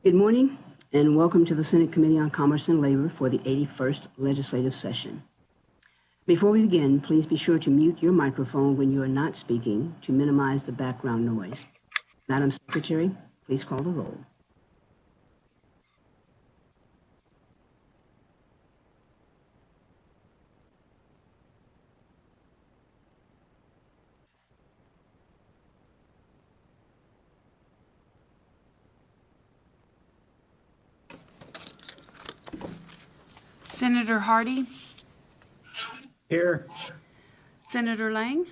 Good morning and welcome to the Senate Committee on Commerce and Labor for the 81st legislative session. Before we begin, please be sure to mute your microphone when you are not speaking to minimize the background noise. Madam Secretary, please call the roll. Senator Hardy. Here. Senator Lang.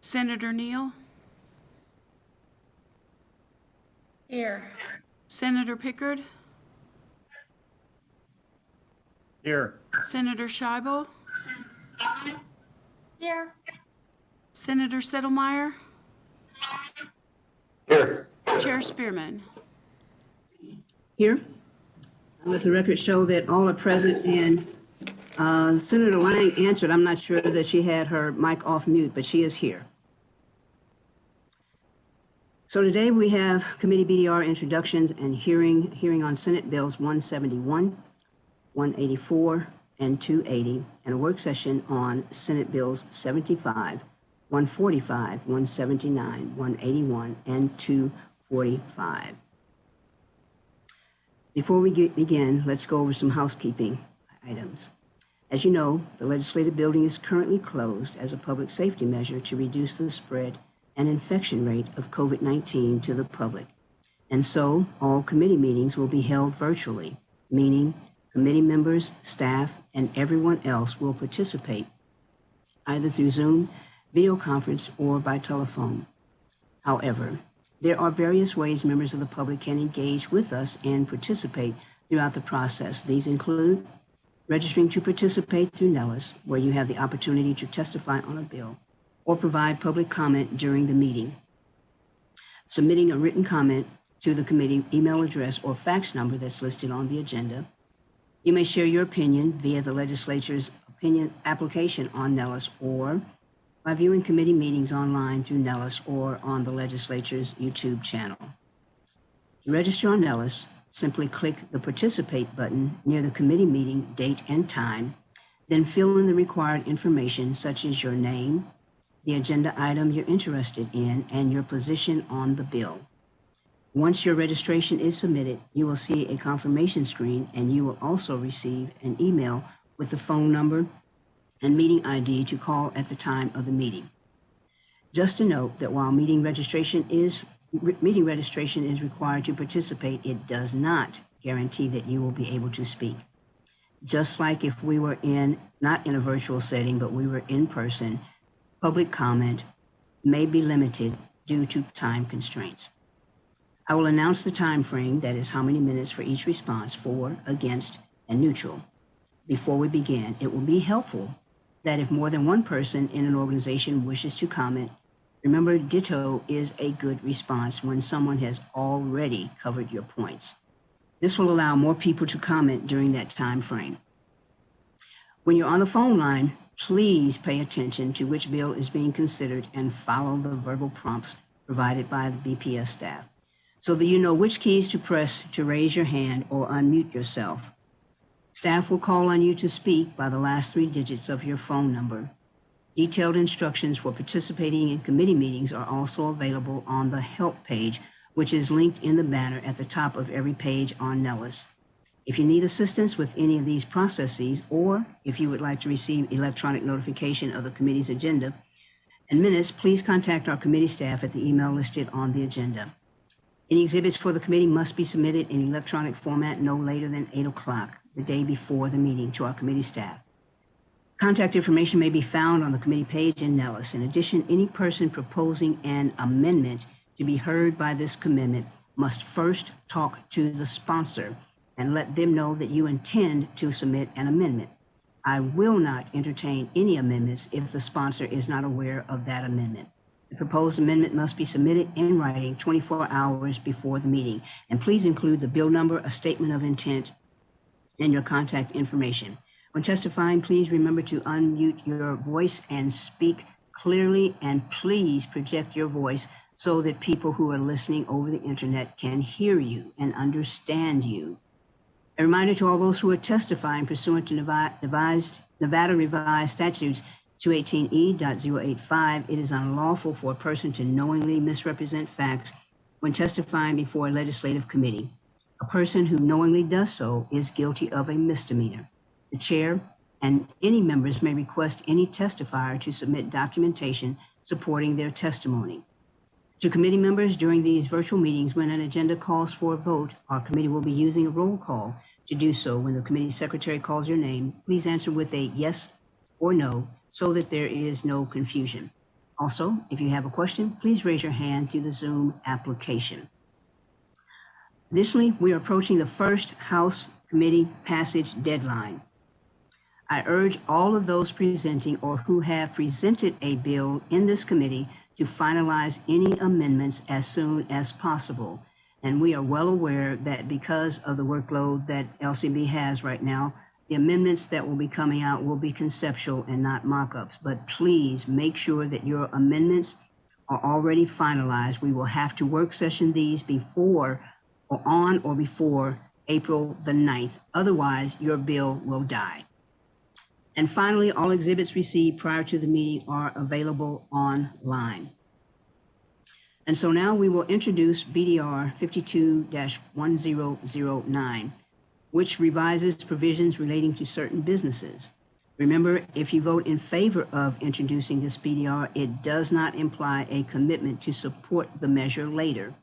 Senator Neal. Here. Senator Pickard. Here. Senator Scheibel. Here. Senator Settlemyre. Here. Chair Spearman. Here. Let the record show that all are present, and Senator Lang answered. I'm not sure that she had her mic off mute, but she is here. So today we have committee BDR introductions and hearing on Senate Bills 171, 184, and 280, and a work session on Senate Bills 75, 145, 179, 181, and 245. Before we begin, let's go over some housekeeping items. As you know, the legislative building is currently closed as a public safety measure to reduce the spread and infection rate of COVID-19 to the public. And so all committee meetings will be held virtually, meaning committee members, staff, and everyone else will participate either through Zoom, video conference, or by telephone. However, there are various ways members of the public can engage with us and participate throughout the process. These include registering to participate through Nellis, where you have the opportunity to testify on a bill or provide public comment during the meeting, submitting a written comment to the committee email address or fax number that's listed on the agenda. You may share your opinion via the legislature's opinion application on Nellis or by viewing committee meetings online through Nellis or on the legislature's YouTube channel. To register on Nellis, simply click the Participate button near the committee meeting date and time, then fill in the required information such as your name, the agenda item you're interested in, and your position on the bill. Once your registration is submitted, you will see a confirmation screen, and you will also receive an email with the phone number and meeting ID to call at the time of the meeting. Just to note that while meeting registration is required to participate, it does not guarantee that you will be able to speak. Just like if we were not in a virtual setting, but we were in person, public comment may be limited due to time constraints. I will announce the time frame, that is how many minutes for each response, for, against, and neutral. Before we begin, it will be helpful that if more than one person in an organization wishes to comment, remember ditto is a good response when someone has already covered your points. This will allow more people to comment during that time frame. When you're on the phone line, please pay attention to which bill is being considered and follow the verbal prompts provided by the BPS staff so that you know which keys to press to raise your hand or unmute yourself. Staff will call on you to speak by the last 3 digits of your phone number. Detailed instructions for participating in committee meetings are also available on the help page, which is linked in the banner at the top of every page on Nellis. If you need assistance with any of these processes, or if you would like to receive electronic notification of the committee's agenda and minutes, please contact our committee staff at the email listed on the agenda. Any exhibits for the committee must be submitted in electronic format no later than 8 o'clock the day before the meeting to our committee staff. Contact information may be found on the committee page in Nellis. In addition, any person proposing an amendment to be heard by this commitment must first talk to the sponsor and let them know that you intend to submit an amendment. I will not entertain any amendments if the sponsor is not aware of that amendment. The proposed amendment must be submitted in writing 24 hours before the meeting, and please include the bill number, a statement of intent, and your contact information. When testifying, please remember to unmute your voice and speak clearly, and please project your voice so that people who are listening over the internet can hear you and understand you. A reminder to all those who are testifying pursuant to Nevada Revised Statutes 218E.085, it is unlawful for a person to knowingly misrepresent facts when testifying before a legislative committee. A person who knowingly does so is guilty of a misdemeanor. The chair and any members may request any testifier to submit documentation supporting their testimony. To committee members, during these virtual meetings, when an agenda calls for a vote, our committee will be using a roll call. To do so, when the committee secretary calls your name, please answer with a yes or no so that there is no confusion. Also, if you have a question, please raise your hand through the Zoom application. Additionally, we are approaching the first House committee passage deadline. I urge all of those presenting or who have presented a bill in this committee to finalize any amendments as soon as possible. And we are well aware that because of the workload that LCB has right now, the amendments that will be coming out will be conceptual and not mock-ups. But please make sure that your amendments are already finalized. We will have to work session these before or on or before April the 9th. Otherwise, your bill will die. And finally, all exhibits received prior to the meeting are available online. And so now we will introduce BDR 52-1009, which revises provisions relating to certain businesses. Remember, if you vote in favor of introducing this BDR, it does not imply a commitment to support the measure later.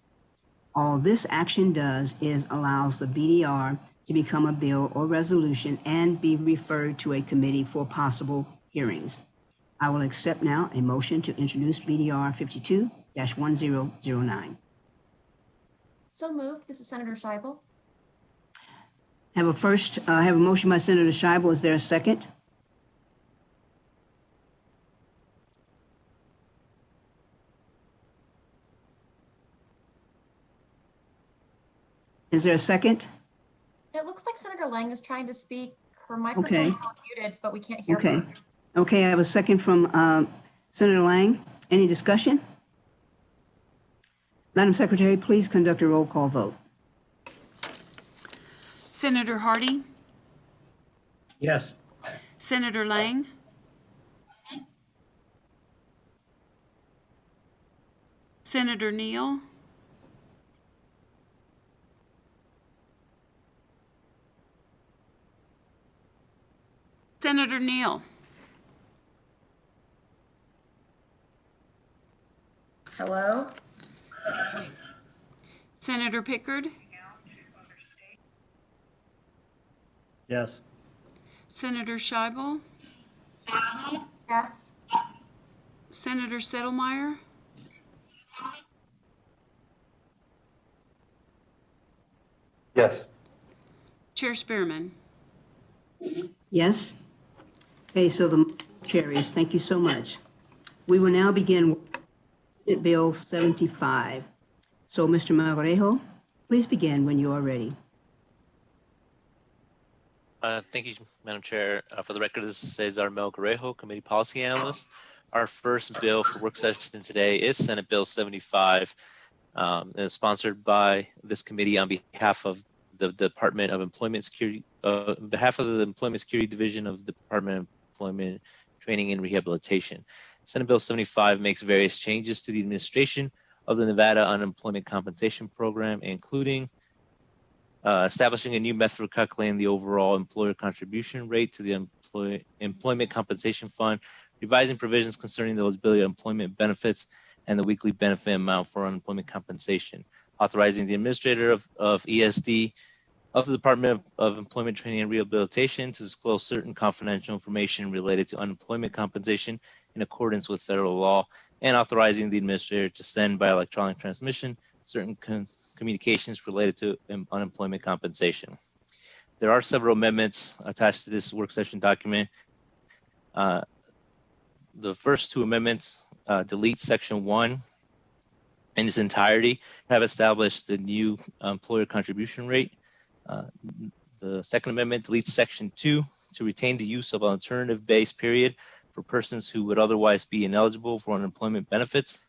All this action does is allows the BDR to become a bill or resolution and be referred to a committee for possible hearings. I will accept now a motion to introduce BDR 52-1009. So moved. This is Senator Scheibel. Have a motion by Senator Scheibel. Is there a second? Is there a second? It looks like Senator Lang is trying to speak. Her microphone is muted, but we can't hear her. Okay, I have a second from Senator Lang. Any discussion? Madam Secretary, please conduct a roll call vote. Senator Hardy, Yes. Senator Lang, Senator Neal, Senator Neal, Hello? Senator Pickard, Yes. Senator Scheibel, Yes. Senator Settlemyre, Yes. Chair Spearman. Yes? Okay, so the motion carries. Thank you so much. We will now begin with Bill 75. So, Mr. Marrejo, please begin when you are ready. Thank you, Madam Chair. For the record, this is Cesar Melgarejo, Committee Policy Analyst. Our first bill for work session today is Senate Bill 75. And is sponsored by this committee on behalf of the Department of Employment Security, on behalf of the Employment Security Division of the Department of Employment Training and Rehabilitation. Senate Bill 75 makes various changes to the administration of the Nevada Unemployment Compensation Program, including establishing a new method of calculating the overall employer contribution rate to the Employment Compensation Fund, revising provisions concerning the eligibility of employment benefits and the weekly benefit amount for unemployment compensation, authorizing the administrator of ESD of the Department of Employment Training and Rehabilitation to disclose certain confidential information related to unemployment compensation in accordance with federal law, and authorizing the administrator to send by electronic transmission certain communications related to unemployment compensation. There are several amendments attached to this work session document. The first two amendments delete section 1 in its entirety, have established the new employer contribution rate. The second amendment deletes section 2 to retain the use of an alternative base period for persons who would otherwise be ineligible for unemployment benefits.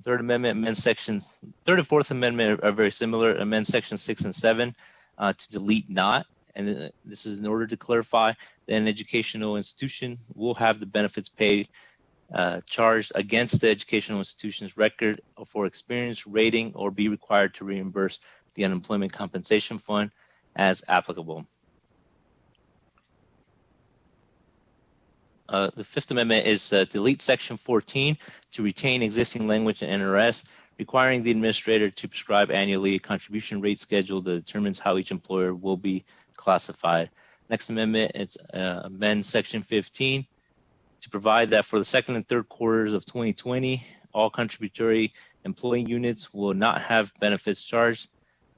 Third Amendment amends sections, Third and Fourth Amendment are very similar, amend sections 6 and 7 to delete not. And this is in order to clarify that an educational institution will have the benefits paid charged against the educational institution's record for experience rating or be required to reimburse the unemployment compensation fund as applicable. The Fifth Amendment is delete section 14 to retain existing language in NRS, requiring the administrator to prescribe annually a contribution rate schedule that determines how each employer will be classified. Next amendment is amend section 15 to provide that for the second and third quarters of 2020, all contributory employee units will not have benefits charged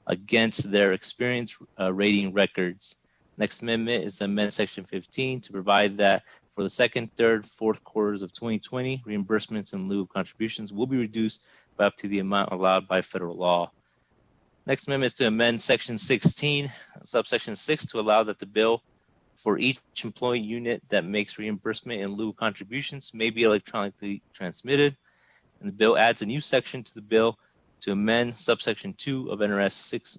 against their experience rating records. Next amendment is amend section 15 to provide that for the second, third, fourth quarters of 2020, reimbursements in lieu of contributions will be reduced by up to the amount allowed by federal law. Next amendment is to amend section 16, subsection 6 to allow that the bill for each employee unit that makes reimbursement in lieu of contributions may be electronically transmitted. And the bill adds a new section to the bill to amend subsection 2 of NRS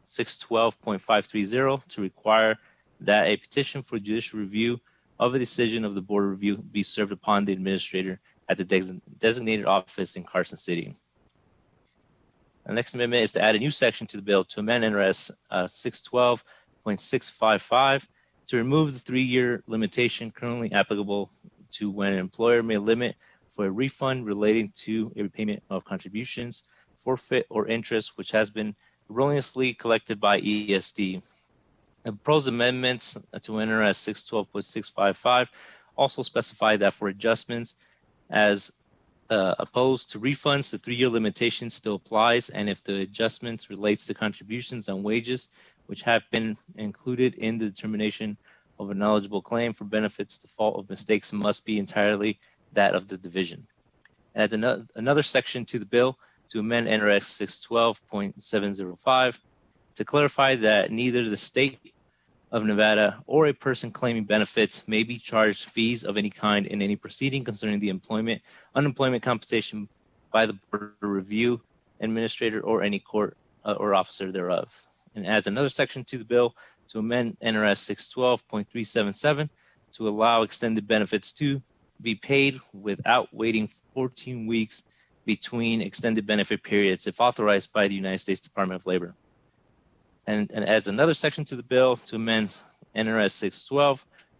612.530 to require that a petition for judicial review of a decision of the Board of Review be served upon the administrator at the designated office in Carson City. The next amendment is to add a new section to the bill to amend NRS 612.655 to remove the 3-year limitation currently applicable to when an employer may limit for a refund relating to a repayment of contributions, forfeit, or interest which has been erroneously collected by ESD. The proposed amendments to NRS 612.655 also specify that for adjustments as opposed to refunds, the 3-year limitation still applies, and if the adjustments relates to contributions on wages which have been included in the determination of an eligible claim for benefits, the fault of mistakes must be entirely that of the division. Adds another section to the bill to amend NRS 612.705 to clarify that neither the state of Nevada or a person claiming benefits may be charged fees of any kind in any proceeding concerning the unemployment compensation by the Board of Review, administrator, or any court or officer thereof. And adds another section to the bill to amend NRS 612.377 to allow extended benefits to be paid without waiting 14 weeks between extended benefit periods if authorized by the United States Department of Labor. And adds another section to the bill to amend NRS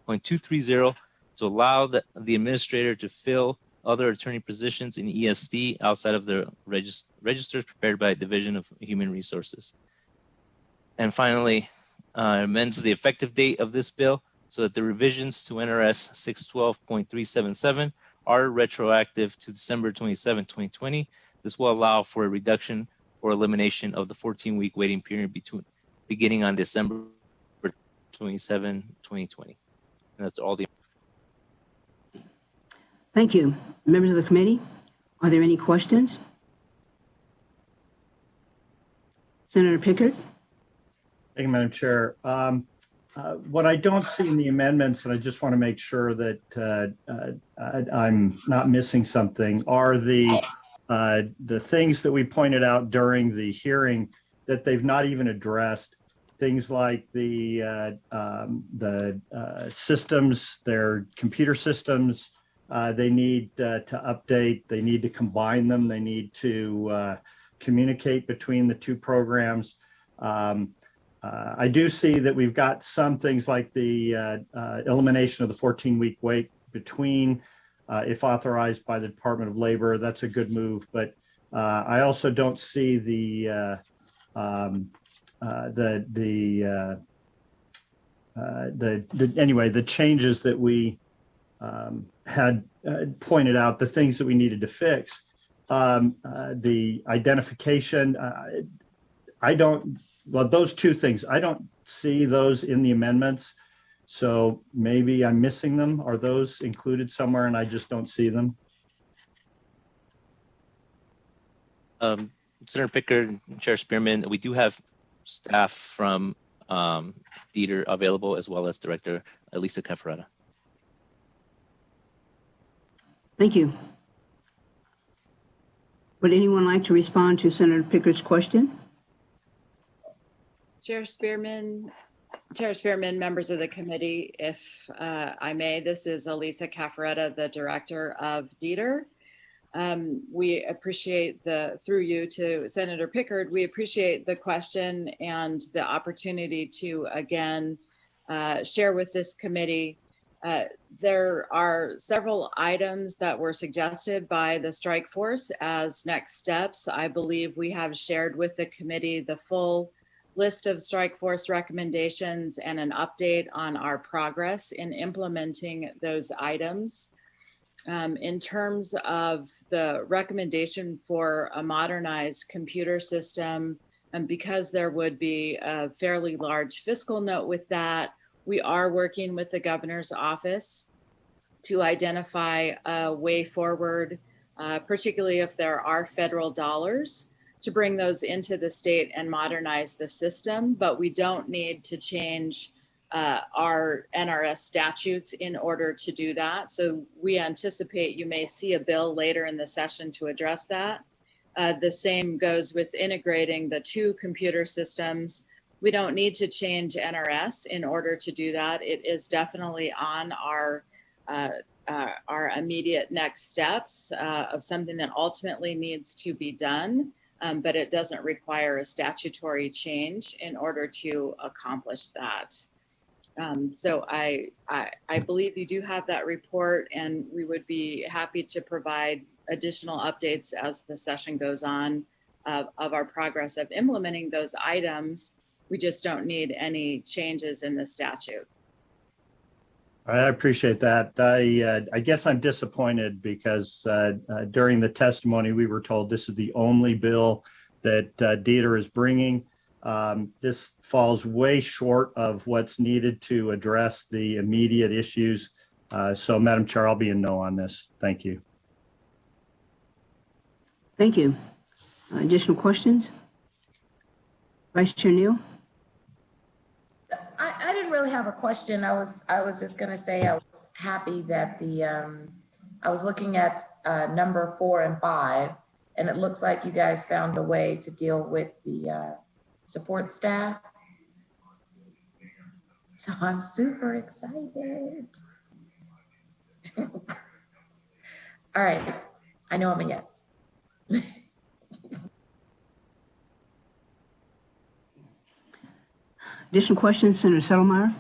612.230 to allow the administrator to fill other attorney positions in ESD outside of the registers prepared by the Division of Human Resources. And finally, amends the effective date of this bill so that the revisions to NRS 612.377 are retroactive to December 27, 2020. This will allow for a reduction or elimination of the 14-week waiting period beginning on December 27, 2020. And that's all the. Thank you. Members of the committee, are there any questions? Senator Pickard? Thank you, Madam Chair. What I don't see in the amendments, and I just want to make sure that I'm not missing something, are the things that we pointed out during the hearing that they've not even addressed. Things like the systems, their computer systems, they need to update, they need to combine them, they need to communicate between the two programs. I do see that we've got some things like the elimination of the 14-week wait between, if authorized by the Department of Labor. That's a good move, but I also don't see the changes that we had pointed out, the things that we needed to fix. The identification, those two things, I don't see those in the amendments. So maybe I'm missing them. Are those included somewhere and I just don't see them? Senator Pickard, Chair Spearman, we do have staff from Dieter available, as well as Director Elisa Cafaretta. Thank you. Would anyone like to respond to Senator Pickard's question? Chair Spearman, members of the committee, if I may, this is Elisa Caffaretta, the director of DETR. We appreciate through you to Senator Pickard, we appreciate the question and the opportunity to again share with this committee. There are several items that were suggested by the strike force as next steps. I believe we have shared with the committee the full list of strike force recommendations and an update on our progress in implementing those items. In terms of the recommendation for a modernized computer system, and because there would be a fairly large fiscal note with that, we are working with the governor's office to identify a way forward, particularly if there are federal dollars, to bring those into the state and modernize the system. But we don't need to change our NRS statutes in order to do that. So we anticipate you may see a bill later in the session to address that. The same goes with integrating the two computer systems. We don't need to change NRS in order to do that. It is definitely on our immediate next steps of something that ultimately needs to be done, but it doesn't require a statutory change in order to accomplish that. So I believe you do have that report, and we would be happy to provide additional updates as the session goes on of our progress of implementing those items. We just don't need any changes in the statute. I appreciate that. I guess I'm disappointed because during the testimony, we were told this is the only bill that DETR is bringing. This falls way short of what's needed to address the immediate issues. So, Madam Chair, I'll be a no on this. Thank you. Thank you. Additional questions? Vice Chair Neal? I didn't really have a question. I was just going to say I was happy that I was looking at number 4 and 5, and it looks like you guys found a way to deal with the support staff. So I'm super excited. All right, I know I'm a yes. Additional questions, Senator Settlemyer?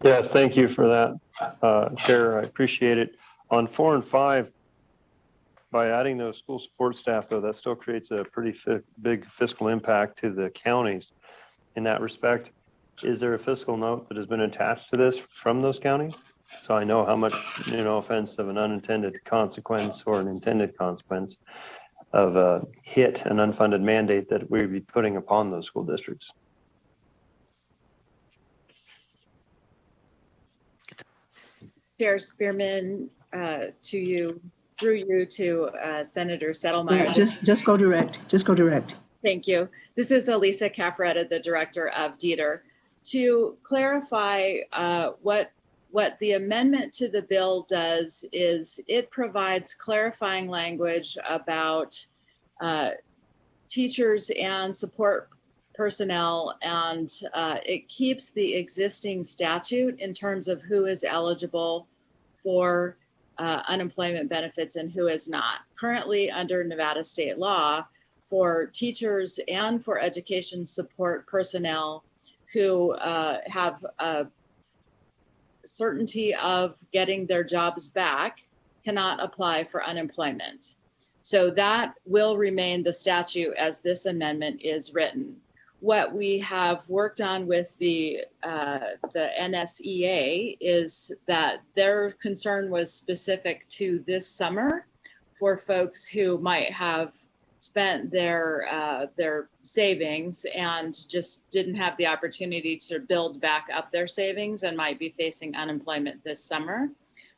Yes, thank you for that, Chair. I appreciate it. On 4 and 5, by adding those school support staff, though, that still creates a pretty big fiscal impact to the counties. In that respect, is there a fiscal note that has been attached to this from those counties? So I know how much, no offense, of an unintended consequence or an intended consequence of a hit, an unfunded mandate that we'd be putting upon those school districts. Chair Spearman, to you, through you to Senator Settlemyer. Just go direct. Just go direct. Thank you. This is Elisa Caffaretta, the director of DETR. To clarify what the amendment to the bill does is it provides clarifying language about teachers and support personnel, and it keeps the existing statute in terms of who is eligible for unemployment benefits and who is not. Currently, under Nevada state law, for teachers and for education support personnel who have a certainty of getting their jobs back cannot apply for unemployment. So that will remain the statute as this amendment is written. What we have worked on with the NSEA is that their concern was specific to this summer for folks who might have spent their savings and just didn't have the opportunity to build back up their savings and might be facing unemployment this summer.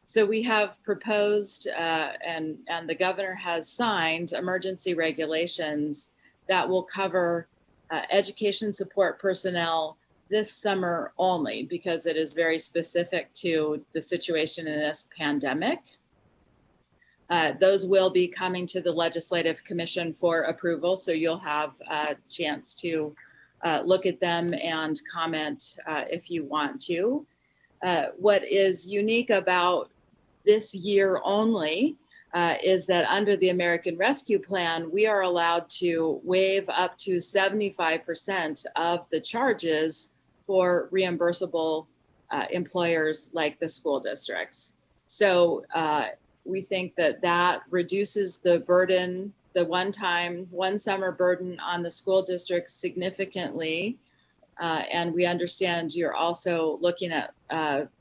So we have proposed and the governor has signed emergency regulations that will cover education support personnel this summer only because it is very specific to the situation in this pandemic. Those will be coming to the Legislative Commission for approval, so you'll have a chance to look at them and comment if you want to. What is unique about this year only is that under the American Rescue Plan, we are allowed to waive up to 75% of the charges for reimbursable employers like the school districts. So we think that that reduces the burden, the one summer burden on the school districts significantly. And we understand you're also looking at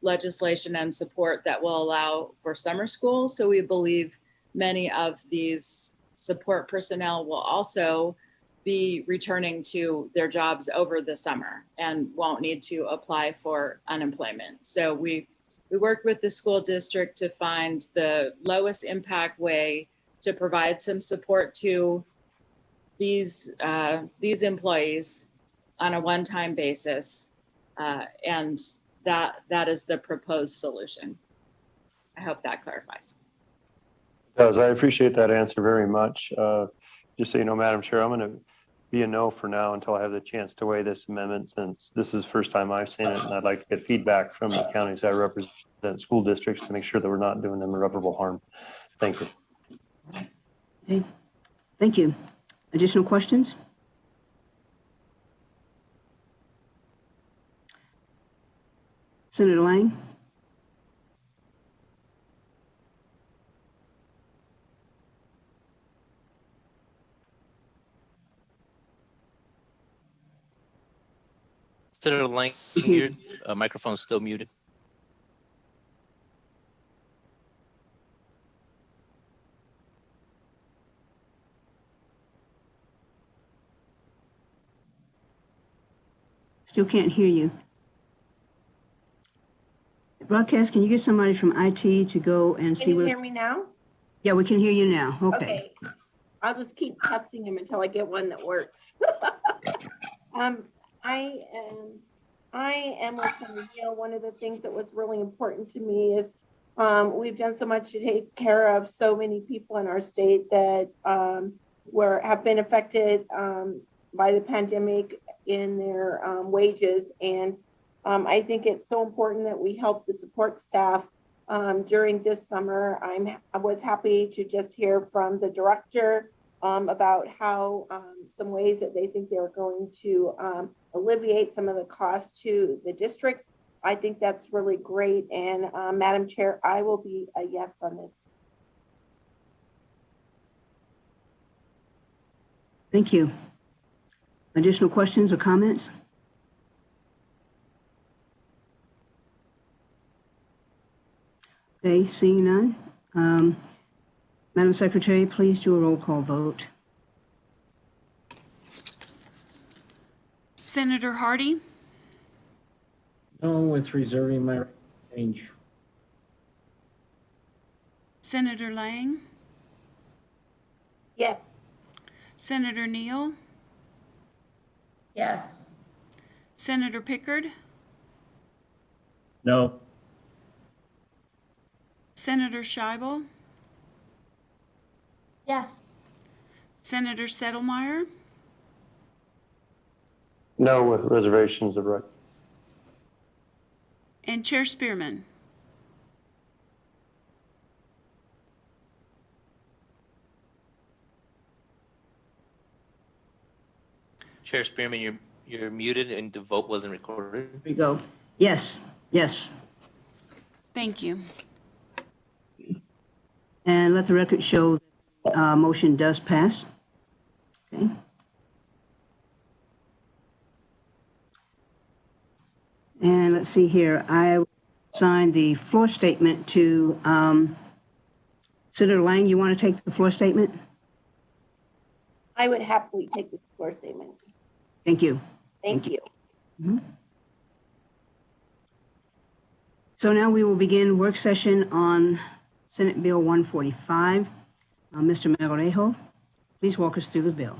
legislation and support that will allow for summer school. So we believe many of these support personnel will also be returning to their jobs over the summer and won't need to apply for unemployment. So we worked with the school district to find the lowest impact way to provide some support to these employees on a one-time basis. And that is the proposed solution. I hope that clarifies. It does. I appreciate that answer very much. Just so you know, Madam Chair, I'm going to be a no for now until I have the chance to weigh this amendment, since this is the first time I've seen it, and I'd like to get feedback from the counties I represent, school districts, to make sure that we're not doing them irreparable harm. Thank you. Okay. Thank you. Additional questions? Senator Lang? Senator Lang, your microphone's still muted. Still can't hear you. Broadcast, can you get somebody from IT to go and see Can you where? hear me now? Yeah, we can hear you now. Okay. I'll just keep testing him until I get one that works. I am with Senator Neal. One of the things that was really important to me is we've done so much to take care of so many people in our state that have been affected by the pandemic in their wages. And I think it's so important that we help the support staff during this summer. I was happy to just hear from the director about how some ways that they think they're going to alleviate some of the costs to the districts. I think that's really great. And Madam Chair, I will be a yes on this. Thank you. Additional questions or comments? Okay, seeing none. Madam Secretary, please do a roll call vote. Senator Hardy, No, with reserving my range. Senator Lang, Yes. Senator Neal, Yes. Senator Pickard, No. Senator Scheibel, Yes. Senator Settlemyre, No, with reservations of rights. and Chair Spearman. Chair Spearman, you're muted and the vote wasn't recorded. Here we go. Yes, yes. Thank you. And let the record show that motion does pass. Okay. And let's see here. I signed the floor statement to Senator Lang. You want to take the floor statement? I would happily take this floor statement. Thank you. Thank you. Mhm. So now we will begin work session on Senate Bill 145. Mr. Melgarejo, please walk us through the bill.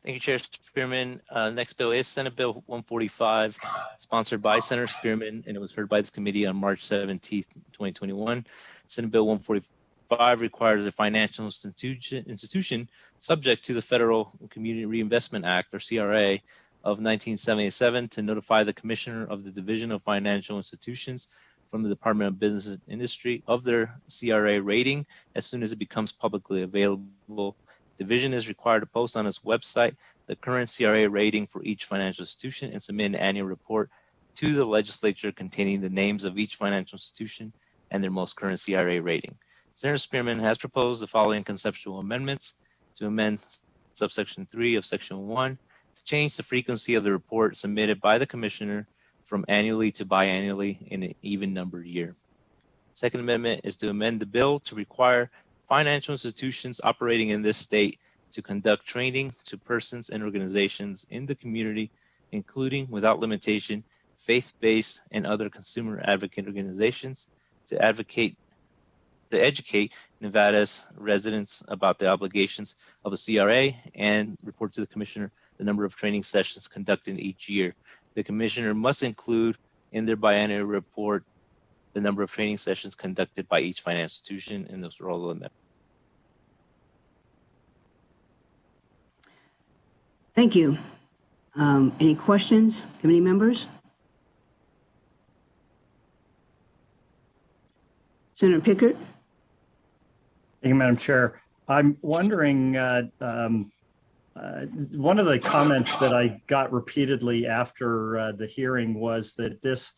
Thank you, Chair Spearman. Next bill is Senate Bill 145, sponsored by Senator Spearman, and it was heard by this committee on March 17th, 2021. Senate Bill 145 requires a financial institution subject to the Federal Community Reinvestment Act, or CRA, of 1977 to notify the Commissioner of the Division of Financial Institutions from the Department of Business and Industry of their CRA rating as soon as it becomes publicly available. Division is required to post on its website the current CRA rating for each financial institution and submit an annual report to the legislature containing the names of each financial institution and their most current CRA rating. Senator Spearman has proposed the following conceptual amendments to amend subsection 3 of section 1 to change the frequency of the report submitted by the commissioner from annually to biannually in an even numbered year. Second amendment is to amend the bill to require financial institutions operating in this state to conduct training to persons and organizations in the community, including without limitation, faith-based and other consumer advocate organizations to educate Nevada's residents about the obligations of a CRA and report to the commissioner the number of training sessions conducted each year. The commissioner must include in their biannual report the number of training sessions conducted by each financial institution, and those are all of them. Thank you. Any questions, committee members? Senator Pickard? Thank you, Madam Chair. I'm wondering, one of the comments that I got repeatedly after the hearing was that this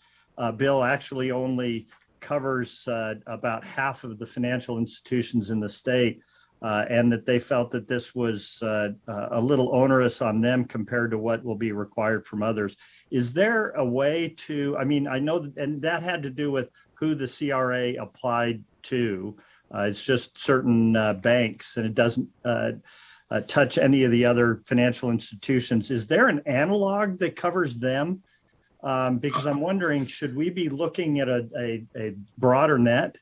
bill actually only covers about half of the financial institutions in the state, and that they felt that this was a little onerous on them compared to what will be required from others. Is there a way to, I mean, I know that, and that had to do with who the CRA applied to. It's just certain banks, and it doesn't touch any of the other financial institutions. Is there an analog that covers them? Because I'm wondering, should we be looking at a broader net?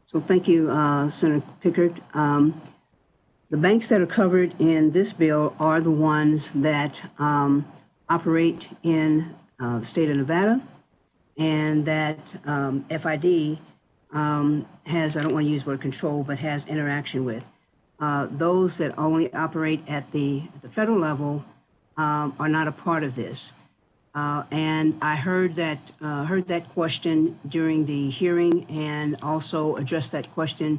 So thank you, Senator Pickard. The banks that are covered in this bill are the ones that operate in the state of Nevada, and that FID has, I don't want to use the word control, but has interaction with. Those that only operate at the federal level are not a part of this. And I heard that question during the hearing, and also addressed that question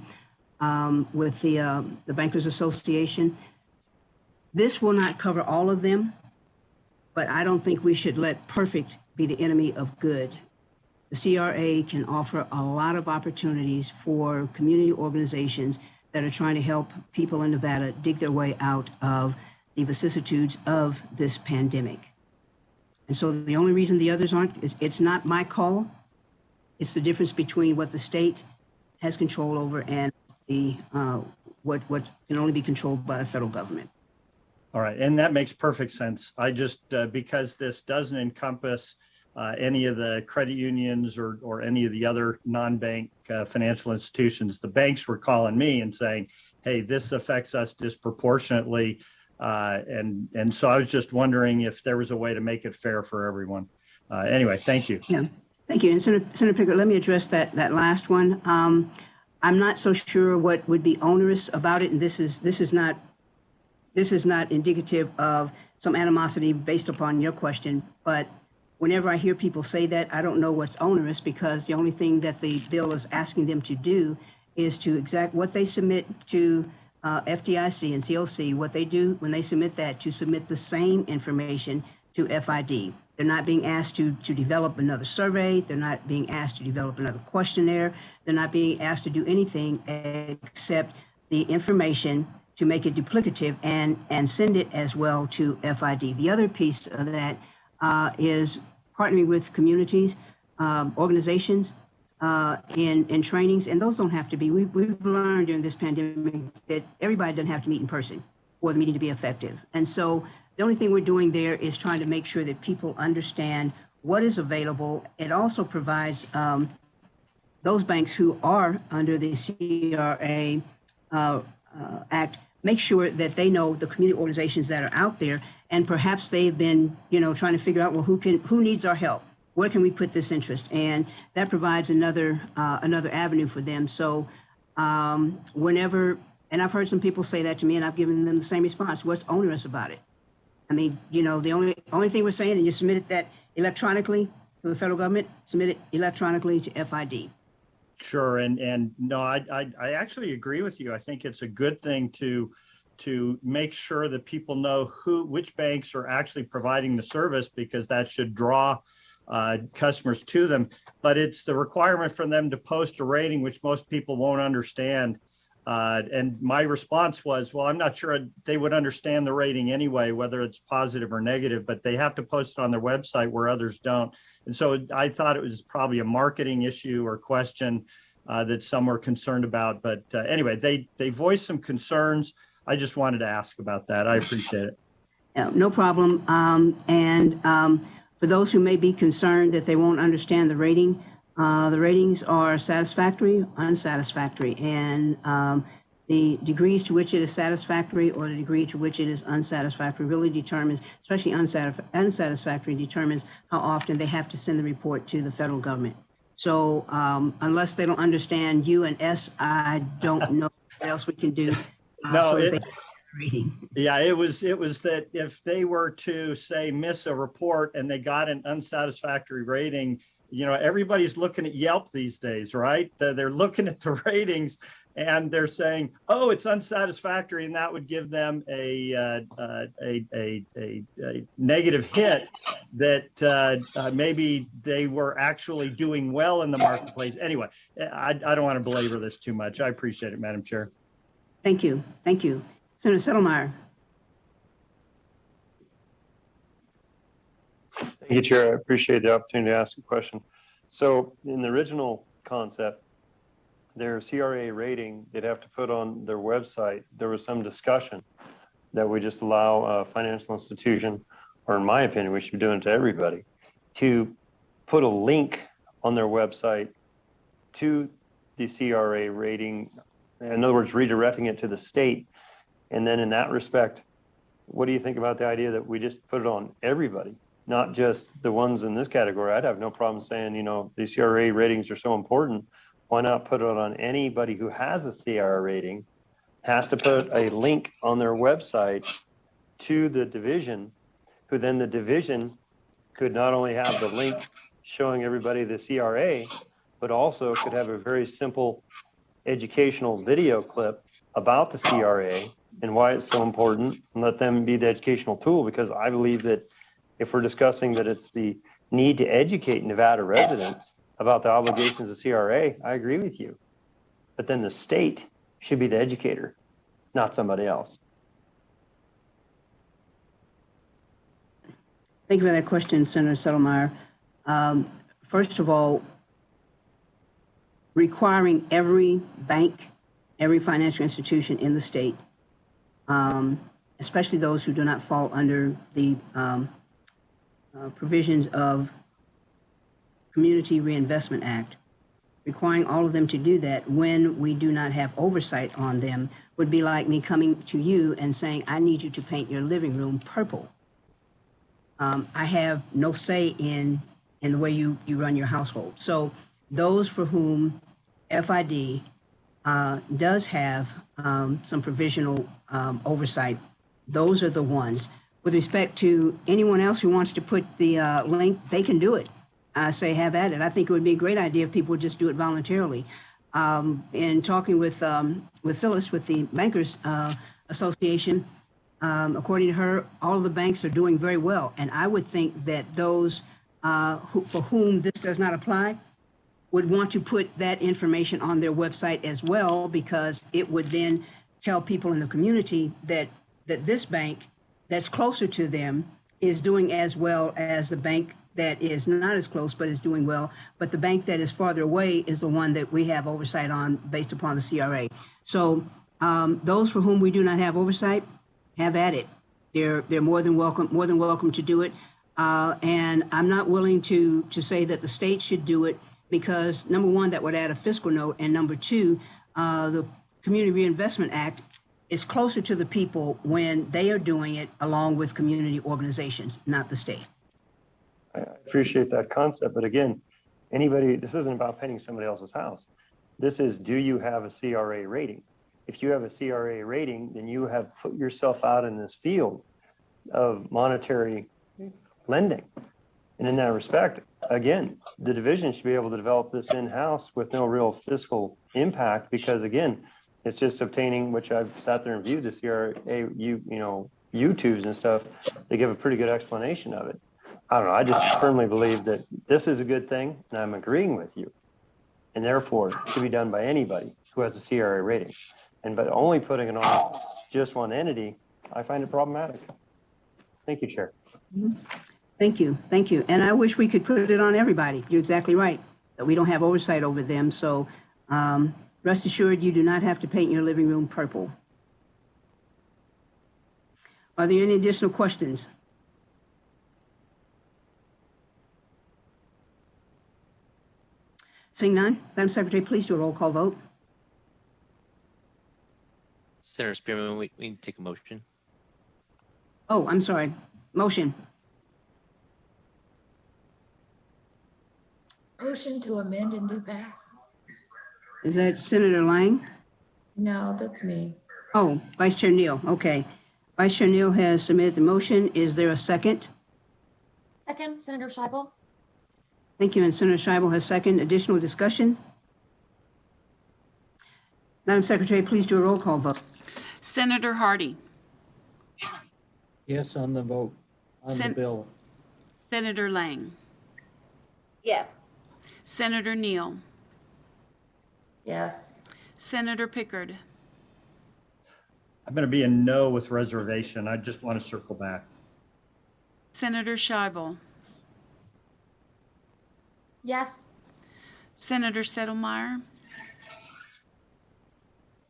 with the Bankers Association. This will not cover all of them, but I don't think we should let perfect be the enemy of good. The CRA can offer a lot of opportunities for community organizations that are trying to help people in Nevada dig their way out of the vicissitudes of this pandemic. And so the only reason the others aren't is it's not my call. It's the difference between what the state has control over and the what can only be controlled by the federal government. All right, and that makes perfect sense. I just, because this doesn't encompass any of the credit unions or any of the other non-bank financial institutions, the banks were calling me and saying, hey, this affects us disproportionately. And so I was just wondering if there was a way to make it fair for everyone. Anyway, thank you. Yeah, thank you. And Senator Pickard, let me address that last one. I'm not so sure what would be onerous about it, and this is not indicative of some animosity based upon your question, but whenever I hear people say that, I don't know what's onerous, because the only thing that the bill is asking them to do is to exact what they submit to FDIC and COC, what they do when they submit that, to submit the same information to FID. They're not being asked to develop another survey. They're not being asked to develop another questionnaire. They're not being asked to do anything except the information to make it duplicative and send it as well to FID. The other piece of that is partnering with communities, organizations in trainings, and those don't have to be. We've learned during this pandemic that everybody doesn't have to meet in person for the meeting to be effective. And so the only thing we're doing there is trying to make sure that people understand what is available. It also provides those banks who are under the CRA Act make sure that they know the community organizations that are out there, and perhaps they've been, trying to figure out, well, who needs our help? Where can we put this interest? And that provides another avenue for them. So whenever, and I've heard some people say that to me, and I've given them the same response. What's onerous about it? I mean, the only thing we're saying, and you submitted that electronically to the federal government, submit it electronically to FID. Sure, and no, I actually agree with you. I think it's a good thing to make sure that people know which banks are actually providing the service, because that should draw customers to them. But it's the requirement for them to post a rating, which most people won't understand. And my response was, well, I'm not sure they would understand the rating anyway, whether it's positive or negative, but they have to post it on their website where others don't. And so I thought it was probably a marketing issue or question that some were concerned about. But anyway, they voiced some concerns. I just wanted to ask about that. I appreciate it. No problem. For those who may be concerned that they won't understand the rating, the ratings are satisfactory, unsatisfactory, and the degrees to which it is satisfactory or the degree to which it is unsatisfactory really determines, especially unsatisfactory, determines how often they have to send the report to the federal government. So unless they don't understand U and S, I don't know what else we can do. Yeah, it was that if they were to say miss a report and they got an unsatisfactory rating, everybody's looking at Yelp these days, right? They're looking at the ratings and they're saying, oh, it's unsatisfactory, and that would give them a negative hit that maybe they were actually doing well in the marketplace. Anyway, I don't want to belabor this too much. I appreciate it, Madam Chair. Thank you. Thank you. Senator Settlemyre. Thank you, Chair. I appreciate the opportunity to ask a question. So in the original concept, their CRA rating, they'd have to put on their website. There was some discussion that we just allow a financial institution, or in my opinion, we should be doing it to everybody, to put a link on their website to the CRA rating. In other words, redirecting it to the state. And then in that respect, what do you think about the idea that we just put it on everybody, not just the ones in this category? I'd have no problem saying, the CRA ratings are so important. Why not put it on anybody who has a CRA rating, has to put a link on their website to the division, who then the division could not only have the link showing everybody the CRA, but also could have a very simple educational video clip about the CRA and why it's so important, and let them be the educational tool. Because I believe that if we're discussing that it's the need to educate Nevada residents about the obligations of CRA, I agree with you. But then the state should be the educator, not somebody else. Thank you for that question, Senator Settlemyre. First of all, requiring every bank, every financial institution in the state, especially those who do not fall under the provisions of Community Reinvestment Act, requiring all of them to do that when we do not have oversight on them would be like me coming to you and saying, I need you to paint your living room purple. I have no say in the way you run your household. So those for whom FID does have some provisional oversight, those are the ones. With respect to anyone else who wants to put the link, they can do it. I say have at it. I think it would be a great idea if people would just do it voluntarily. In talking with Phyllis, with the Bankers Association, according to her, all of the banks are doing very well. And I would think that those for whom this does not apply would want to put that information on their website as well, because it would then tell people in the community that this bank that's closer to them is doing as well as the bank that is not as close but is doing well, but the bank that is farther away is the one that we have oversight on based upon the CRA. So those for whom we do not have oversight, have at it. They're more than welcome to do it. And I'm not willing to say that the state should do it, because number one, that would add a fiscal note, and number two, the Community Reinvestment Act it's closer to the people when they are doing it along with community organizations, not the state. I appreciate that concept, but again, this isn't about painting somebody else's house. This is, do you have a CRA rating? If you have a CRA rating, then you have put yourself out in this field of monetary lending. And in that respect, again, the division should be able to develop this in-house with no real fiscal impact, because again, it's just obtaining, which I've sat there and viewed the CRA, YouTubes and stuff. They give a pretty good explanation of it. I don't know. I just firmly believe that this is a good thing, and I'm agreeing with you. And therefore, it should be done by anybody who has a CRA rating. But only putting it on just one entity, I find it problematic. Thank you, Chair. Thank you. Thank you. And I wish we could put it on everybody. You're exactly right, that we don't have oversight over them. So rest assured, you do not have to paint your living room purple. Are there any additional questions? Seeing none, Madam Secretary, please do a roll call vote. Senator Spearman, we need to take a motion. Oh, I'm sorry. Motion. Motion to amend and do pass. Is that Senator Lang? No, that's me. Oh, Vice Chair Neal. Okay. Vice Chair Neal has submitted the motion. Is there a second? Second, Senator Scheibel. Thank you. And Senator Scheibel has second. Additional discussion? Madam Secretary, please do a roll call vote. Senator Hardy, Yes on the vote, on the bill. Senator Lang, Yes. Senator Neal, Yes. Senator Pickard, I'm going to be a no with reservation. I just want to circle back. Senator Scheibel, Yes. Senator Settlemyre,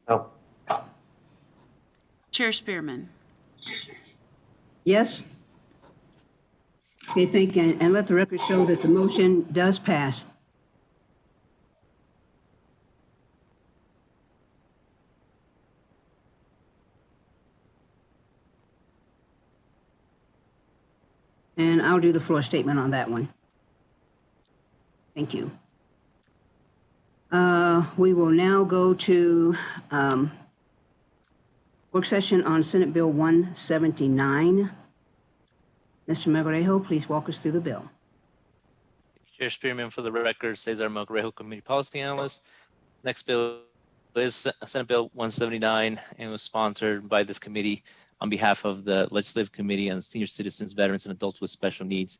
No. Chair Spearman. Yes? Okay, thank you. And let the record show that the motion does pass. And I'll do the floor statement on that one. Thank you. We will now go to work session on Senate Bill 179. Mr. Melgarejo, please walk us through the bill. Chair Spearman, for the record, Cesar Melgarejo, Committee Policy Analyst. Next bill is Senate Bill 179 and was sponsored by this committee on behalf of the Legislative Committee on Senior Citizens, Veterans, and Adults with Special Needs.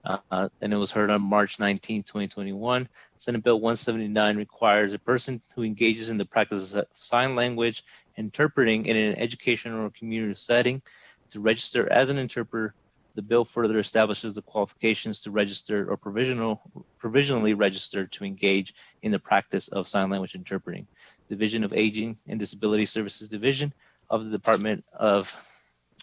And it was heard on March 19, 2021. Senate Bill 179 requires a person who engages in the practice of sign language interpreting in an educational or community setting to register as an interpreter. The bill further establishes the qualifications to register or provisionally register to engage in the practice of sign language interpreting. Division of Aging and Disability Services Division of the Department of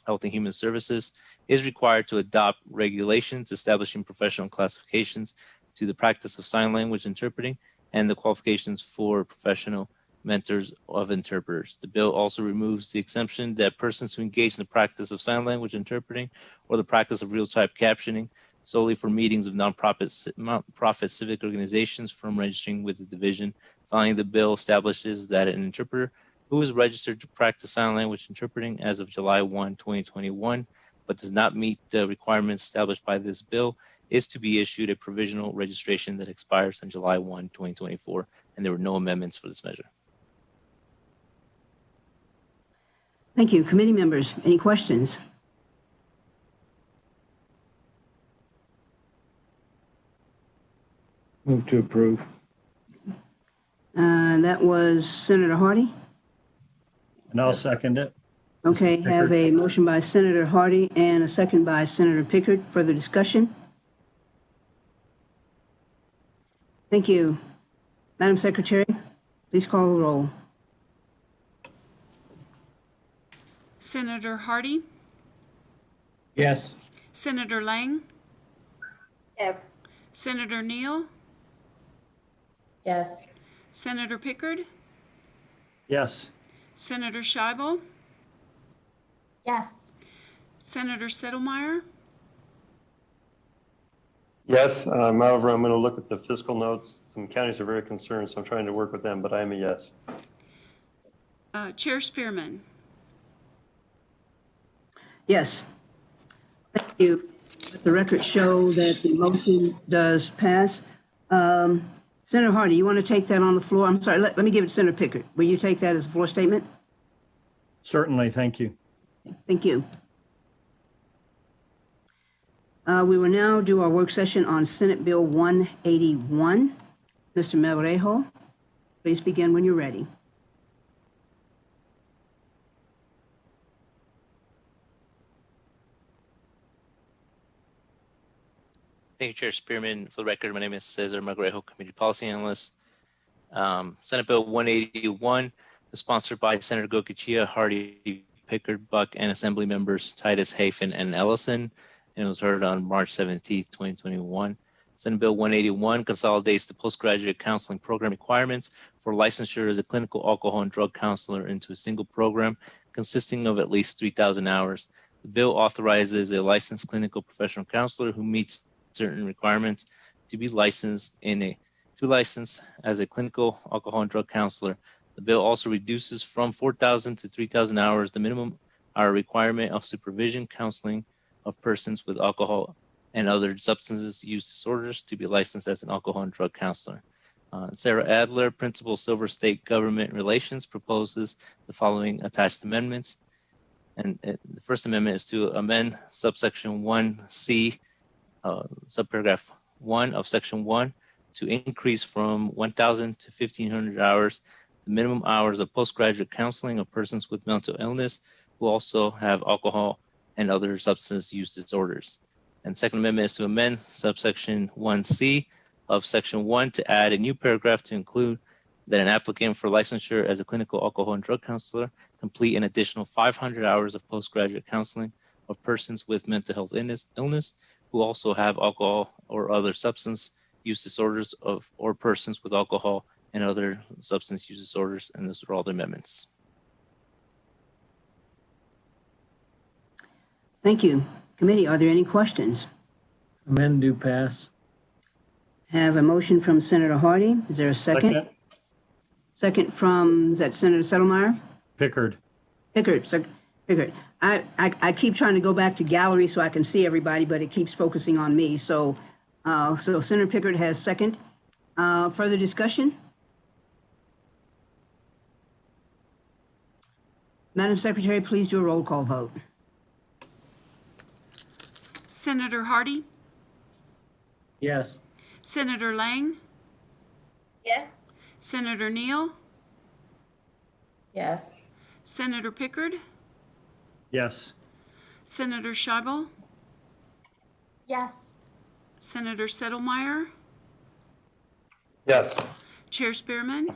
Health and Human Services is required to adopt regulations establishing professional classifications to the practice of sign language interpreting and the qualifications for professional mentors of interpreters. The bill also removes the exemption that persons who engage in the practice of sign language interpreting or the practice of real-time captioning solely for meetings of nonprofit civic organizations from registering with the division. Finally, the bill establishes that an interpreter who is registered to practice sign language interpreting as of July 1, 2021, but does not meet the requirements established by this bill is to be issued a provisional registration that expires on July 1, 2024, and there were no amendments for this measure. Thank you. Committee members, any questions? Move to approve. That was Senator Hardy. And I'll second it. Okay, have a motion by Senator Hardy and a second by Senator Pickard. Further discussion? Thank you. Madam Secretary, please call the roll. Senator Hardy, Yes. Senator Lang, Yes. Senator Neal, Yes. Senator Pickard, Yes. Senator Scheibel, Yes. Senator Settlemyre, Yes, however, I'm going to look at the fiscal notes. Some counties are very concerned, so I'm trying to work with them, but I am a yes. Chair Spearman. Yes. Thank you. Let the record show that the motion does pass. Senator Hardy, you want to take that on the floor? I'm sorry, let me give it to Senator Pickard. Will you take that as a floor statement? Certainly, thank you. Thank you. We will now do our work session on Senate Bill 181. Mr. Melrejo, please begin when you're ready. Thank you, Chair Spearman. For the record, my name is Cesar Magrejo, Committee Policy Analyst. Senate Bill 181 is sponsored by Senator Goicoechea, Hardy, Pickard, Buck, and Assembly members Titus, Hafen, and Ellison, and it was heard on March 17, 2021. Senate Bill 181 consolidates the postgraduate counseling program requirements for licensure as a clinical alcohol and drug counselor into a single program consisting of at least 3,000 hours. The bill authorizes a licensed clinical professional counselor who meets certain requirements to be licensed as a clinical alcohol and drug counselor. The bill also reduces from 4,000 to 3,000 hours the minimum hour requirement of supervision counseling of persons with alcohol and other substances use disorders to be licensed as an alcohol and drug counselor. Sarah Adler, Principal, Silver State Government Relations, proposes the following attached amendments. And the first amendment is to amend subsection 1C, subparagraph 1 of section 1 to increase from 1,000 to 1,500 hours the minimum hours of postgraduate counseling of persons with mental illness who also have alcohol and other substance use disorders. And second amendment is to amend subsection 1C of section 1 to add a new paragraph to include that an applicant for licensure as a clinical alcohol and drug counselor complete an additional 500 hours of postgraduate counseling of persons with mental health illness who also have alcohol or other substance use disorders or persons with alcohol and other substance use disorders, and those are all the amendments. Thank you. Committee, are there any questions? Amend do pass. Have a motion from Senator Hardy. Is there a second? Second. Second from, is that Senator Settlemyre? Pickard. Pickard. Pickard. I keep trying to go back to gallery so I can see everybody, but it keeps focusing on me. So Senator Pickard has second. Further discussion? Madam Secretary, please do a roll call vote. Senator Hardy, Yes. Senator Lang, Yes. Senator Neal, Yes. Senator Pickard, Yes. Senator Scheibel, Yes. Senator Settlemyre, Yes. Chair Spearman.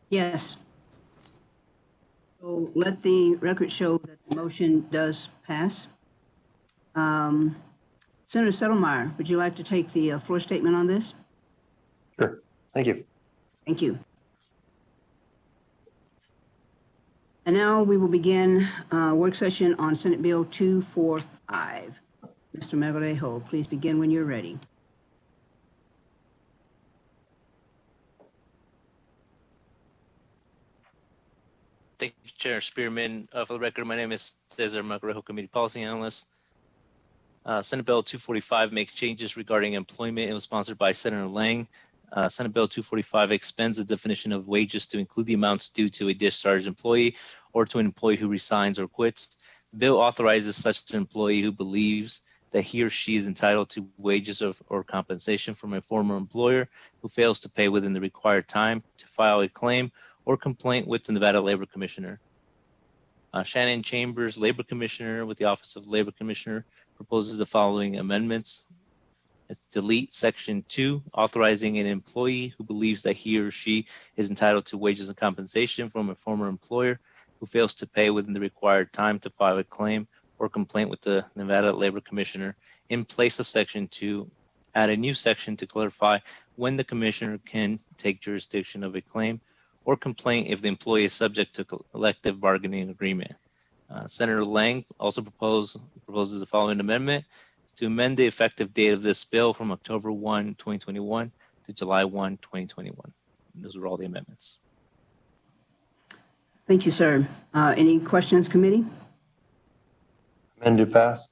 Yes. So let the record show that the motion does pass. Senator Settlemyre, would you like to take the floor statement on this? Sure. Thank you. Thank you. And now we will begin work session on Senate Bill 245. Mr. Melrejo, please begin when you're ready. Thank you, Chair Spearman. For the record, my name is Cesar Magrejo, Committee Policy Analyst. Senate Bill 245 makes changes regarding employment. It was sponsored by Senator Lang. Senate Bill 245 expands the definition of wages to include the amounts due to a discharged employee or to an employee who resigns or quits. The bill authorizes such an employee who believes that he or she is entitled to wages or compensation from a former employer who fails to pay within the required time to file a claim or complaint with the Nevada Labor Commissioner. Shannon Chambers, Labor Commissioner with the Office of Labor Commissioner, proposes the following amendments. It's delete section 2, authorizing an employee who believes that he or she is entitled to wages and compensation from a former employer who fails to pay within the required time to file a claim or complaint with the Nevada Labor Commissioner. In place of section 2, add a new section to clarify when the commissioner can take jurisdiction of a claim or complaint if the employee is subject to collective bargaining agreement. Senator Lang also proposes the following amendment to amend the effective date of this bill from October 1, 2021 to July 1, 2021. And those are all the amendments. Thank you, sir. Any questions, committee? Amend to pass.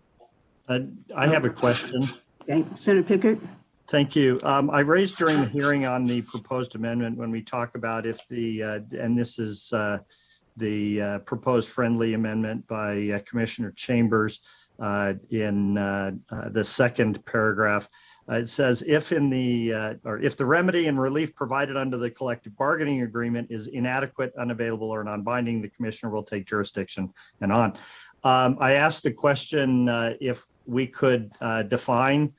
I have a question. Okay, Senator Pickard? Thank you. I raised during the hearing on the proposed amendment when we talk about if the, and this is the proposed friendly amendment by Commissioner Chambers in the second paragraph. It says if in the, or if the remedy and relief provided under the collective bargaining agreement is inadequate, unavailable, or non-binding, the commissioner will take jurisdiction and on. I asked the question if we could define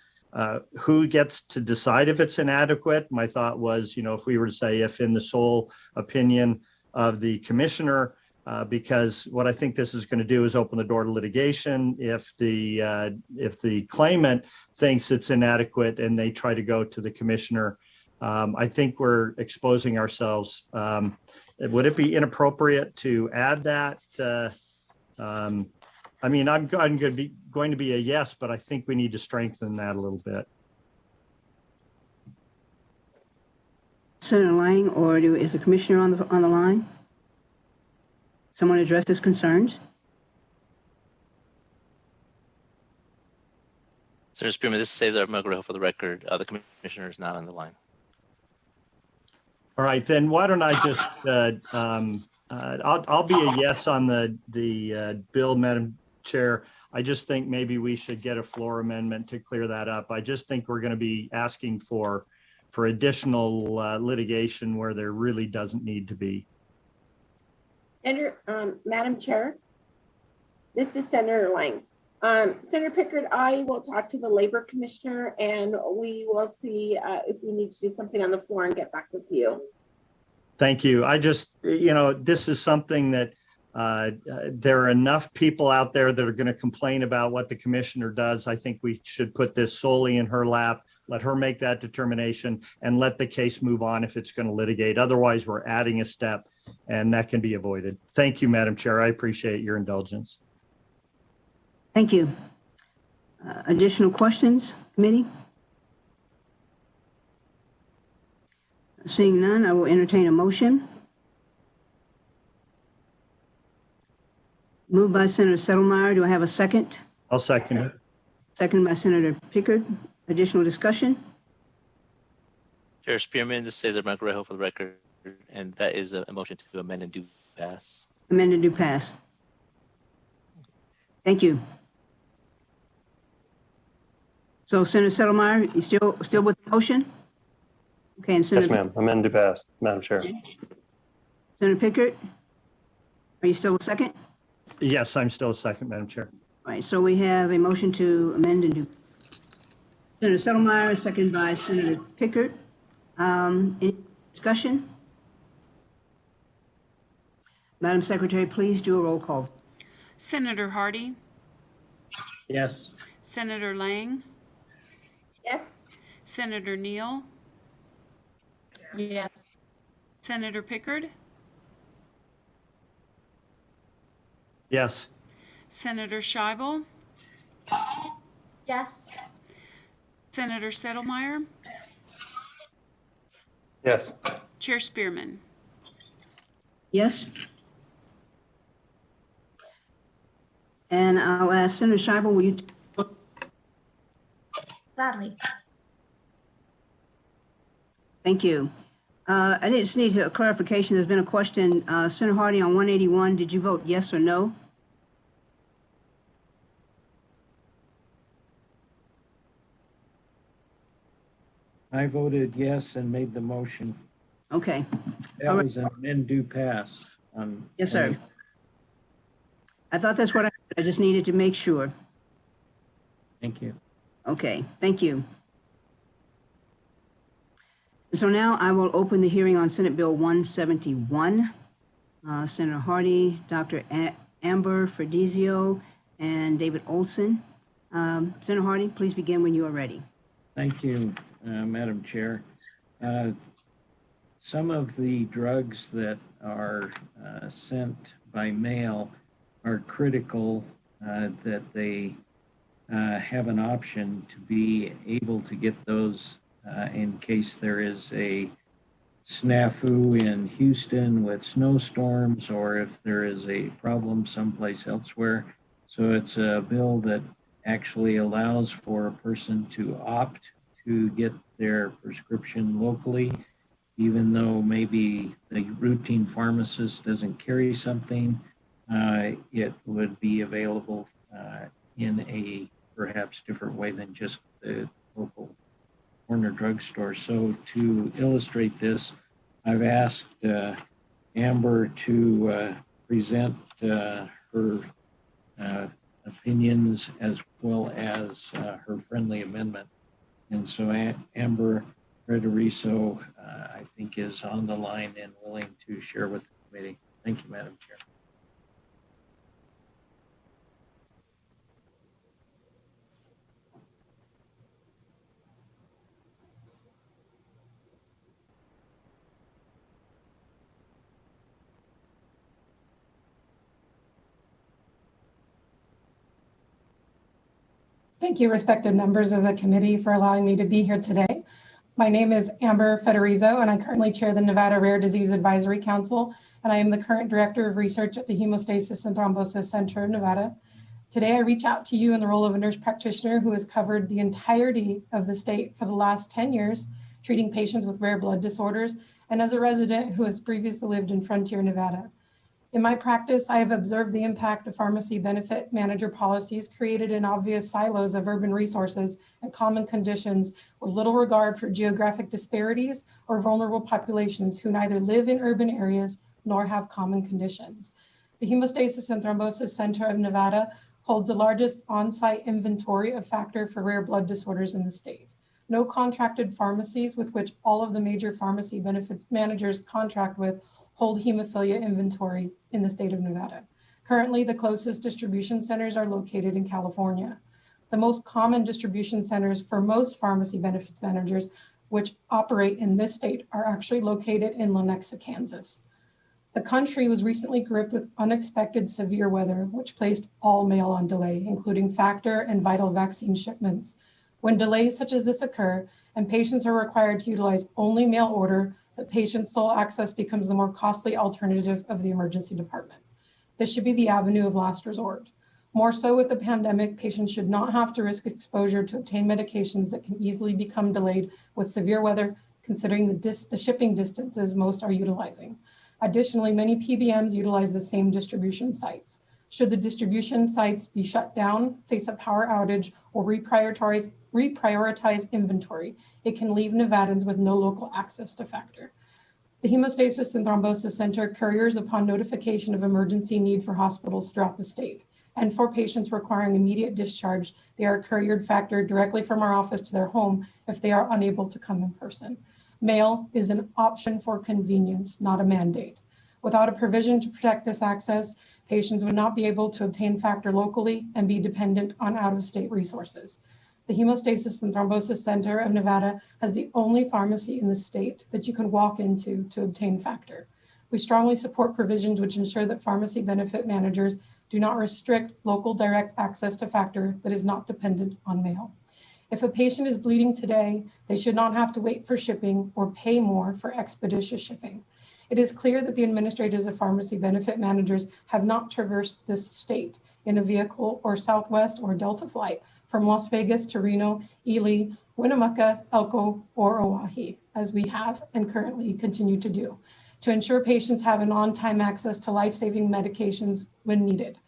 who gets to decide if it's inadequate. My thought was, you know, if we were to say if in the sole opinion of the commissioner, because what I think this is going to do is open the door to litigation. If the claimant thinks it's inadequate and they try to go to the commissioner, I think we're exposing ourselves. Would it be inappropriate to add that? I mean, I'm going to be a yes, but I think we need to strengthen that a little bit. Senator Lang, or is the commissioner on the line? Someone address his concerns? Senator Spearman, this is Cesar Melgarejo for the record. The commissioner is not on the line. All right, then why don't I just, I'll be a yes on the bill, Madam Chair. I just think maybe we should get a floor amendment to clear that up. I just think we're going to be asking for additional litigation where there really doesn't need to be. Senator, Madam Chair, this is Senator Lang. Senator Pickard, I will talk to the Labor Commissioner and we will see if we need to do something on the floor and get back with you. Thank you. I just, you know, this is something that there are enough people out there that are going to complain about what the commissioner does. I think we should put this solely in her lap, let her make that determination, and let the case move on if it's going to litigate. Otherwise, we're adding a step, and that can be avoided. Thank you, Madam Chair. I appreciate your indulgence. Thank you. Additional questions, committee? Seeing none, I will entertain a motion. Moved by Senator Settlemeyer. Do I have a second? I'll second it. Second by Senator Pickard. Additional discussion? Chair Spearman, this is Cesar Melgarejo for the record, and that is a motion to amend and do pass. Amend and do pass. Thank you. So Senator Settlemeyer, you still with the motion? Okay, and Senator. Yes, ma'am. Amend to pass, Madam Chair. Senator Pickard, are you still a second? Yes, I'm still a second, Madam Chair. All right, so we have a motion to amend and do. Senator Settlemeyer, second by Senator Pickard. Any discussion? Madam Secretary, please do a roll call. Senator Hardy, Yes. Senator Lang, Yes. Senator Neal, Yes. Senator Pickard, Yes. Senator Scheibel, Yes. Senator Settlemeyer, Yes. Chair Spearman. Yes? And I'll ask Senator Scheibel, will you? Gladly. Thank you. I just need a clarification. There's been a question. Senator Hardy, on 181, did you vote yes or no? I voted yes and made the motion. Okay. That All right. was an amend do pass. Yes, sir. I thought that's what I just needed to make sure. Thank you. Okay, thank you. So now I will open the hearing on Senate Bill 171. Senator Hardy, Dr. Amber Fredizio, and David Olson. Senator Hardy, please begin when you are ready. Thank you, Madam Chair. some of the drugs that are sent by mail are critical that they have an option to be able to get those in case there is a snafu in Houston with snowstorms, or if there is a problem someplace elsewhere. So it's a bill that actually allows for a person to opt to get their prescription locally, even though maybe the routine pharmacist doesn't carry something. It would be available in a perhaps different way than just the local corner drugstore. So to illustrate this, I've asked Amber to present her opinions as well as her friendly amendment. And so Amber Frederiso, I think, is on the line and willing to share with the committee. Thank you, Madam Chair. Thank you, respected members of the committee, for allowing me to be here today. My name is Amber Federizo, and I currently chair the Nevada Rare Disease Advisory Council, and I am the current director of research at the Hemostasis and Thrombosis Center of Nevada. Today, I reach out to you in the role of a nurse practitioner who has covered the entirety of the state for the last 10 years, treating patients with rare blood disorders, and as a resident who has previously lived in Frontier, Nevada. In my practice, I have observed the impact of pharmacy benefit manager policies created in obvious silos of urban resources and common conditions with little regard for geographic disparities or vulnerable populations who neither live in urban areas nor have common conditions. The Hemostasis and Thrombosis Center of Nevada holds the largest on-site inventory of factor for rare blood disorders in the state. No contracted pharmacies with which all of the major pharmacy benefits managers contract with hold hemophilia inventory in the state of Nevada. Currently, the closest distribution centers are located in California. The most common distribution centers for most pharmacy benefits managers which operate in this state are actually located in Lenexa, Kansas. The country was recently gripped with unexpected severe weather, which placed all mail on delay, including factor and vital vaccine shipments. When delays such as this occur and patients are required to utilize only mail order, the patient's sole access becomes the more costly alternative of the emergency department. This should be the avenue of last resort. More so with the pandemic, patients should not have to risk exposure to obtain medications that can easily become delayed with severe weather, considering the shipping distances most are utilizing. Additionally, many PBMs utilize the same distribution sites. Should the distribution sites be shut down, face a power outage, or reprioritize inventory, it can leave Nevadans with no local access to factor. The Hemostasis and Thrombosis Center couriers upon notification of emergency need for hospitals throughout the state. And for patients requiring immediate discharge, they are couriered factor directly from our office to their home if they are unable to come in person. Mail is an option for convenience, not a mandate. Without a provision to protect this access, patients would not be able to obtain factor locally and be dependent on out-of-state resources. The Hemostasis and Thrombosis Center of Nevada has the only pharmacy in the state that you can walk into to obtain factor. We strongly support provisions which ensure that pharmacy benefit managers do not restrict local direct access to factor that is not dependent on mail. If a patient is bleeding today, they should not have to wait for shipping or pay more for expeditious shipping. It is clear that the administrators of pharmacy benefit managers have not traversed this state in a vehicle or Southwest or Delta flight from Las Vegas to Reno, Ely, Winnemucca, Elko, or Oahe, as we have and currently continue to do, to ensure patients have an on-time access to life-saving medications when needed.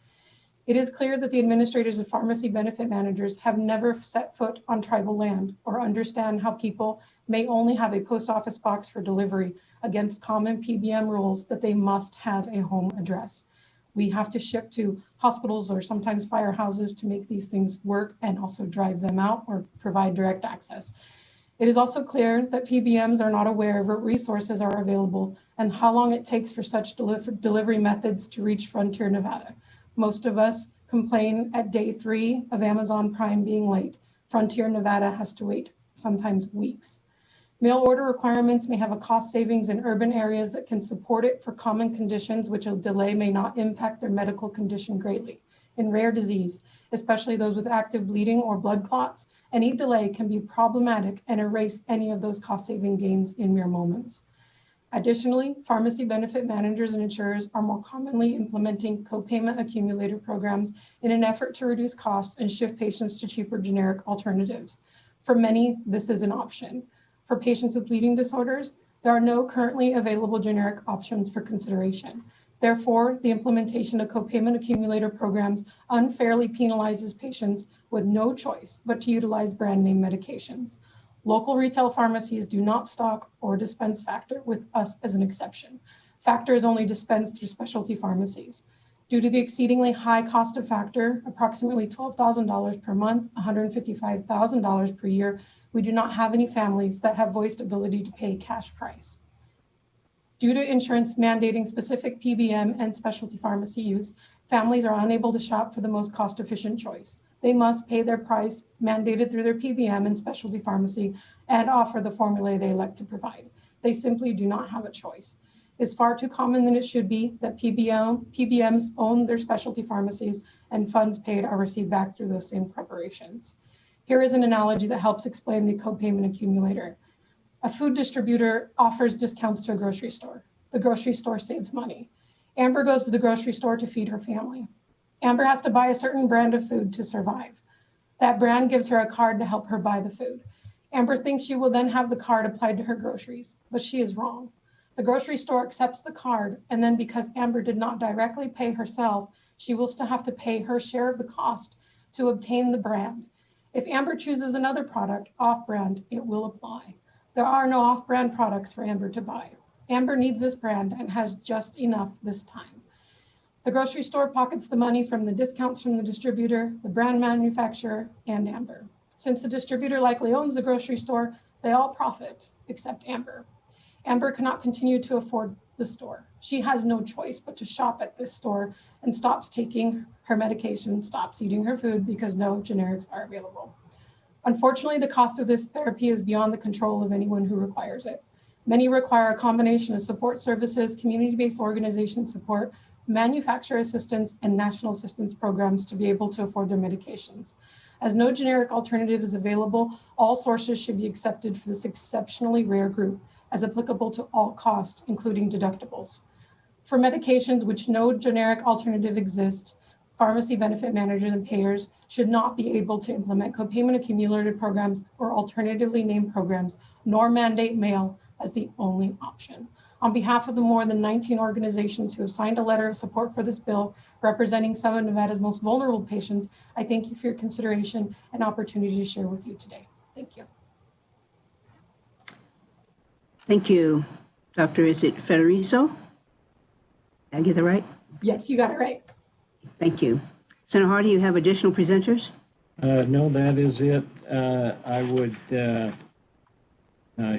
It is clear that the administrators of pharmacy benefit managers have never set foot on tribal land or understand how people may only have a post office box for delivery against common PBM rules that they must have a home address. We have to ship to hospitals or sometimes firehouses to make these things work and also drive them out or provide direct access. It is also clear that PBMs are not aware of what resources are available and how long it takes for such delivery methods to reach Frontier, Nevada. Most of us complain at day 3 of Amazon Prime being late. Frontier, Nevada has to wait sometimes weeks. Mail order requirements may have a cost savings in urban areas that can support it for common conditions, which a delay may not impact their medical condition greatly. In rare disease, especially those with active bleeding or blood clots, any delay can be problematic and erase any of those cost-saving gains in mere moments. Additionally, pharmacy benefit managers and insurers are more commonly implementing co-payment accumulator programs in an effort to reduce costs and shift patients to cheaper generic alternatives. For many, this is an option. For patients with bleeding disorders, there are no currently available generic options for consideration. Therefore, the implementation of co-payment accumulator programs unfairly penalizes patients with no choice but to utilize brand name medications. Local retail pharmacies do not stock or dispense Factor, with us as an exception. Factor is only dispensed through specialty pharmacies. Due to the exceedingly high cost of Factor, approximately $12,000 per month, $155,000 per year, we do not have any families that have voiced ability to pay cash price. Due to insurance mandating specific PBM and specialty pharmacy use, families are unable to shop for the most cost-efficient choice. They must pay their price mandated through their PBM and specialty pharmacy and offer the formula they elect to provide. They simply do not have a choice. It's far too common than it should be that PBMs own their specialty pharmacies and funds paid are received back through those same corporations. Here is an analogy that helps explain the co-payment accumulator. A food distributor offers discounts to a grocery store. The grocery store saves money. Amber goes to the grocery store to feed her family. Amber has to buy a certain brand of food to survive. That brand gives her a card to help her buy the food. Amber thinks she will then have the card applied to her groceries, but she is wrong. The grocery store accepts the card, and then because Amber did not directly pay herself, she will still have to pay her share of the cost to obtain the brand. If Amber chooses another product off-brand, it will apply. There are no off-brand products for Amber to buy. Amber needs this brand and has just enough this time. The grocery store pockets the money from the discounts from the distributor, the brand manufacturer, and Amber. Since the distributor likely owns the grocery store, they all profit except Amber. Amber cannot continue to afford the store. She has no choice but to shop at this store and stops taking her medication, stops eating her food because no generics are available. Unfortunately, the cost of this therapy is beyond the control of anyone who requires it. Many require a combination of support services, community-based organization support, manufacturer assistance, and national assistance programs to be able to afford their medications. As no generic alternative is available, all sources should be accepted for this exceptionally rare group as applicable to all costs, including deductibles. For medications which no generic alternative exists, pharmacy benefit managers and payers should not be able to implement co-payment accumulator programs or alternatively named programs, nor mandate mail as the only option. On behalf of the more than 19 organizations who have signed a letter of support for this bill, representing some of Nevada's most vulnerable patients, I thank you for your consideration and opportunity to share with you today. Thank you. Thank you. Dr. Is it Federizo? Did I get that right? Yes, you got it right. Thank you. Senator Hardy, you have additional presenters? No, that is it. I would,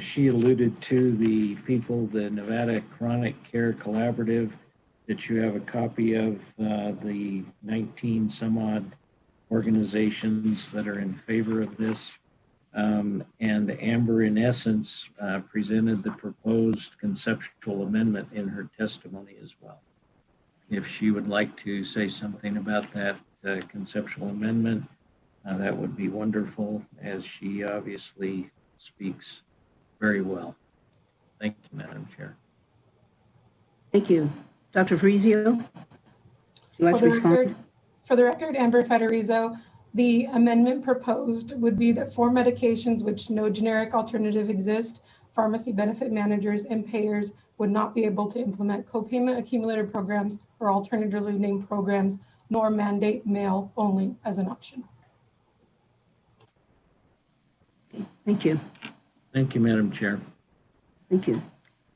she alluded to the people, the Nevada Chronic Care Collaborative, that you have a copy of the 19 some odd organizations that are in favor of this. And Amber, in essence, presented the proposed conceptual amendment in her testimony as well. If she would like to say something about that conceptual amendment, that would be wonderful, as she obviously speaks very well. Thank you, Madam Chair. Thank you. Dr. Frizio, would you like to respond? For the record, Amber Federizo, the amendment proposed would be that for medications which no generic alternative exist, pharmacy benefit managers and payers would not be able to implement co-payment accumulator programs or alternatively named programs, nor mandate mail only as an option. Okay, thank you. Thank you, Madam Chair. Thank you.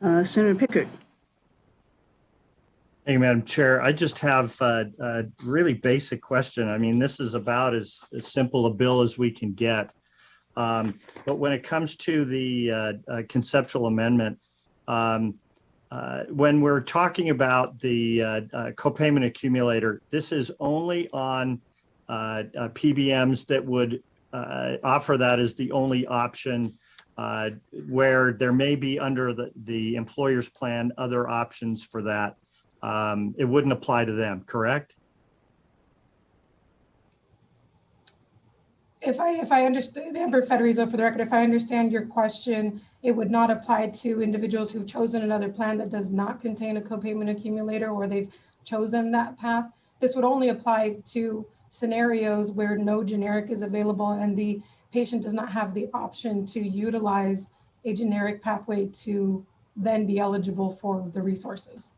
Senator Pickard. Thank you, Madam Chair. I just have a really basic question. I mean, this is about as simple a bill as we can get. But when it comes to the conceptual amendment, when we're talking about the co-payment accumulator, this is only on PBMs that would offer that as the only option. where there may be under the employer's plan other options for that. It wouldn't apply to them, correct? If I understand, Amber Federizo, for the record, if I understand your question, it would not apply to individuals who've chosen another plan that does not contain a copayment accumulator, or they've chosen that path. This would only apply to scenarios where no generic is available and the patient does not have the option to utilize a generic pathway to then be eligible for the resources.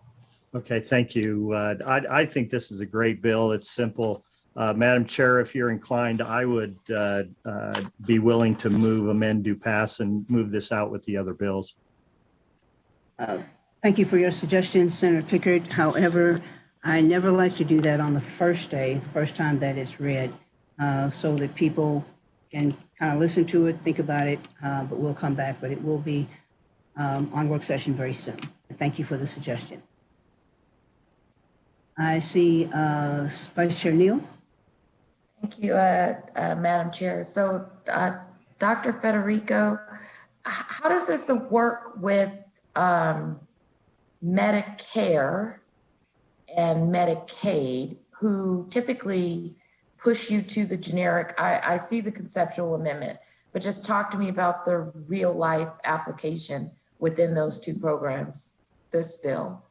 Okay, thank you. I think this is a great bill. It's simple. Madam Chair, if you're inclined, I would be willing to move, amend, do pass, and move this out with the other bills. Thank you for your suggestion, Senator Pickard. However, I never like to do that on the first day, the first time that it's read, so that people can kind of listen to it, think about it, but we'll come back, but it will be on work session very soon. Thank you for the suggestion. I see Vice Chair Neal. Thank you, Madam Chair. So, Dr. Federico, how does this work with Medicare and Medicaid, who typically push you to the generic? I see the conceptual amendment, but just talk to me about the real life application within those two programs, this bill.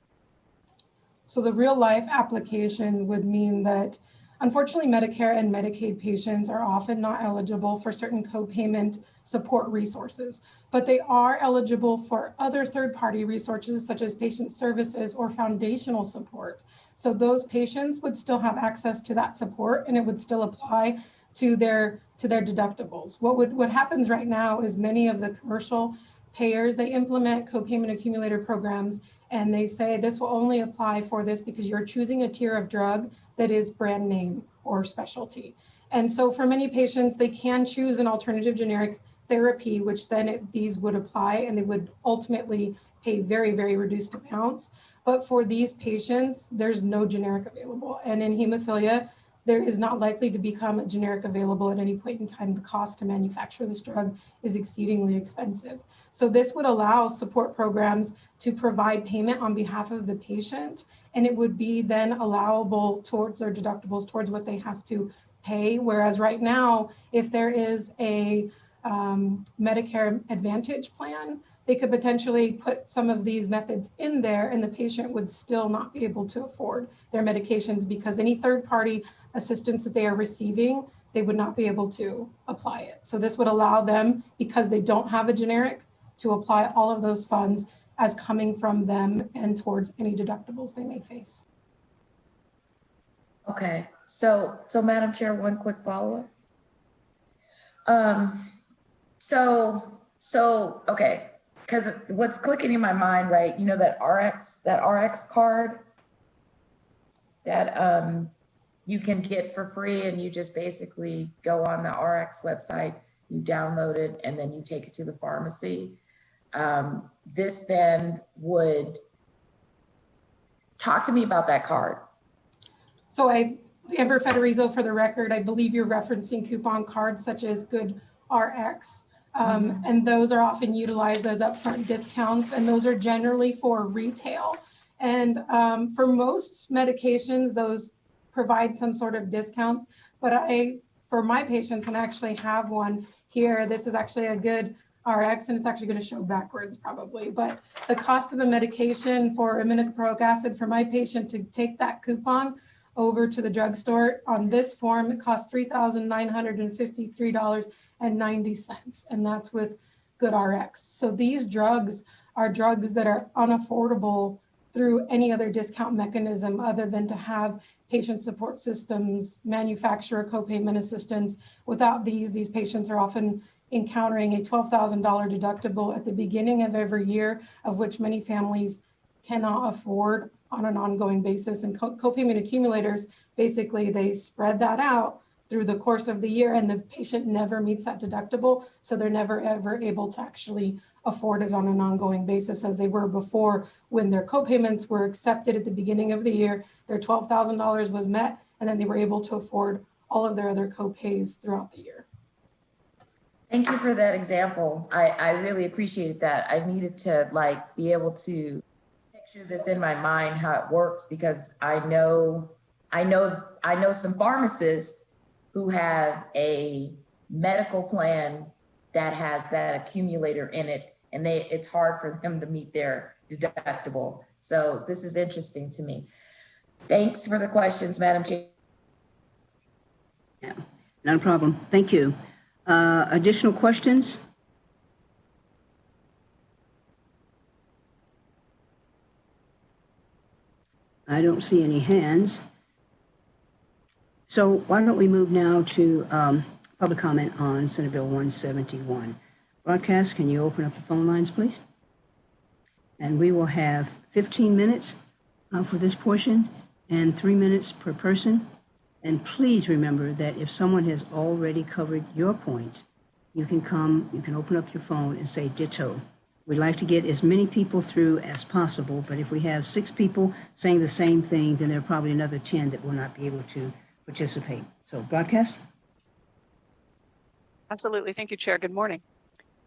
So the real life application would mean that unfortunately, Medicare and Medicaid patients are often not eligible for certain co-payment support resources, but they are eligible for other third-party resources such as patient services or foundational support. So those patients would still have access to that support and it would still apply to their deductibles. What happens right now is many of the commercial payers, they implement co-payment accumulator programs and they say this will only apply for this because you're choosing a tier of drug that is brand name or specialty. And so for many patients, they can choose an alternative generic therapy, which then these would apply and they would ultimately pay very, very reduced amounts. But for these patients, there's no generic available. And in hemophilia, there is not likely to become a generic available at any point in time. The cost to manufacture this drug is exceedingly expensive. So this would allow support programs to provide payment on behalf of the patient, and it would be then allowable towards their deductibles, towards what they have to pay. Whereas right now, if there is a Medicare Advantage plan, they could potentially put some of these methods in there and the patient would still not be able to afford their medications because any third-party assistance that they are receiving, they would not be able to apply it. So this would allow them, because they don't have a generic, to apply all of those funds as coming from them and towards any deductibles they may face. Okay, so Madam Chair, one quick follow-up. Okay, because what's clicking in my mind, right? You know, that RX card that you can get for free, and you just basically go on the RX website, you download it, and then you take it to the pharmacy. This then would talk to me about that card. So Amber Federizo, for the record, I believe you're referencing coupon cards such as Good RX. And those are often utilized as upfront discounts, and those are generally for retail. And for most medications, those provide some sort of discounts. But for my patients, and I actually have one here, this is actually a Good RX, and it's actually going to show backwards probably. But the cost of the medication for imidacloprid acid for my patient to take that coupon over to the drugstore on this form, it costs $3,953.90, and that's with Good RX. So these drugs are drugs that are unaffordable through any other discount mechanism other than to have patient support systems, manufacturer co-payment assistance. Without these patients are often encountering a $12,000 deductible at the beginning of every year, of which many families cannot afford on an ongoing basis. And co-payment accumulators, basically they spread that out through the course of the year, and the patient never meets that deductible. So they're never ever able to actually afford it on an ongoing basis as they were before, when their co-payments were accepted at the beginning of the year, their $12,000 was met, and then they were able to afford all of their other co-pays throughout the year. Thank you for that example. I really appreciated that. I needed to like be able to picture this in my mind how it works, because I know some pharmacists who have a medical plan that has that accumulator in it, and it's hard for them to meet their deductible. So this is interesting to me. Thanks for the questions, Madam Chair. Yeah, not a problem. Thank you. Additional questions? I don't see any hands. So why don't we move now to public comment on Senate Bill 171. Broadcast, can you open up the phone lines, please? And we will have 15 minutes for this portion and 3 minutes per person. And please remember that if someone has already covered your points, you can open up your phone and say ditto. We'd like to get as many people through as possible, but if we have 6 people saying the same thing, then there are probably another 10 that will not be able to participate. So broadcast. Absolutely. Thank you, Chair. Good morning.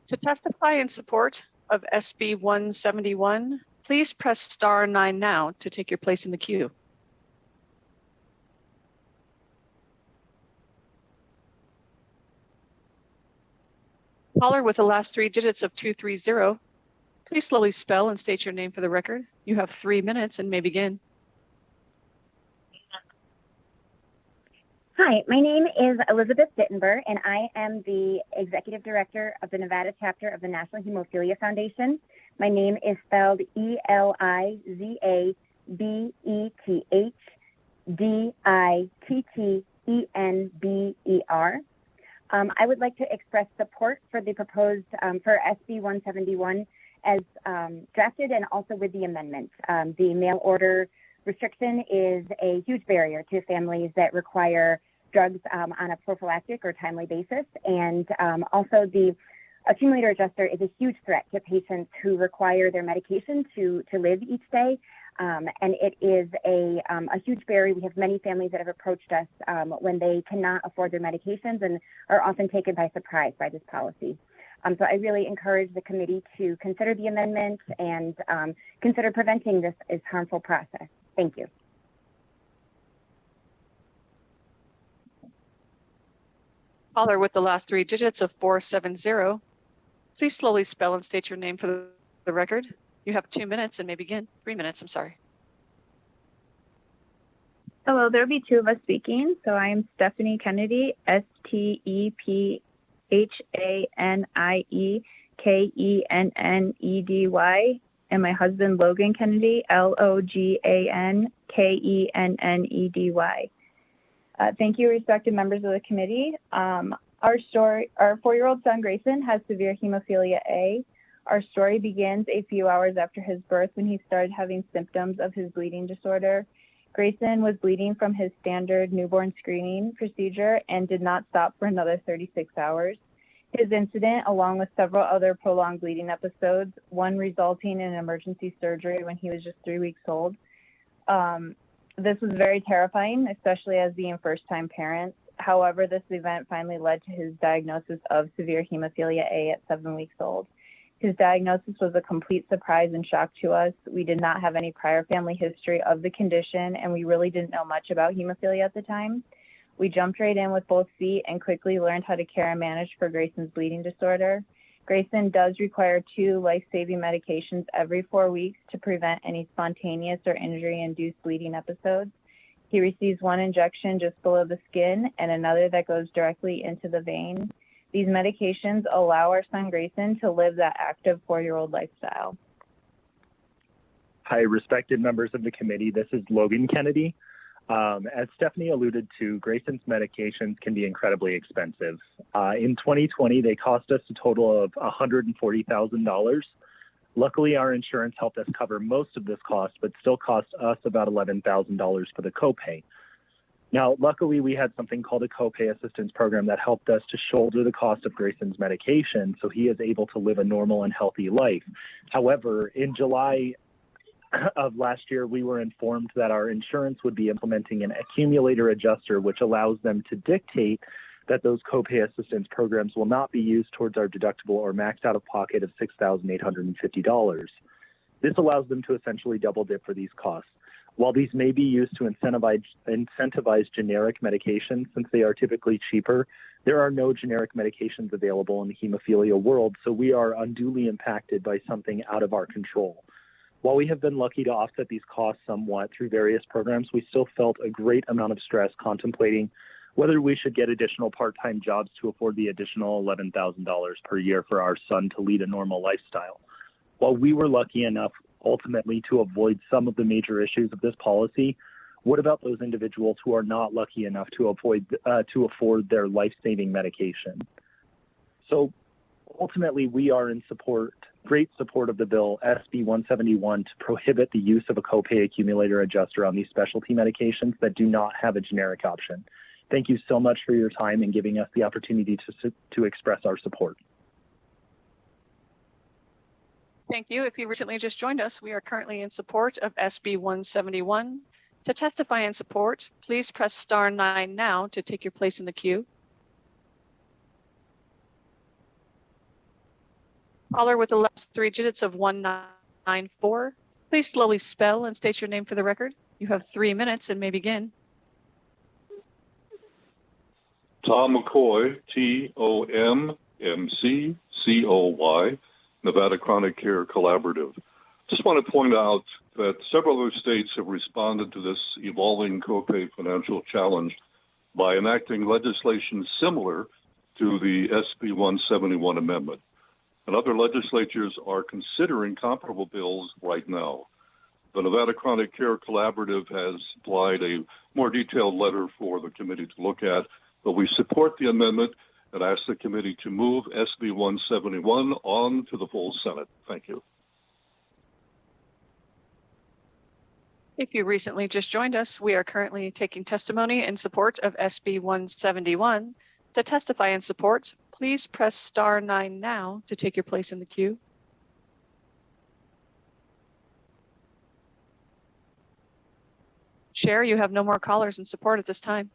To testify in support of SB 171, please press *9 now to take your place in the queue. Caller with the last 3 digits of 230, please slowly spell and state your name for the record. You have 3 minutes and may begin. Hi, my name is Elizabeth Dittenberg, and I am the Executive Director of the Nevada Chapter of the National Hemophilia Foundation. My name is spelled ELIZABETTDITTENBER. I would like to express support for the proposed for SB 171 as drafted, and also with the amendment. The mail order restriction is a huge barrier to families that require drugs on a prophylactic or timely basis. And also the accumulator adjuster is a huge threat to patients who require their medication to live each day. And it is a huge barrier. We have many families that have approached us when they cannot afford their medications and are often taken by surprise by this policy. So I really encourage the committee to consider the amendment and consider preventing this harmful process. Thank you. Caller with the last 3 digits of 470, please slowly spell and state your name for the record. You have 2 minutes and may begin. 3 minutes, I'm sorry. Hello, there'll be 2 of us speaking. So I am Stephanie Kennedy, STEPHANIEKENNEDY, and my husband Logan Kennedy, LOGANKENNEDY. Thank you, respected members of the committee. Our 4-year-old son Grayson has severe hemophilia A. Our story begins a few hours after his birth, when he started having symptoms of his bleeding disorder. Grayson was bleeding from his standard newborn screening procedure and did not stop for another 36 hours. His incident, along with several other prolonged bleeding episodes, one resulting in emergency surgery when he was just 3 weeks old. This was very terrifying, especially as being first-time parents. However, this event finally led to his diagnosis of severe hemophilia A at 7 weeks old. His diagnosis was a complete surprise and shock to us. We did not have any prior family history of the condition, and we really didn't know much about hemophilia at the time. We jumped right in with both feet and quickly learned how to care and manage for Grayson's bleeding disorder. Grayson does require 2 life-saving medications every 4 weeks to prevent any spontaneous or injury-induced bleeding episodes. He receives 1 injection just below the skin and another that goes directly into the vein. These medications allow our son Grayson to live that active 4-year-old lifestyle. Hi, respected members of the committee. This is Logan Kennedy. As Stephanie alluded to, Grayson's medications can be incredibly expensive. In 2020, they cost us a total of $140,000. Luckily, our insurance helped us cover most of this cost, but still cost us about $11,000 for the copay. Now, luckily, we had something called a copay assistance program that helped us to shoulder the cost of Grayson's medication, so he is able to live a normal and healthy life. However, in July of last year, we were informed that our insurance would be implementing an accumulator adjuster, which allows them to dictate that those copay assistance programs will not be used towards our deductible or maxed out of pocket of $6,850. This allows them to essentially double dip for these costs. While these may be used to incentivize generic medications, since they are typically cheaper, there are no generic medications available in the hemophilia world, so we are unduly impacted by something out of our control. While we have been lucky to offset these costs somewhat through various programs, we still felt a great amount of stress contemplating whether we should get additional part-time jobs to afford the additional $11,000 per year for our son to lead a normal lifestyle. While we were lucky enough ultimately to avoid some of the major issues of this policy, what about those individuals who are not lucky enough to afford their life-saving medication? So ultimately, we are in great support of the bill SB 171 to prohibit the use of a copay accumulator adjuster on these specialty medications that do not have a generic option. Thank you so much for your time and giving us the opportunity to express our support. Thank you. If you recently just joined us, we are currently in support of SB 171. To testify in support, please press star 9 now to take your place in the queue. Caller with the last 3 digits of 194, please slowly spell and state your name for the record. You have 3 minutes and may begin. Tom McCoy, TOMMCCOY, Nevada Chronic Care Collaborative. Just want to point out that several other states have responded to this evolving copay financial challenge by enacting legislation similar to the SB 171 amendment. And other legislatures are considering comparable bills right now. The Nevada Chronic Care Collaborative has supplied a more detailed letter for the committee to look at, but we support the amendment and ask the committee to move SB 171 on to the full Senate. Thank you. If you recently just joined us, we are currently taking testimony in support of SB 171. To testify in support, please press star 9 now to take your place in the queue. Chair, you have no more callers in support at this time.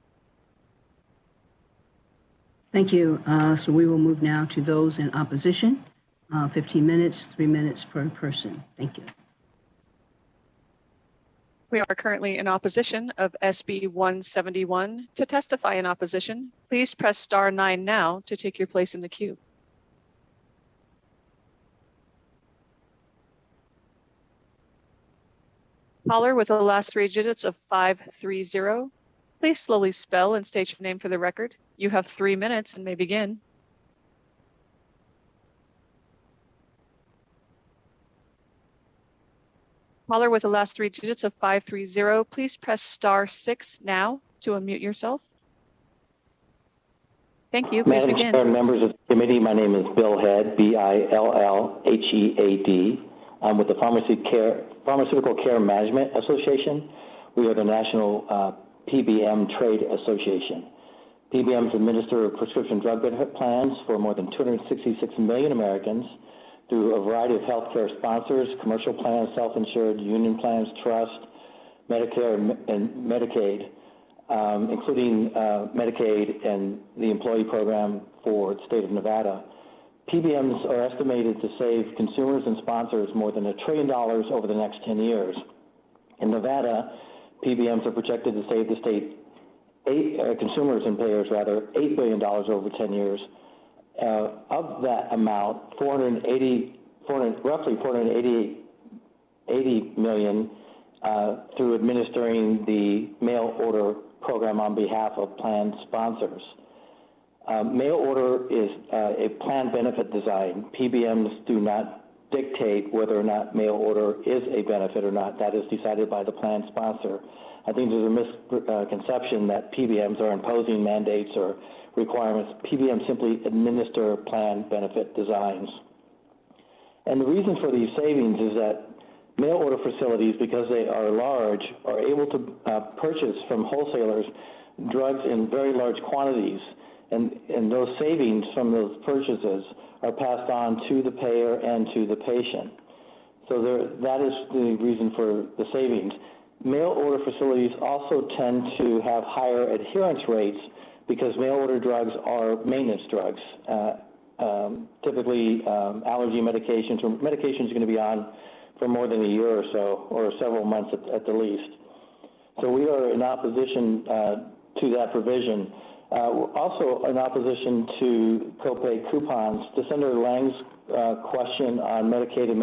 Thank you. So we will move now to those in opposition. 15 minutes, 3 minutes per person. Thank you. We are currently in opposition of SB 171. To testify in opposition, please press star 9 now to take your place in the queue. Caller with the last 3 digits of 530, please slowly spell and state your name for the record. You have 3 minutes and may begin. Caller with the last 3 digits of 530, please press star 6 now to unmute yourself. Thank you. Please begin. Madam Chair, members of the committee, my name is Bill Head, Billhead. I'm with the Pharmaceutical Care Management Association. We are the National PBM Trade Association. PBMs administer prescription drug benefit plans for more than 266 million Americans through a variety of healthcare sponsors, commercial plans, self-insured, union plans, trust, Medicare, and Medicaid, including Medicaid and the employee program for the state of Nevada. PBMs are estimated to save consumers and sponsors more than $1 trillion over the next 10 years. In Nevada, PBMs are projected to save the state consumers and payers $8 billion over 10 years. Of that amount, roughly 480 million through administering the mail order program on behalf of plan sponsors. Mail order is a plan benefit design. PBMs do not dictate whether or not mail order is a benefit or not. That is decided by the plan sponsor. I think there's a misconception that PBMs are imposing mandates or requirements. PBMs simply administer plan benefit designs. And the reason for these savings is that mail order facilities, because they are large, are able to purchase from wholesalers drugs in very large quantities. And those savings from those purchases are passed on to the payer and to the patient. So that is the reason for the savings. Mail order facilities also tend to have higher adherence rates because mail order drugs are maintenance drugs. Typically, allergy medications or medications are going to be on for more than a year or so, or several months at the least. So we are in opposition to that provision. We're also in opposition to copay coupons. To Senator Lang's question on Medicaid and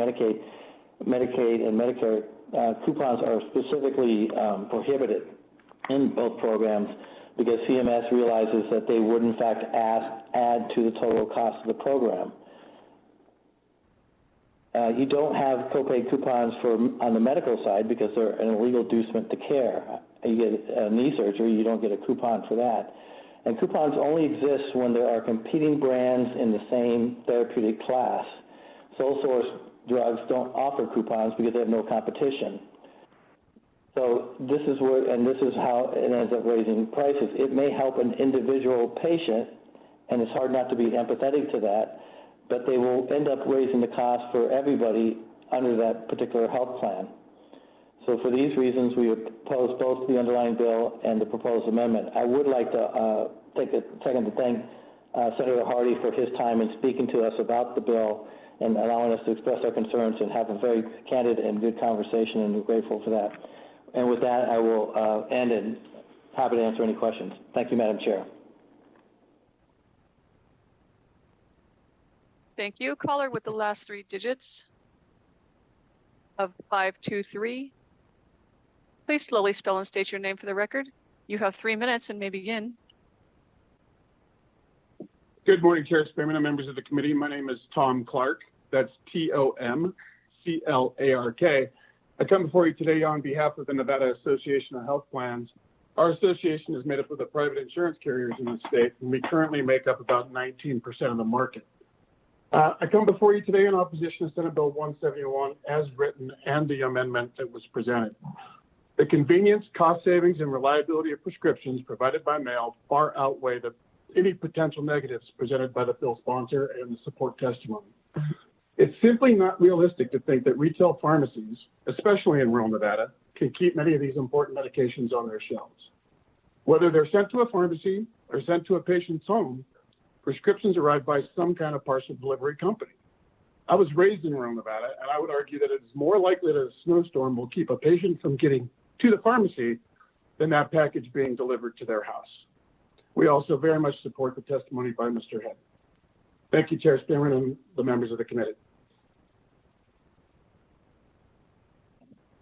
Medicare, coupons are specifically prohibited in both programs because CMS realizes that they would in fact add to the total cost of the program. You don't have copay coupons on the medical side because they're an illegal inducement to care. You get a knee surgery, you don't get a coupon for that. And coupons only exist when there are competing brands in the same therapeutic class. Sole source drugs don't offer coupons because they have no competition. So this is how it ends up raising prices. It may help an individual patient, and it's hard not to be empathetic to that, but they will end up raising the cost for everybody under that particular health plan. So for these reasons, we oppose both the underlying bill and the proposed amendment. I would like to take a second to thank Senator Hardy for his time in speaking to us about the bill and allowing us to express our concerns and have a very candid and good conversation, and we're grateful for that. And with that, I will end and happy to answer any questions. Thank you, Madam Chair. Thank you. Caller with the last three digits of 523. Please slowly spell and state your name for the record. You have 3 minutes and may begin. Good morning, Chair Spearman and members of the committee. My name is Tom Clark. That's T-O-M-C-L-A-R-K. I come before you today on behalf of the Nevada Association of Health Plans. Our association is made up of the private insurance carriers in the state, and we currently make up about 19% of the market. I come before you today in opposition to Senate Bill 171 as written and the amendment that was presented. The convenience, cost savings, and reliability of prescriptions provided by mail far outweigh any potential negatives presented by the bill sponsor and the support testimony. It's simply not realistic to think that retail pharmacies, especially in rural Nevada, can keep many of these important medications on their shelves. Whether they're sent to a pharmacy or sent to a patient's home, prescriptions arrive by some kind of parcel delivery company. I was raised in rural Nevada, and I would argue that it is more likely that a snowstorm will keep a patient from getting to the pharmacy than that package being delivered to their house. We also very much support the testimony by Mr. Head. Thank you, Chair Spearman and the members of the committee.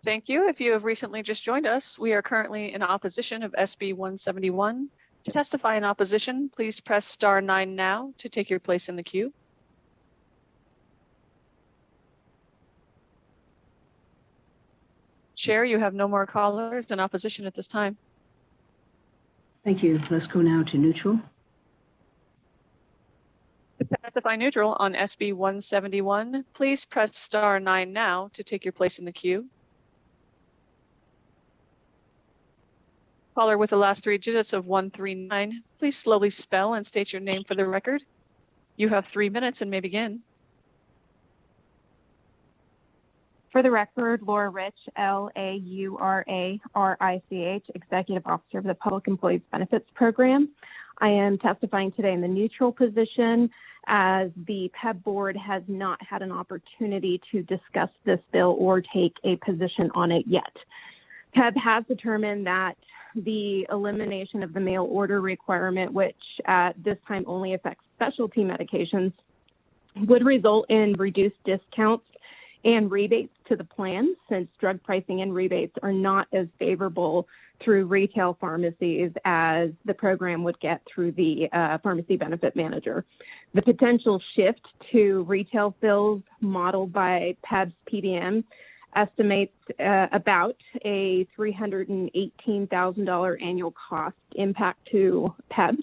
Thank you. If you have recently just joined us, we are currently in opposition of SB 171. To testify in opposition, please press *9 now to take your place in the queue. Chair, you have no more callers in opposition at this time. Thank you. Let's go now to neutral. To testify neutral on SB 171, please press *9 now to take your place in the queue. Caller with the last three digits of 139, please slowly spell and state your name for the record. You have 3 minutes and may begin. For the record, Laura Rich, L-A-U-R-A-R-I-C-H, Executive Officer of the Public Employees Benefits Program. I am testifying today in the neutral position as the PEB board has not had an opportunity to discuss this bill or take a position on it yet. PEB has determined that the elimination of the mail order requirement, which at this time only affects specialty medications, would result in reduced discounts and rebates to the plan, since drug pricing and rebates are not as favorable through retail pharmacies as the program would get through the pharmacy benefit manager. The potential shift to retail fills modeled by PEB's PBM estimates about a $318,000 annual cost impact to PEB.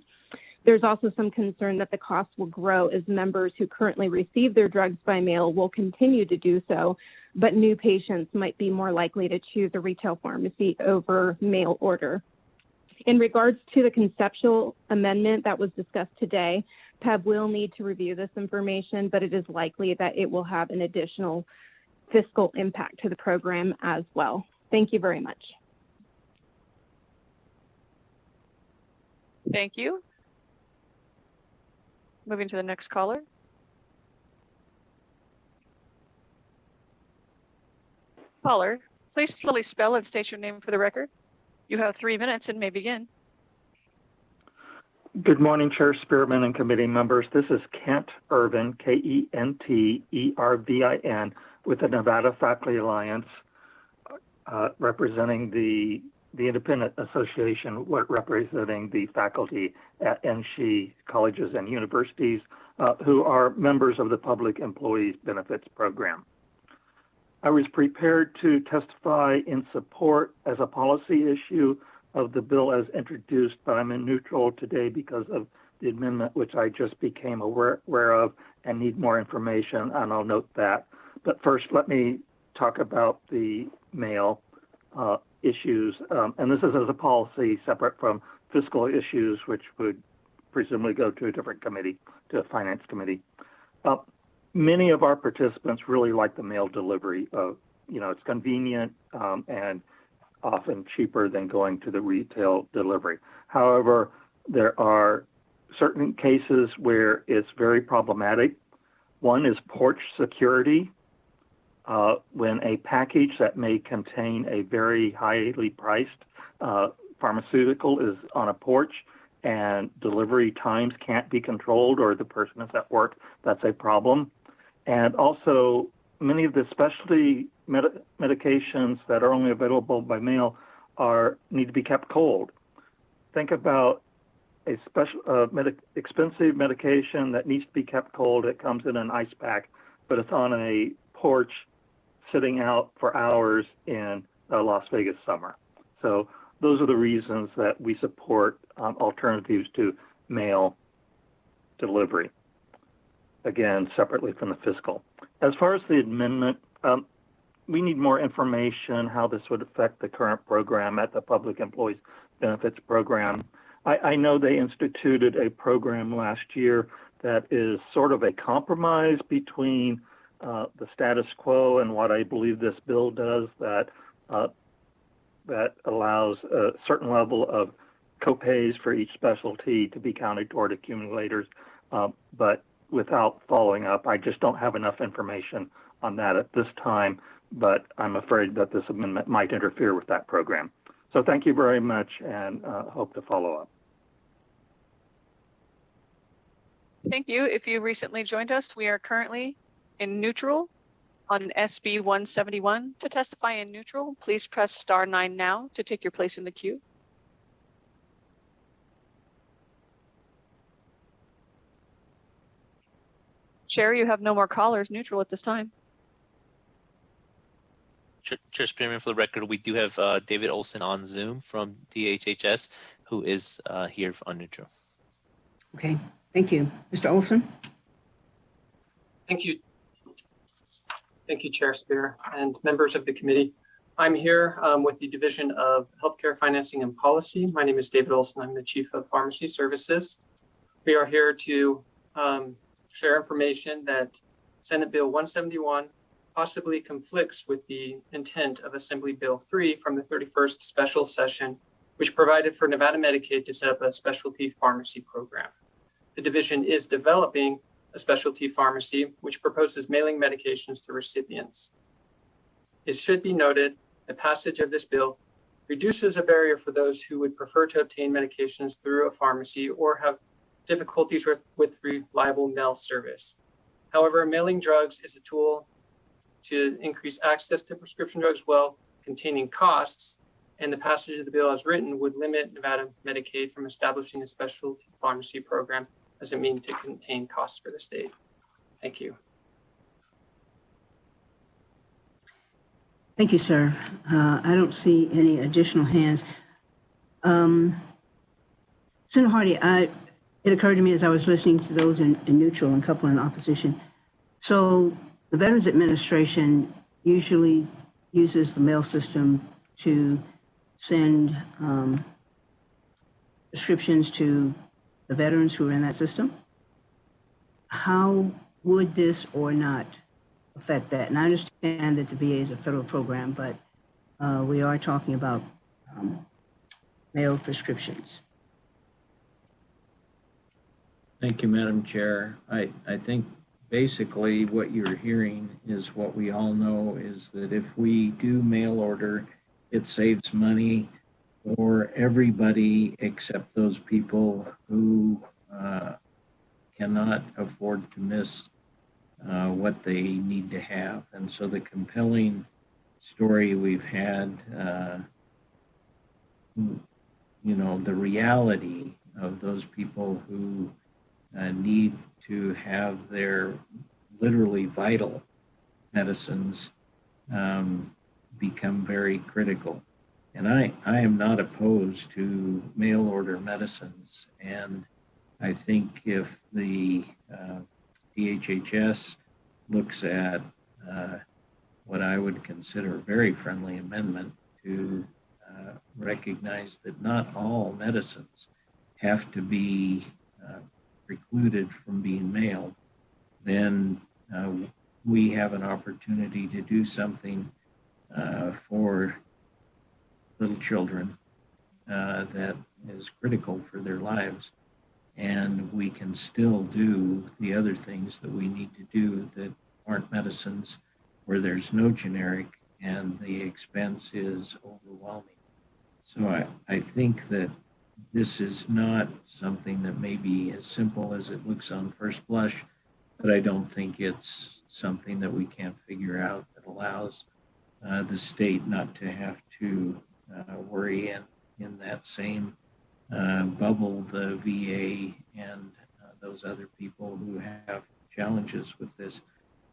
There's also some concern that the cost will grow as members who currently receive their drugs by mail will continue to do so, but new patients might be more likely to choose a retail pharmacy over mail order. In regards to the conceptual amendment that was discussed today, PEB will need to review this information, but it is likely that it will have an additional fiscal impact to the program as well. Thank you very much. Thank you. Moving to the next caller. Caller, please slowly spell and state your name for the record. You have 3 minutes and may begin. Good morning, Chair Spearman and committee members. This is Kent Irvin, Kentervin, with the Nevada Faculty Alliance, representing the Independent Association, representing the faculty at NSHE colleges and universities who are members of the Public Employees Benefits Program. I was prepared to testify in support as a policy issue of the bill as introduced, but I'm in neutral today because of the amendment, which I just became aware of and need more information, and I'll note that. But first, let me talk about the mail issues, and this is as a policy separate from fiscal issues, which would presumably go to a different committee, to a finance committee. Many of our participants really like the mail delivery. It's convenient and often cheaper than going to the retail delivery. However, there are certain cases where it's very problematic. One is porch security. When a package that may contain a very highly priced pharmaceutical is on a porch and delivery times can't be controlled or the person is at work, that's a problem. And also, many of the specialty medications that are only available by mail need to be kept cold. Think about a special expensive medication that needs to be kept cold. It comes in an ice pack, but it's on a porch sitting out for hours in Las Vegas summer. So those are the reasons that we support alternatives to mail delivery. Again, separately from the fiscal. As far as the amendment, we need more information how this would affect the current program at the Public Employees Benefits Program. I know they instituted a program last year that is sort of a compromise between the status quo and what I believe this bill does, that allows a certain level of co-pays for each specialty to be counted toward accumulators, but without following up. I just don't have enough information on that at this time, but I'm afraid that this amendment might interfere with that program. So thank you very much, and hope to follow up. Thank you. If you recently joined us, we are currently in neutral on SB 171. To testify in neutral, please press *9 now to take your place in the queue. Chair, you have no more callers neutral at this time. Chair Spearman, for the record, we do have David Olson on Zoom from DHHS, who is here on neutral. Okay, thank you. Mr. Olson? Thank you. Thank you, Chair Spear and members of the committee. I'm here with the Division of Healthcare Financing and Policy. My name is David Olson. I'm the Chief of Pharmacy Services. We are here to share information that Senate Bill 171 possibly conflicts with the intent of Assembly Bill 3 from the 31st special session, which provided for Nevada Medicaid to set up a specialty pharmacy program. The division is developing a specialty pharmacy, which proposes mailing medications to recipients. It should be noted the passage of this bill reduces a barrier for those who would prefer to obtain medications through a pharmacy or have difficulties with reliable mail service. However, mailing drugs is a tool to increase access to prescription drugs while containing costs, and the passage of the bill as written would limit Nevada Medicaid from establishing a specialty pharmacy program as a means to contain costs for the state. Thank you. Thank you, sir. I don't see any additional hands. Senator Hardy, it occurred to me as I was listening to those in neutral and a couple in opposition. So the Veterans Administration usually uses the mail system to send prescriptions to the veterans who are in that system. How would this or not affect that? And I understand that the VA is a federal program, but we are talking about mail prescriptions. Thank you, Madam Chair. I think basically what you're hearing is what we all know is that if we do mail order, it saves money for everybody except those people who cannot afford to miss what they need to have. And so the compelling story we've had, the reality of those people who need to have their literally vital medicines become very critical. And I am not opposed to mail order medicines. And I think if the DHHS looks at what I would consider a very friendly amendment to recognize that not all medicines have to be precluded from being mailed, then we have an opportunity to do something for little children that is critical for their lives. And we can still do the other things that we need to do that aren't medicines, where there's no generic and the expense is overwhelming. So I think that this is not something that may be as simple as it looks on first blush, but I don't think it's something that we can't figure out that allows the state not to have to worry in that same bubble the VA and those other people who have challenges with this.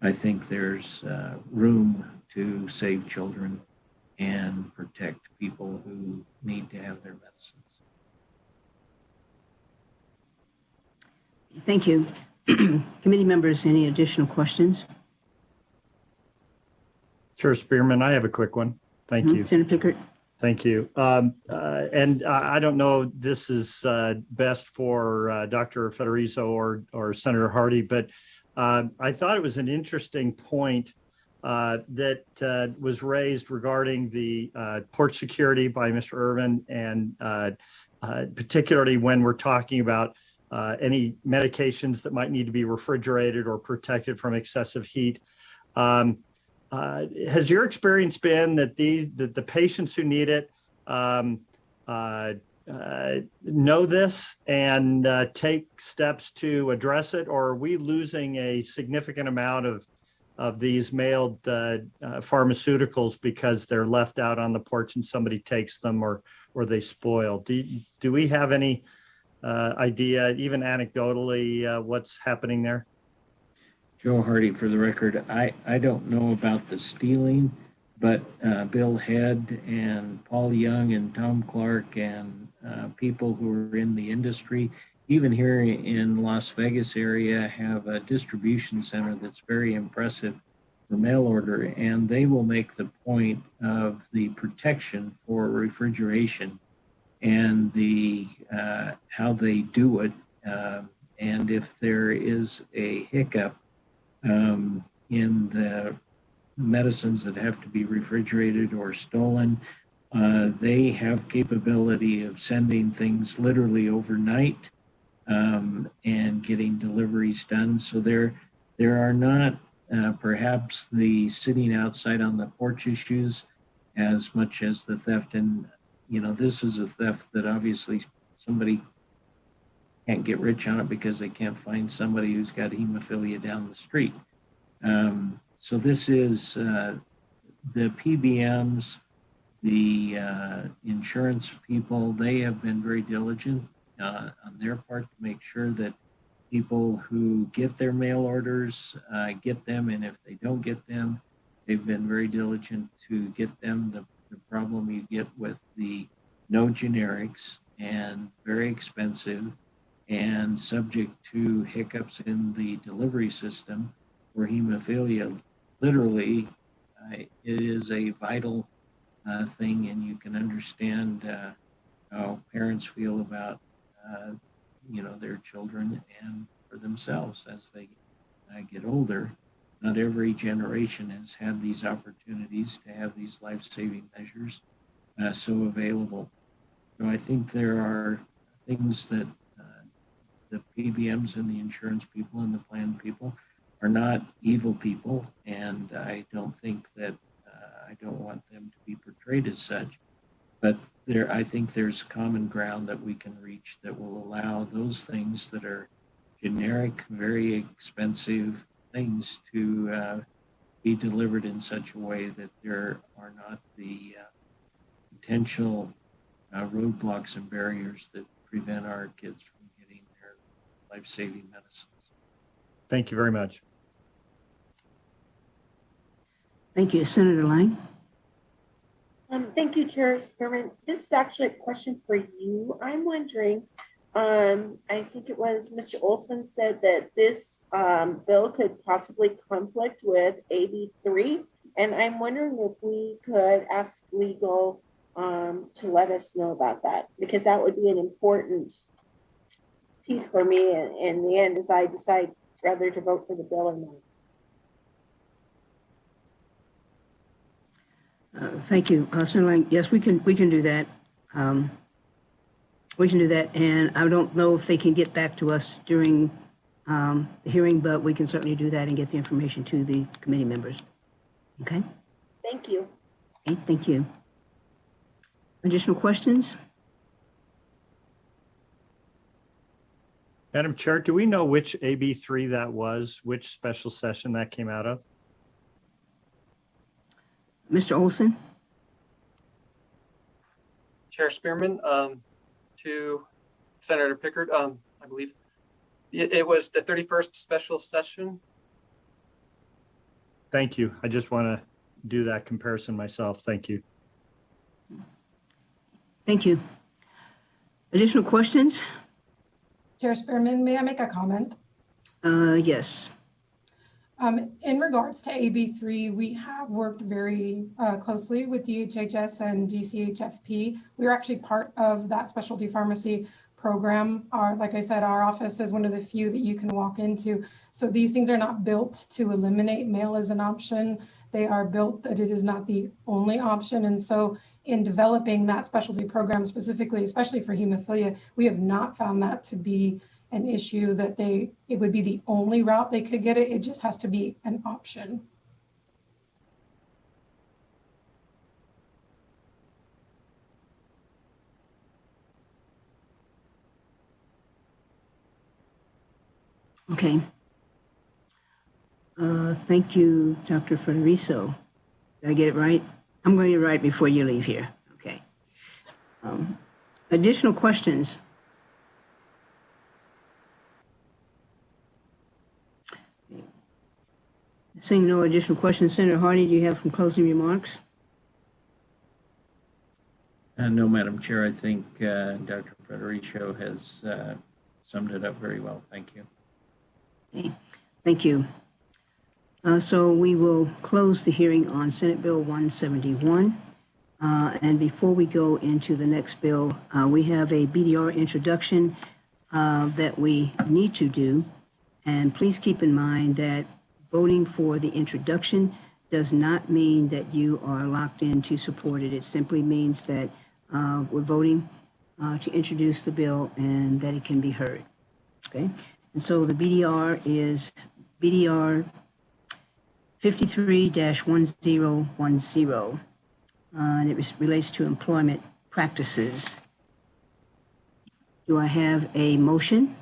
I think there's room to save children and protect people who need to have their medicines. Thank you. Committee members, any additional questions? Chair Spearman, I have a quick one. Thank you. Senator Pickard. Thank you. And I don't know, this is best for Dr. Federizo or Senator Hardy, but I thought it was an interesting point that was raised regarding the port security by Mr. Irvin, and particularly when we're talking about any medications that might need to be refrigerated or protected from excessive heat. Has your experience been that the patients who need it know this and take steps to address it, or are we losing a significant amount of these mailed pharmaceuticals because they're left out on the porch and somebody takes them or they spoil? Do we have any idea, even anecdotally, what's happening there? Joe Hardy, for the record, I don't know about the stealing, but Bill Head and Paul Young and Tom Clark and people who are in the industry, even here in Las Vegas area, have a distribution center that's very impressive for mail order, and they will make the point of the protection for refrigeration and the how they do it, and if there is a hiccup in the medicines that have to be refrigerated or stolen, they have capability of sending things literally overnight and getting deliveries done. So there are not perhaps the sitting outside on the porch issues as much as the theft. And this is a theft that obviously somebody can't get rich on it because they can't find somebody who's got hemophilia down the street. So this is the PBMs, the insurance people, they have been very diligent on their part to make sure that people who get their mail orders get them, and if they don't get them, they've been very diligent to get them. The problem you get with the no generics and very expensive and subject to hiccups in the delivery system for hemophilia, literally, it is a vital thing, and you can understand how parents feel about their children and for themselves as they get older. Not every generation has had these opportunities to have these life-saving measures so available. So I think there are things that the PBMs and the insurance people and the plan people are not evil people, and I don't think that I don't want them to be portrayed as such. But I think there's common ground that we can reach that will allow those things that are generic, very expensive things to be delivered in such a way that there are not the potential roadblocks and barriers that prevent our kids from getting their life-saving medicines. Thank you very much. Thank you. Senator Lang. Thank you, Chair Spearman. This is actually a question for you. I'm wondering, I think it was Mr. Olson said that this bill could possibly conflict with AB3. And I'm wondering if we could ask legal to let us know about that, because that would be an important piece for me in the end as I decide whether to vote for the bill or not. Thank you, Senator Lang. Yes, we can do that. We can do that, and I don't know if they can get back to us during the hearing, but we can certainly do that and get the information to the committee members. Okay? Thank you. Okay, thank you. Additional questions? Madam Chair, do we know which AB3 that was, which special session that came out of? Mr. Olson? Chair Spearman, to Senator Pickard, I believe it was the 31st special session. Thank you. I just want to do that comparison myself. Thank you. Thank you. Additional questions? Chair Spearman, may I make a comment? Yes. In regards to AB3, we have worked very closely with DHHS and DCHFP. We are actually part of that specialty pharmacy program. Like I said, our office is one of the few that you can walk into. So these things are not built to eliminate mail as an option. They are built that it is not the only option. And so in developing that specialty program specifically, especially for hemophilia, we have not found that to be an issue that it would be the only route they could get it. It just has to be an option. Okay. Thank you, Dr. Federico. Did I get it right? I'm going to get it right before you leave here. Okay. Additional questions? Seeing no additional questions, Senator Hardy, do you have some closing remarks? No, Madam Chair, I think Dr. Federico has summed it up very well. Thank you. Okay. Thank you. So we will close the hearing on Senate Bill 171. And before we go into the next bill, we have a BDR introduction that we need to do. And please keep in mind that voting for the introduction does not mean that you are locked in to support it. It simply means that we're voting to introduce the bill and that it can be heard. Okay. And so the BDR is BDR 53-1010, and it relates to employment practices. Do I have a motion?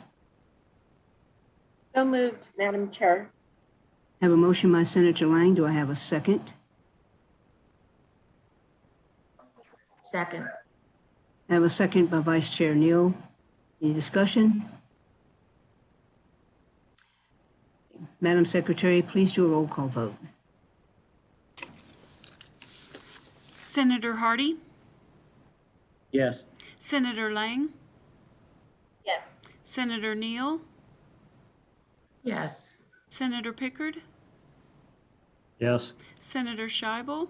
So moved, Madam Chair. I have a motion by Senator Lang. Do I have a second? Second. I have a second by Vice Chair Neal. Any discussion? Madam Secretary, please do a roll call vote. Senator Hardy? Yes. Senator Lang? Yes. Senator Neal? Yes. Senator Pickard? Yes. Senator Scheibel?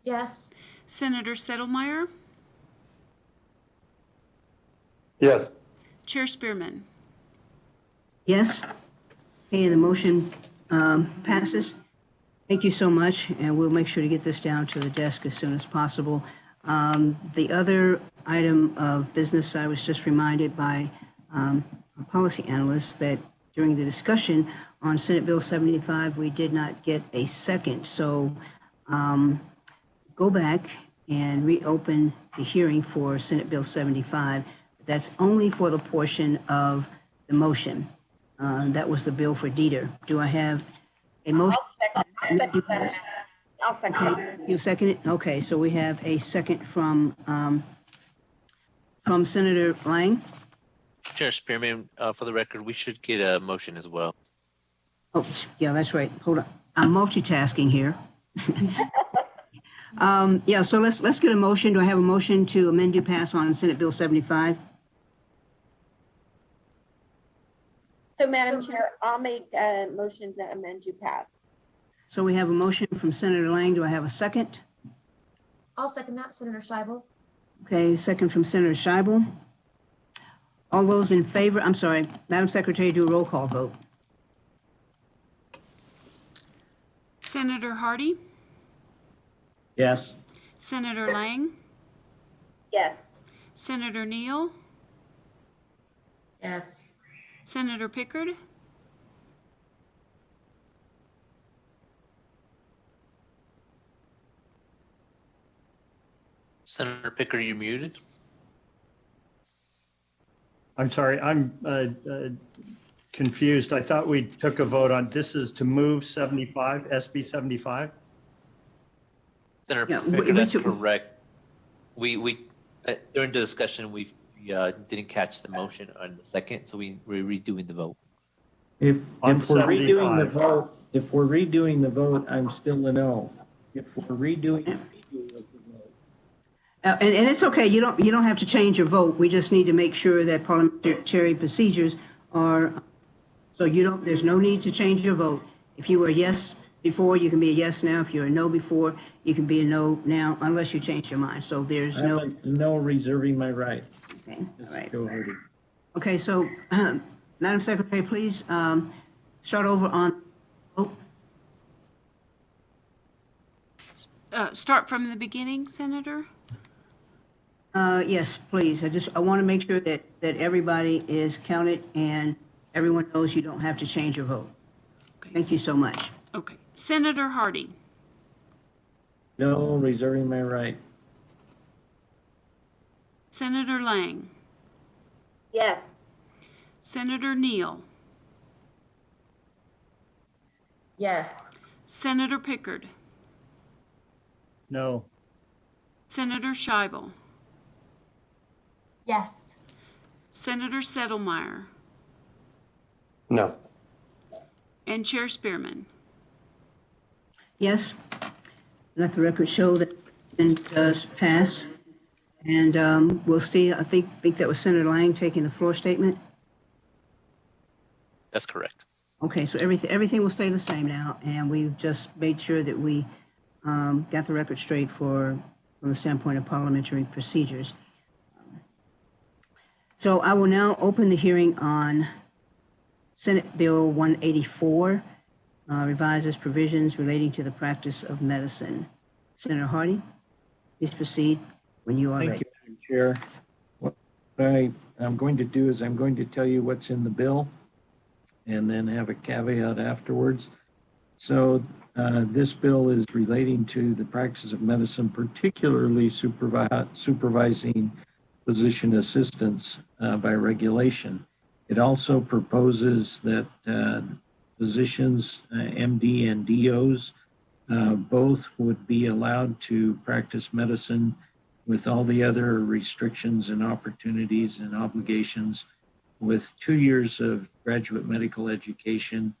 Yes. Senator Settlemyre? Yes. Chair Spearman? Yes. Okay, the motion passes. Thank you so much, and we'll make sure to get this down to the desk as soon as possible. The other item of business, I was just reminded by our policy analyst, that during the discussion on Senate Bill 75, we did not get a second. So go back and reopen the hearing for Senate Bill 75. That's only for the portion of the motion. That was the bill for Dieter. Do I have a motion? I'll second Okay, you second it? Okay, so we have a second from Senator Lang. Chair Spearman, for the record, we should get a motion as well. Oh, yeah, that's right. Hold on. I'm multitasking here. Yeah, so let's get a motion. Do I have a motion to amend to pass on Senate Bill 75? So, Madam Chair, I'll make a motion to amend to pass. So we have a motion from Senator Lang. Do I have a second? I'll second that, Senator Scheibel. Okay, second from Senator Scheibel. All those in favor, I'm sorry, Madam Secretary, do a roll call vote. Senator Hardy, Yes. Senator Lang, Yes. Senator Neal, Yes. Senator Pickard, Senator Pickard, you muted? I'm sorry, I'm confused. I thought we took a vote on, this is to move 75, SB 75? Senator Yeah, Pickard, that's correct. We during the discussion, we didn't catch the motion on the second, so we're redoing the vote. If On we're redoing the 75. vote, if we're redoing the vote, I'm still a no. If we're redoing the vote. And it's okay, you don't have to change your vote. We just need to make sure that parliamentary procedures are, so there's no need to change your vote. If you were a yes before, you can be a yes now. If you're a no before, you can be a no now, unless you change your mind. So there's no. No reserving my right. Okay, all right. Joe Hardy. Okay, so Madam Secretary, please start over on vote. start from the beginning, Senator? Yes, please. I want to make sure that everybody is counted and everyone knows you don't have to change your vote. Okay. Thank you so much. Okay. Senator Hardy, No reserving my right. Senator Lang, Yes. Senator Neal, Yes. Senator Pickard, No. Senator Scheibel, Yes. Senator Settlemeyer, No. and Chair Spearman. Yes. Let the record show that it does pass. And we'll see, I think that was Senator Lang taking the floor statement. That's correct. Okay, so everything will stay the same now, and we've just made sure that we got the record straight from the standpoint of parliamentary procedures. So I will now open the hearing on Senate Bill 184, revises provisions relating to the practice of medicine. Senator Hardy, please proceed when you are ready. Thank you, Madam Chair. What I'm going to do is I'm going to tell you what's in the bill and then have a caveat afterwards. So this bill is relating to the practice of medicine, particularly supervising physician assistants by regulation. It also proposes that physicians, MD and DOs, both would be allowed to practice medicine with all the other restrictions and opportunities and obligations with 2 years of graduate medical education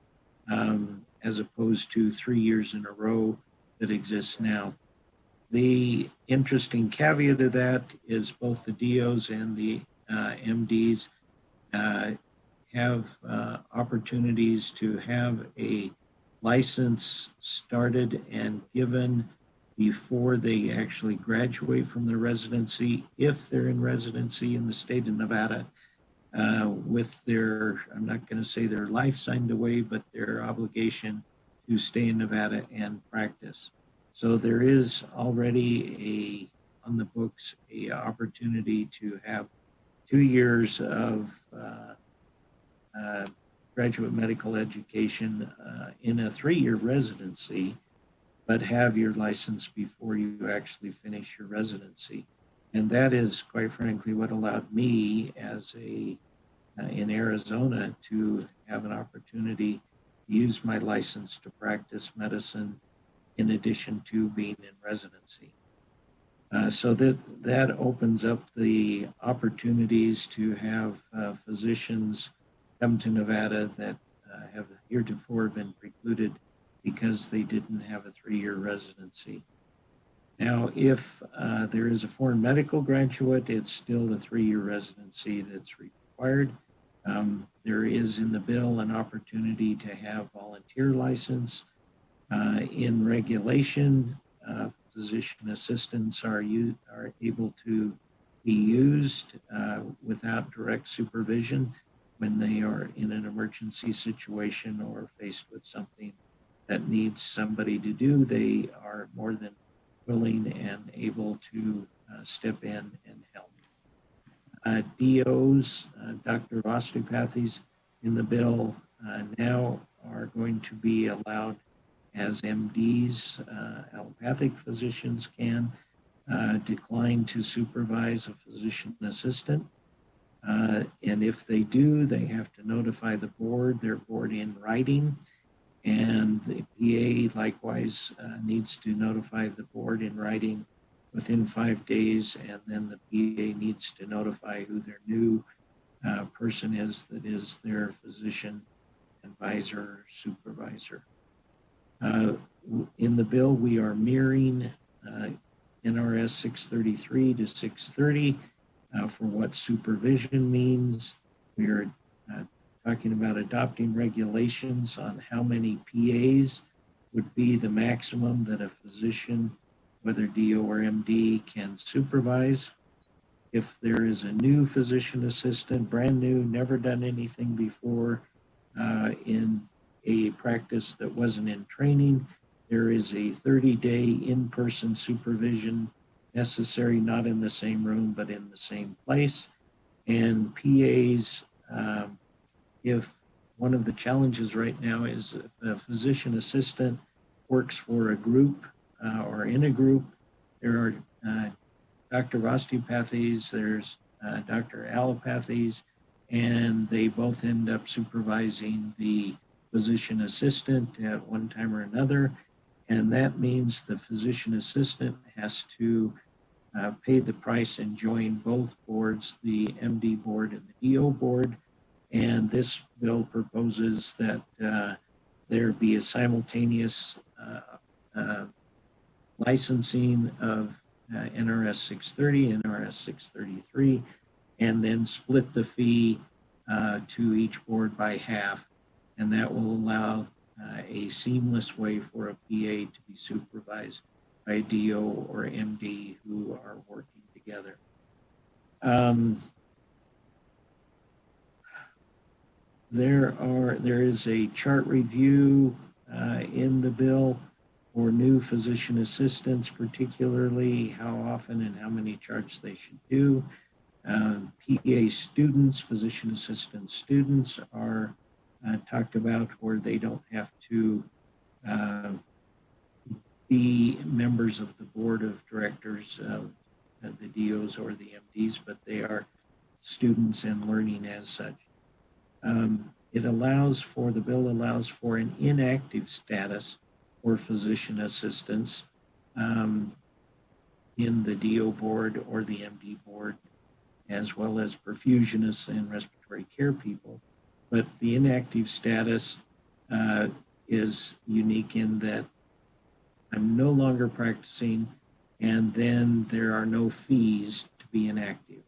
as opposed to 3 years in a row that exists now. The interesting caveat of that is both the DOs and the MDs have opportunities to have a license started and given before they actually graduate from their residency, if they're in residency in the state of Nevada, with their, I'm not going to say their life signed away, but their obligation to stay in Nevada and practice. So there is already on the books, a opportunity to have 2 years of graduate medical education in a 3-year residency, but have your license before you actually finish your residency. And that is, quite frankly, what allowed me as in Arizona to have an opportunity to use my license to practice medicine in addition to being in residency. So that opens up the opportunities to have physicians come to Nevada that have heretofore been precluded because they didn't have a 3-year residency. Now, if there is a foreign medical graduate, it's still a 3-year residency that's required. There is in the bill an opportunity to have volunteer license. In regulation, physician assistants are able to be used without direct supervision when they are in an emergency situation or faced with something that needs somebody to do. They are more than willing and able to step in and help. DOs, doctor of osteopathies in the bill now are going to be allowed as MDs. Allopathic physicians can decline to supervise a physician assistant. And if they do, they have to notify the board, their board in writing. And the PA likewise needs to notify the board in writing within 5 days, and then the PA needs to notify who their new person is that is their physician advisor or supervisor. In the bill, we are mirroring NRS 633 to 630 for what supervision means. We are talking about adopting regulations on how many PAs would be the maximum that a physician, whether DO or MD, can supervise. If there is a new physician assistant, brand new, never done anything before in a practice that wasn't in training, there is a 30-day in-person supervision necessary, not in the same room, but in the same place. And PAs, if one of the challenges right now is if a physician assistant works for a group or in a group, there are doctor of osteopathies, there's doctor allopathies, and they both end up supervising the physician assistant at one time or another. And that means the physician assistant has to pay the price and join both boards, the MD board and the DO board. And this bill proposes that there be a simultaneous licensing of NRS 630, NRS 633, and then split the fee to each board by half. And that will allow a seamless way for a PA to be supervised by a DO or MD who are working together. There is a chart review in the bill for new physician assistants, particularly how often and how many charts they should do. PA students, physician assistant students are talked about where they don't have to be members of the board of directors of the DOs or the MDs, but they are students and learning as such. The bill allows for an inactive status for physician assistants in the DO board or the MD board, as well as perfusionists and respiratory care people. But the inactive status is unique in that I'm no longer practicing, and then there are no fees to be inactive.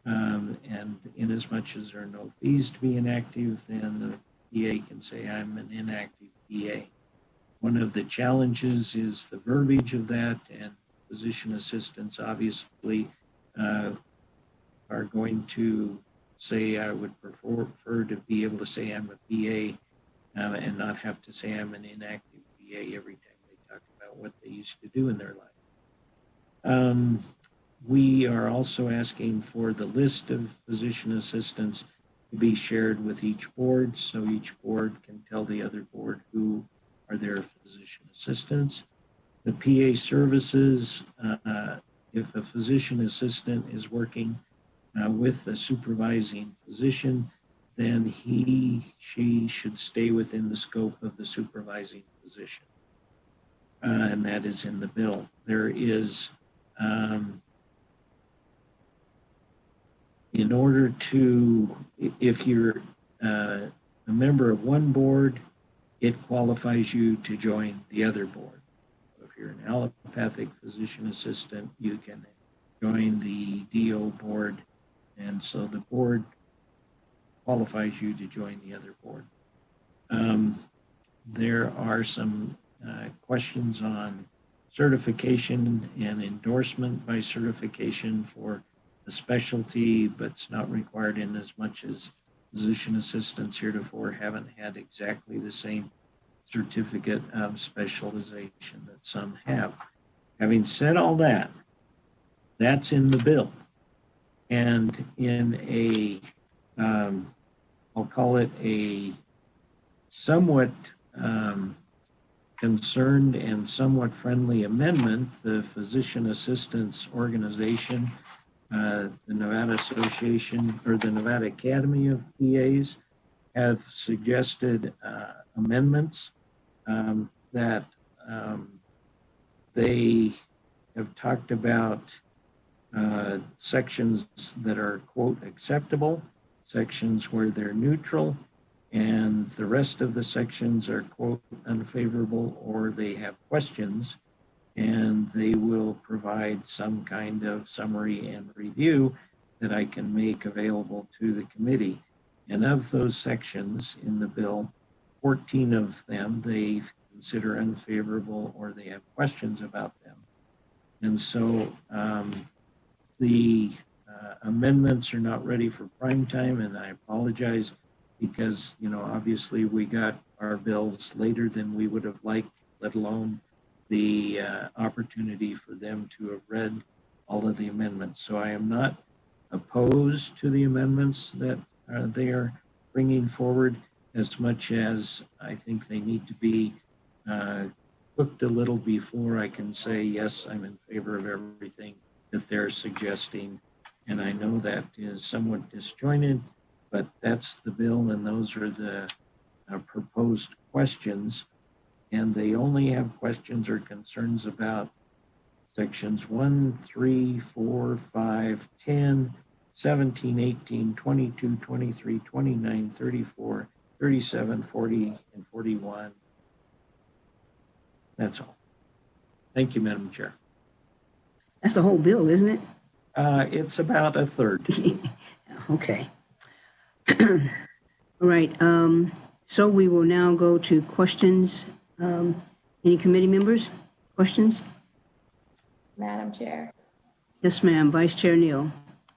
And in as much as there are no fees to be inactive, then the PA can say I'm an inactive PA. One of the challenges is the verbiage of that, and physician assistants obviously are going to say I would prefer to be able to say I'm a PA and not have to say I'm an inactive PA every time they talk about what they used to do in their life. We are also asking for the list of physician assistants to be shared with each board, so each board can tell the other board who are their physician assistants. The PA services, if a physician assistant is working with a supervising physician, then she should stay within the scope of the supervising physician. And that is in the bill. There is, in order to, if you're a member of one board, it qualifies you to join the other board. If you're an allopathic physician assistant, you can join the DO board, and so the board qualifies you to join the other board. There are some questions on certification and endorsement by certification for the specialty, but it's not required in as much as physician assistants heretofore haven't had exactly the same certificate of specialization that some have. Having said all that, that's in the bill. And in a, I'll call it a somewhat concerned and somewhat friendly amendment, the Physician Assistants Organization, the Nevada Association, or the Nevada Academy of PAs have suggested amendments that they have talked about sections that are, quote, acceptable, sections where they're neutral, and the rest of the sections are, quote, unfavorable, or they have questions, and they will provide some kind of summary and review that I can make available to the committee. And of those sections in the bill, 14 of them they consider unfavorable or they have questions about them. And so the amendments are not ready for prime time, and I apologize because, you know, obviously we got our bills later than we would have liked, let alone the opportunity for them to have read all of the amendments. So I am not opposed to the amendments that they are bringing forward, as much as I think they need to be cooked a little before I can say, yes, I'm in favor of everything that they're suggesting. And I know that is somewhat disjointed, but that's the bill, and those are the proposed questions. And they only have questions or concerns about sections 1, 3, 4, 5, 10, 17, 18, 22, 23, 29, 34, 37, 40, and 41. That's all. Thank you, Madam Chair. That's the whole bill, isn't it? It's about a third. Okay. All right. So we will now go to questions. Any committee members? Questions? Madam Chair, Yes, ma'am. Vice Chair Neal.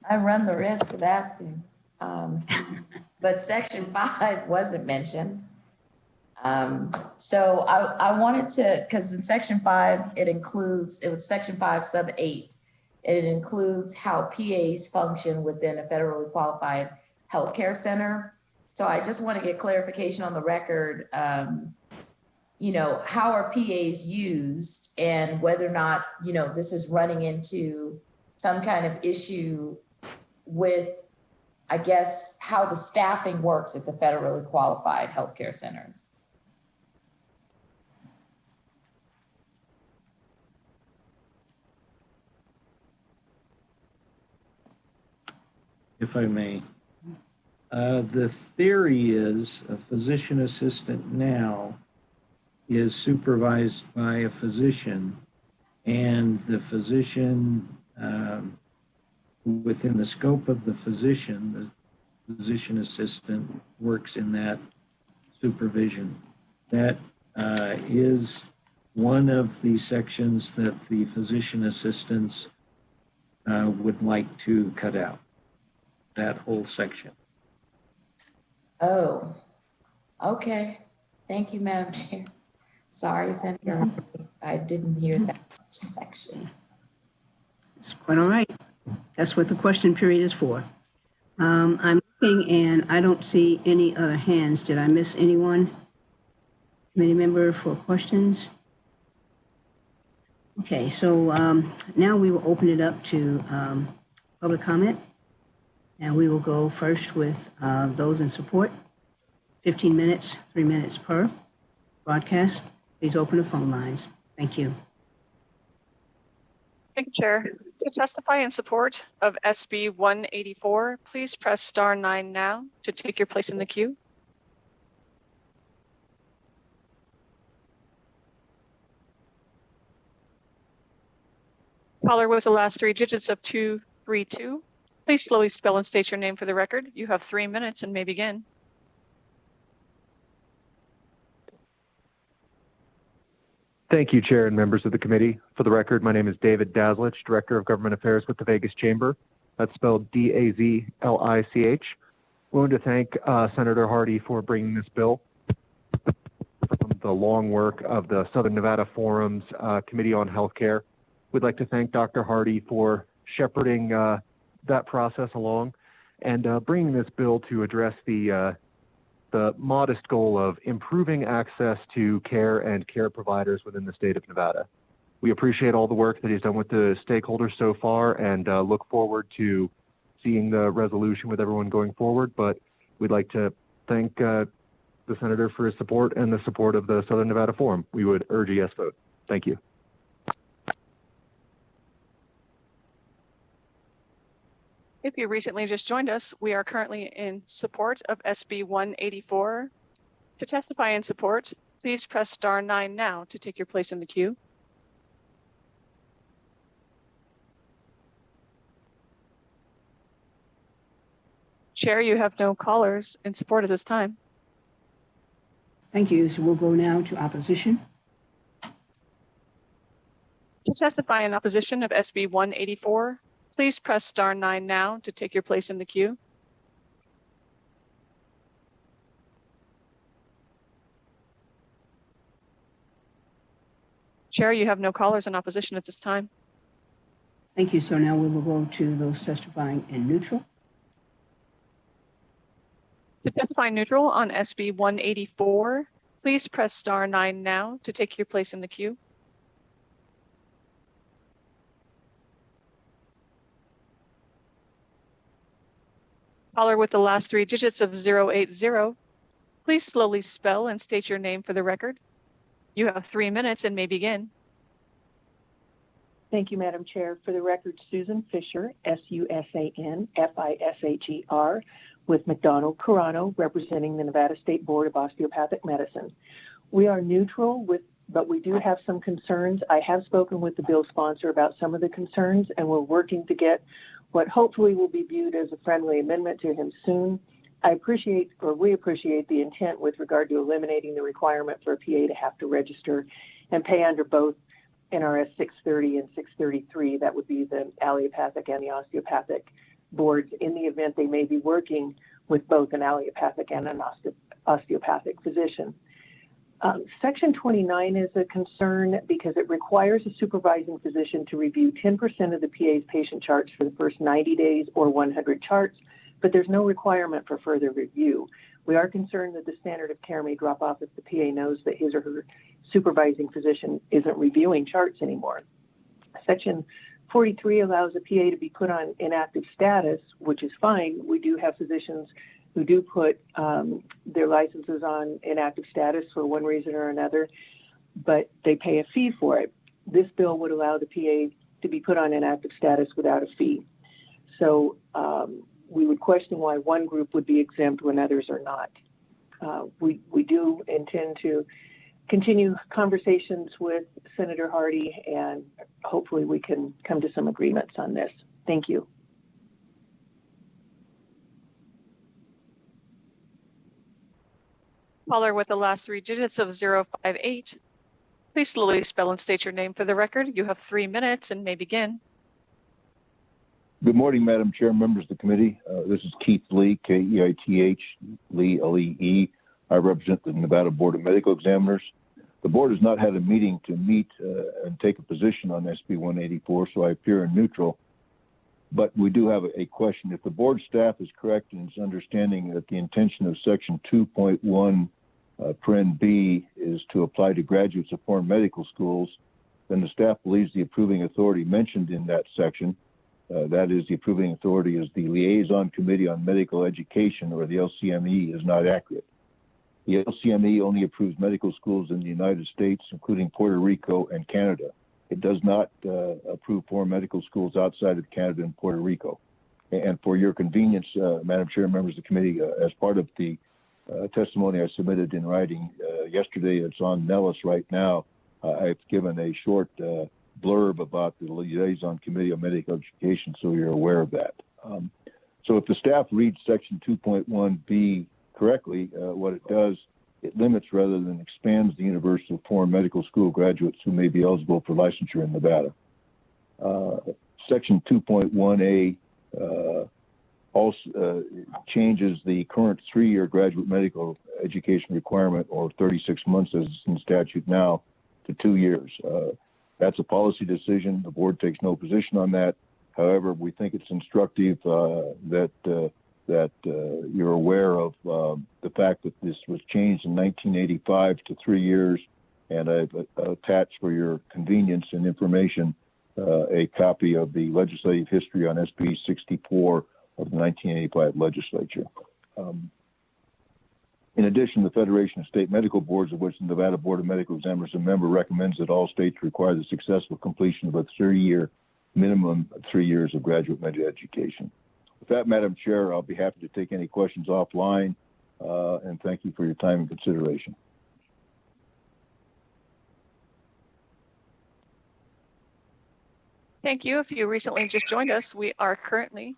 I run the risk of asking, but section 5 wasn't mentioned. So I wanted to, because in section 5, it was section 5 sub 8. It includes how PAs function within a federally qualified healthcare center. So I just want to get clarification on the record, you know, how are PAs used and whether or not, you know, this is running into some kind of issue with, I guess, how the staffing works at the federally qualified healthcare centers. If I may. The theory is a physician assistant now is supervised by a physician, and the physician, within the scope of the physician assistant works in that supervision. That is one of the sections that the physician assistants would like to cut out, that whole section. Oh, okay. Thank you, Madam Chair. Sorry, Senator, I didn't hear that section. It's quite all right. That's what the question period is for. I'm looking and I don't see any other hands. Did I miss anyone? Committee member for questions? Okay, so now we will open it up to public comment. And we will go first with those in support. 15 minutes, 3 minutes per broadcast. Please open the phone lines. Thank you. Thank you, Chair. To testify in support of SB 184, please press star 9 now to take your place in the queue. Caller with the last 3 digits of 232. Please slowly spell and state your name for the record. You have 3 minutes and may begin. Thank you, Chair and members of the committee. For the record, my name is David Dazlich, Director of Government Affairs with the Vegas Chamber. That's spelled D-A-Z-L-I-C-H. We want to thank Senator Hardy for bringing this bill from the long work of the Southern Nevada Forum's Committee on Healthcare. We'd like to thank Dr. Hardy for shepherding that process along and bringing this bill to address the modest goal of improving access to care and care providers within the state of Nevada. We appreciate all the work that he's done with the stakeholders so far and look forward to seeing the resolution with everyone going forward. But we'd like to thank the Senator for his support and the support of the Southern Nevada Forum. We would urge a yes vote. Thank you. If you recently just joined us, we are currently in support of SB 184. To testify in support, please press star 9 now to take your place in the queue. Chair, you have no callers in support at this time. Thank you. So we'll go now to opposition. To testify in opposition of SB 184, please press star 9 now to take your place in the queue. Chair, you have no callers in opposition at this time. Thank you. So now we will go to those testifying in neutral. To testify neutral on SB 184, please press star 9 now to take your place in the queue. Caller with the last 3 digits of 080, please slowly spell and state your name for the record. You have 3 minutes and may begin. Thank you, Madam Chair. For the record, Susan Fisher, S-U-S-A-N-F-I-S-H-E-R, with McDonald Carano, representing the Nevada State Board of Osteopathic Medicine. We are neutral, but we do have some concerns. I have spoken with the bill sponsor about some of the concerns, and we're working to get what hopefully will be viewed as a friendly amendment to him soon. We appreciate the intent with regard to eliminating the requirement for a PA to have to register and pay under both NRS 630 and 633. That would be the allopathic and the osteopathic boards in the event they may be working with both an allopathic and an osteopathic physician. Section 29 is a concern because it requires a supervising physician to review 10% of the PA's patient charts for the first 90 days or 100 charts, but there's no requirement for further review. We are concerned that the standard of care may drop off if the PA knows that his or her supervising physician isn't reviewing charts anymore. Section 43 allows a PA to be put on inactive status, which is fine. We do have physicians who do put their licenses on inactive status for one reason or another, but they pay a fee for it. This bill would allow the PA to be put on inactive status without a fee. So we would question why one group would be exempt when others are not. We do intend to continue conversations with Senator Hardy, and hopefully we can come to some agreements on this. Thank you. Caller with the last 3 digits of 058, please slowly spell and state your name for the record. You have 3 minutes and may begin. Good morning, Madam Chair, members of the committee. This is Keith Lee, K-E-I-T-H, Lee, L-E-E. I represent the Nevada Board of Medical Examiners. The board has not had a meeting to meet and take a position on SB 184, so I appear in neutral. But we do have a question. If the board staff is correct in its understanding that the intention of section 2.1 paren B is to apply to graduates of foreign medical schools, then the staff believes the approving authority mentioned in that section, that is, the approving authority is the Liaison Committee on Medical Education, or the LCME, is not accurate. The LCME only approves medical schools in the United States, including Puerto Rico and Canada. It does not approve foreign medical schools outside of Canada and Puerto Rico. And for your convenience, Madam Chair and members of the committee, as part of the testimony I submitted in writing yesterday, it's on Nellis right now. I've given a short blurb about the Liaison Committee on Medical Education, so you're aware of that. So if the staff reads section 2.1b correctly, what it does, it limits rather than expands the universe of foreign medical school graduates who may be eligible for licensure in Nevada. Section 2.1a also changes the current 3-year graduate medical education requirement, or 36 months as in statute now, to 2 years. That's a policy decision. The board takes no position on that. However, we think it's instructive that you're aware of the fact that this was changed in 1985 to 3 years, and I've attached for your convenience and information a copy of the legislative history on SB 64 of the 1985 legislature. In addition, the Federation of State Medical Boards, of which the Nevada Board of Medical Examiners is a member, recommends that all states require the successful completion of a 3-year minimum of 3 years of graduate medical education. With that, Madam Chair, I'll be happy to take any questions offline, and thank you for your time and consideration. Thank you. If you recently just joined us, we are currently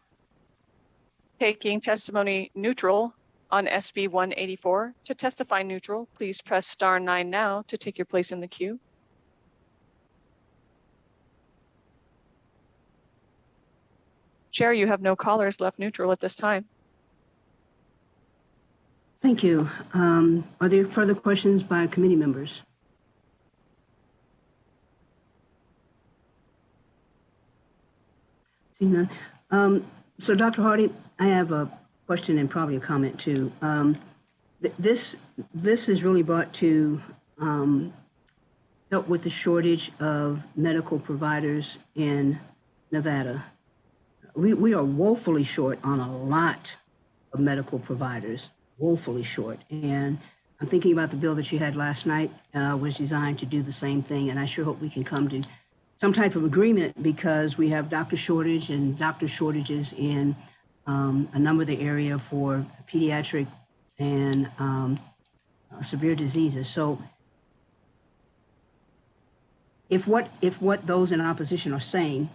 taking testimony neutral on SB 184. To testify neutral, please press star 9 now to take your place in the queue. Chair, you have no callers left neutral at this time. Thank you. Are there further questions by committee members? See none. So Dr. Hardy, I have a question and probably a comment too. This is really brought to help with the shortage of medical providers in Nevada. We are woefully short on a lot of medical providers, woefully short. And I'm thinking about the bill that you had last night was designed to do the same thing. And I sure hope we can come to some type of agreement, because we have doctor shortage and doctor shortages in a number of the area for pediatric and severe diseases. So if what those in opposition are saying,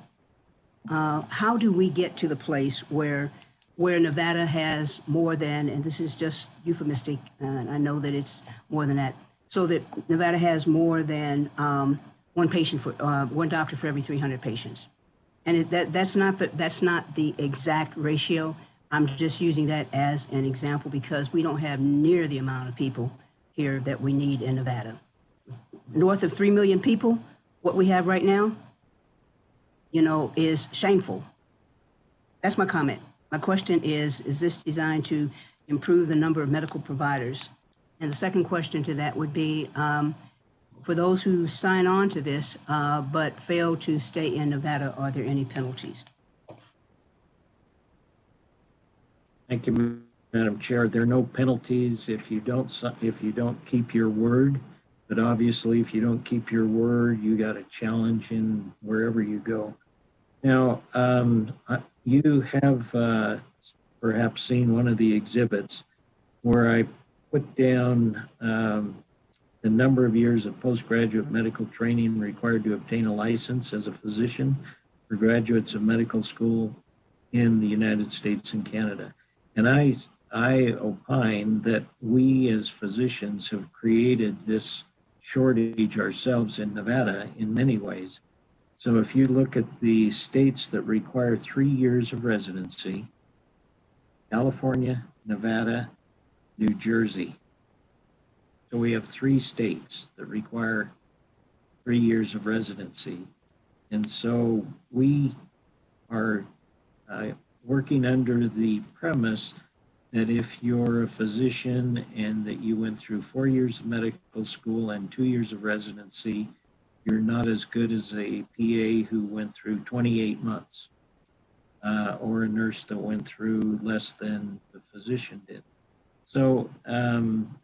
how do we get to the place where Nevada has more than, and this is just euphemistic, and I know that it's more than that, so that Nevada has more than one doctor for every 300 patients, and that's not the exact ratio. I'm just using that as an example because we don't have near the amount of people here that we need in Nevada. North of 3 million people, what we have right now, is shameful. That's my comment. My question is this designed to improve the number of medical providers? And the second question to that would be, for those who sign on to this but fail to stay in Nevada, are there any penalties? Thank you, Madam Chair. There are no penalties if you don't keep your word. But obviously, if you don't keep your word, you got a challenge in wherever you go. Now, you have perhaps seen one of the exhibits where I put down the number of years of postgraduate medical training required to obtain a license as a physician for graduates of medical school in the United States and Canada. And I opine that we as physicians have created this shortage ourselves in Nevada in many ways. So if you look at the states that require 3 years of residency, California, Nevada, New Jersey. So we have 3 states that require 3 years of residency. And so we are working under the premise that if you're a physician and that you went through 4 years of medical school and 2 years of residency, you're not as good as a PA who went through 28 months or a nurse that went through less than the physician did. So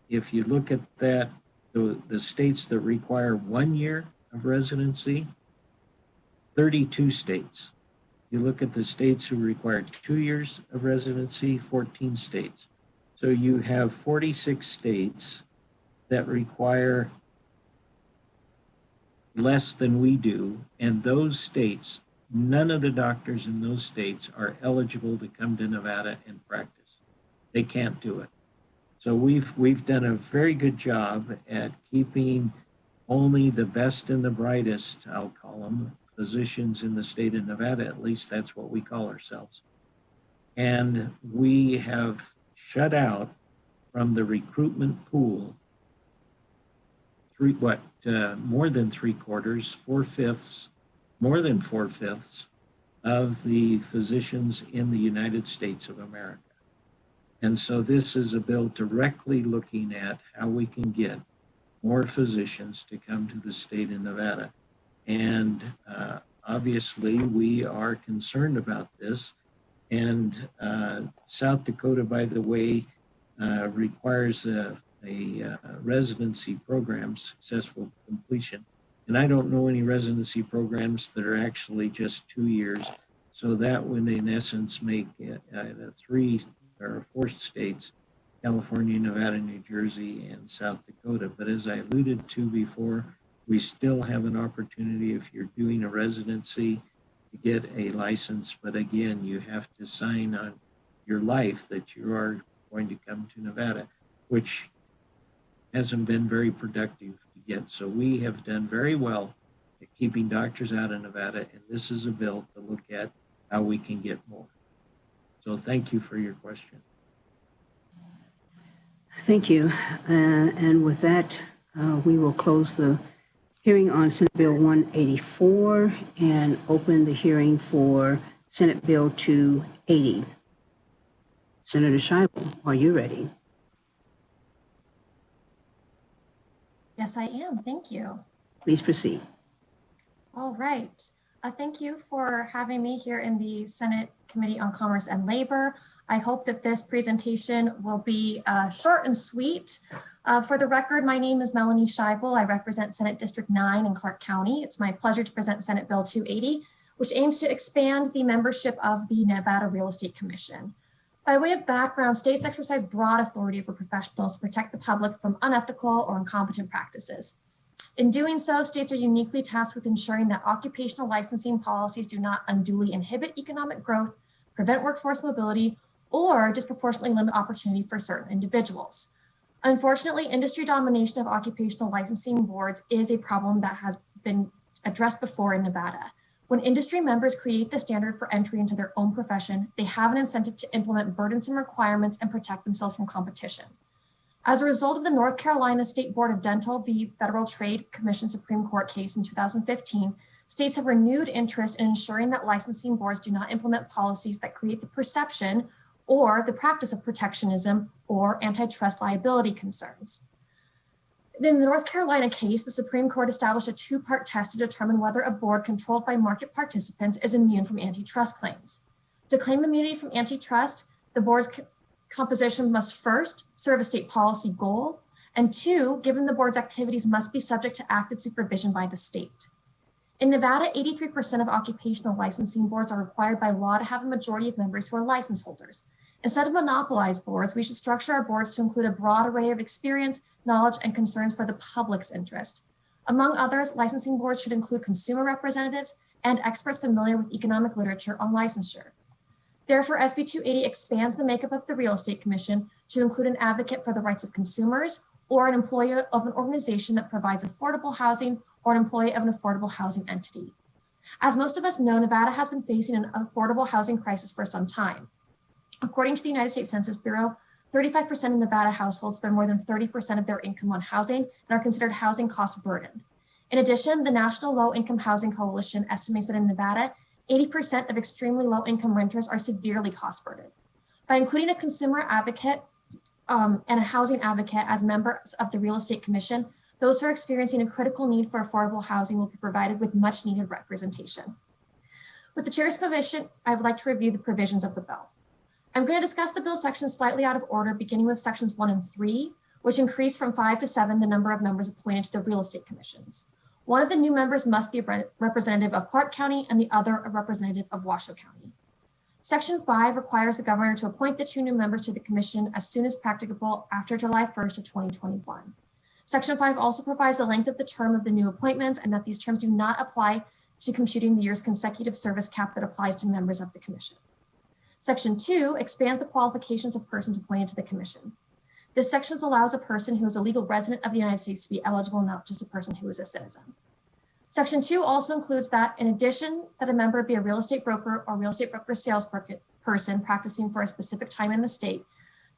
if you look at that, the states that require 1 year of residency, 32 states. You look at the states who require 2 years of residency, 14 states. So you have 46 states that require less than we do. And those states, none of the doctors in those states are eligible to come to Nevada and practice. They can't do it. So we've done a very good job at keeping only the best and the brightest, I'll call them, physicians in the state of Nevada. At least that's what we call ourselves. And we have shut out from the recruitment pool more than 3/4, 4/5, more than 4/5 of the physicians in the United States of America. And so this is a bill directly looking at how we can get more physicians to come to the state of Nevada. And obviously we are concerned about this. And South Dakota, by the way, requires a residency program, successful completion. And I don't know any residency programs that are actually just 2 years. So that would in essence make it 3 or 4 states, California, Nevada, New Jersey, and South Dakota. But as I alluded to before, we still have an opportunity if you're doing a residency to get a license. But again, you have to sign on your life that you are going to come to Nevada, which hasn't been very productive to get. So we have done very well at keeping doctors out of Nevada, and this is a bill to look at how we can get more. So thank you for your question. Thank you. And with that, we will close the hearing on Senate Bill 184 and open the hearing for Senate Bill 280. Senator Scheibel, are you ready? Yes, I am. Thank you. Please proceed. All right. Thank you for having me here in the Senate Committee on Commerce and Labor. I hope that this presentation will be short and sweet. For the record, my name is Melanie Scheibel. I represent Senate District 9 in Clark County. It's my pleasure to present Senate Bill 280, which aims to expand the membership of the Nevada Real Estate Commission. By way of background, states exercise broad authority over professionals to protect the public from unethical or incompetent practices. In doing so, states are uniquely tasked with ensuring that occupational licensing policies do not unduly inhibit economic growth, prevent workforce mobility, or disproportionately limit opportunity for certain individuals. Unfortunately, industry domination of occupational licensing boards is a problem that has been addressed before in Nevada. When industry members create the standard for entry into their own profession, they have an incentive to implement burdensome requirements and protect themselves from competition. As a result of the North Carolina State Board of Dental v. Federal Trade Commission Supreme Court case in 2015, states have renewed interest in ensuring that licensing boards do not implement policies that create the perception or the practice of protectionism or antitrust liability concerns. In the North Carolina case, the Supreme Court established a 2-part test to determine whether a board controlled by market participants is immune from antitrust claims. To claim immunity from antitrust, the board's composition must first serve a state policy goal, and 2, given the board's activities must be subject to active supervision by the state. In Nevada, 83% of occupational licensing boards are required by law to have a majority of members who are license holders. Instead of monopolized boards, we should structure our boards to include a broad array of experience, knowledge, and concerns for the public's interest. Among others, licensing boards should include consumer representatives and experts familiar with economic literature on licensure. Therefore, SB 280 expands the makeup of the Real Estate Commission to include an advocate for the rights of consumers or an employee of an organization that provides affordable housing or an employee of an affordable housing entity. As most of us know, Nevada has been facing an affordable housing crisis for some time. According to the United States Census Bureau, 35% of Nevada households spend more than 30% of their income on housing and are considered housing cost burden. In addition, the National Low Income Housing Coalition estimates that in Nevada, 80% of extremely low income renters are severely cost burdened. By including a consumer advocate and a housing advocate as members of the Real Estate Commission, those who are experiencing a critical need for affordable housing will be provided with much needed representation. With the chair's permission, I would like to review the provisions of the bill. I'm going to discuss the bill sections slightly out of order, beginning with sections 1 and 3, which increase from 5 to 7 the number of members appointed to the real estate commissions. One of the new members must be a representative of Clark County and the other a representative of Washoe County. Section 5 requires the governor to appoint the 2 new members to the commission as soon as practicable after July 1st of 2021. Section 5 also provides the length of the term of the new appointments and that these terms do not apply to computing the year's consecutive service cap that applies to members of the commission. Section 2 expands the qualifications of persons appointed to the commission. This section allows a person who is a legal resident of the United States to be eligible, not just a person who is a citizen. Section 2 also includes that in addition that a member be a real estate broker or real estate broker sales person practicing for a specific time in the state,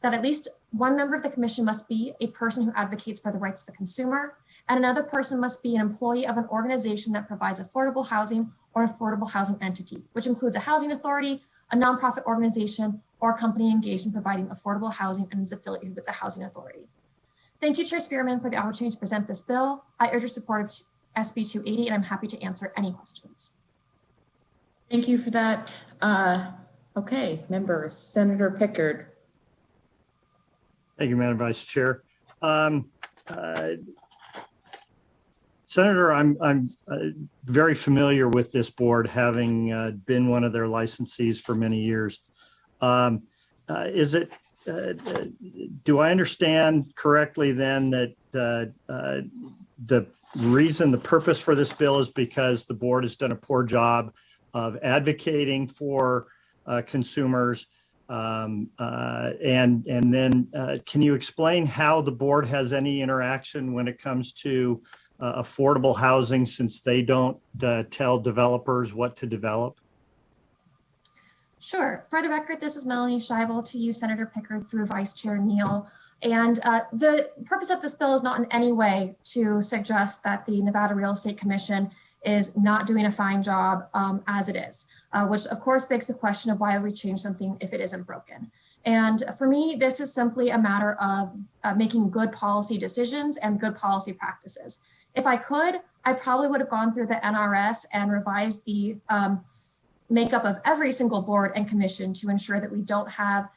that at least one member of the commission must be a person who advocates for the rights of the consumer, and another person must be an employee of an organization that provides affordable housing or an affordable housing entity, which includes a housing authority, a nonprofit organization, or a company engaged in providing affordable housing and is affiliated with the housing authority. Thank you, Chair Spearman, for the opportunity to present this bill. I urge your support of SB 280, and I'm happy to answer any questions. Thank you for that. Okay, members, Senator Pickard. Thank you, Madam Vice Chair. Senator, I'm very familiar with this board, having been one of their licensees for many years. Do I understand correctly then that the purpose for this bill is because the board has done a poor job of advocating for consumers? And then can you explain how the board has any interaction when it comes to affordable housing, since they don't tell developers what to develop? Sure. For the record, this is Melanie Scheibel to you, Senator Pickard, through Vice Chair Neal. And the purpose of this bill is not in any way to suggest that the Nevada Real Estate Commission is not doing a fine job as it is, which of course begs the question of why would we change something if it isn't broken? And for me, this is simply a matter of making good policy decisions and good policy practices. If I could, I probably would have gone through the NRS and revised the makeup of every single board and commission to ensure that we don't have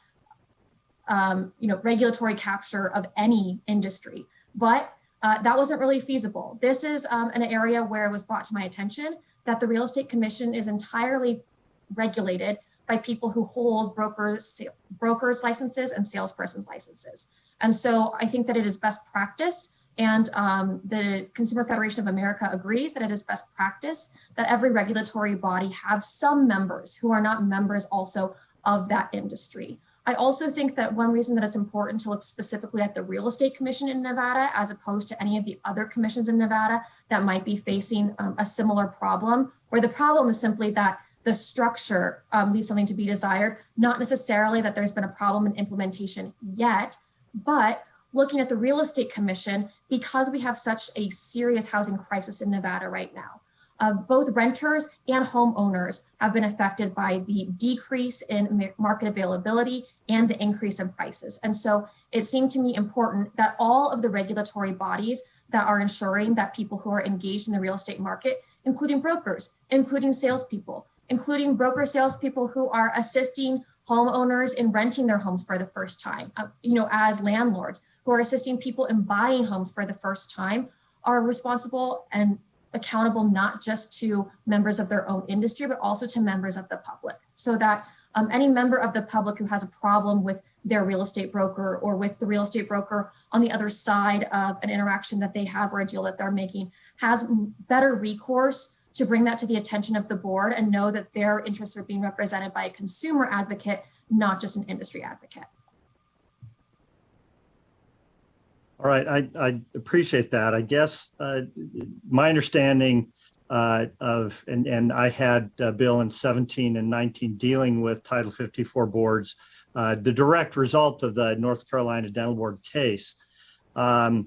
regulatory capture of any industry. But that wasn't really feasible. This is an area where it was brought to my attention that the Real Estate Commission is entirely regulated by people who hold brokers licenses and salespersons licenses. And so I think that it is best practice, and the Consumer Federation of America agrees that it is best practice that every regulatory body have some members who are not members also of that industry. I also think that one reason that it's important to look specifically at the Real Estate Commission in Nevada, as opposed to any of the other commissions in Nevada that might be facing a similar problem, where the problem is simply that the structure leaves something to be desired, not necessarily that there's been a problem in implementation yet, but looking at the Real Estate Commission, because we have such a serious housing crisis in Nevada right now. Both renters and homeowners have been affected by the decrease in market availability and the increase in prices. And so it seemed to me important that all of the regulatory bodies that are ensuring that people who are engaged in the real estate market, including brokers, including salespeople, including broker salespeople who are assisting homeowners in renting their homes for the first time, as landlords who are assisting people in buying homes for the first time, are responsible and accountable not just to members of their own industry, but also to members of the public, so that any member of the public who has a problem with their real estate broker or with the real estate broker on the other side of an interaction that they have or a deal that they're making has better recourse to bring that to the attention of the board and know that their interests are being represented by a consumer advocate, not just an industry advocate. All right, I appreciate that. I guess my understanding of, and I had Bill in 17 and 19 dealing with Title 54 boards, the direct result of the North Carolina Dental Board case. The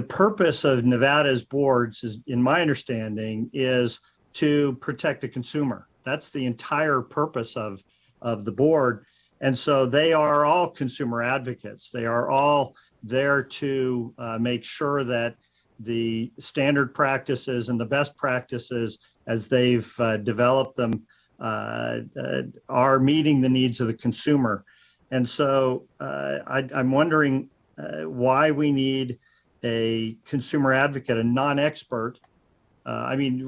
purpose of Nevada's boards is, in my understanding, is to protect the consumer. That's the entire purpose of the board. And so they are all consumer advocates. They are all there to make sure that the standard practices and the best practices as they've developed them are meeting the needs of the consumer. And so I'm wondering why we need a consumer advocate, a non-expert. I mean,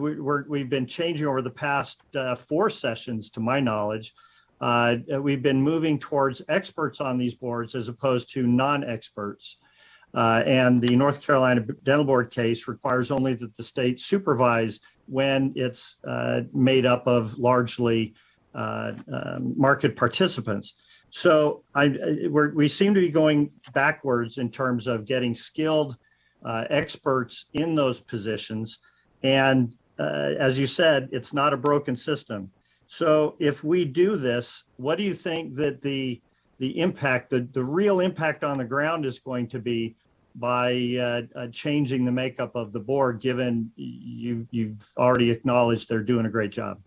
we've been changing over the past 4 sessions, to my knowledge. We've been moving towards experts on these boards as opposed to non-experts. And the North Carolina Dental Board case requires only that the state supervise when it's made up of largely market participants. So we seem to be going backwards in terms of getting skilled experts in those positions. And as you said, it's not a broken system. So if we do this, what do you think that the impact, the real impact on the ground is going to be by changing the makeup of the board, given you've already acknowledged they're doing a great job?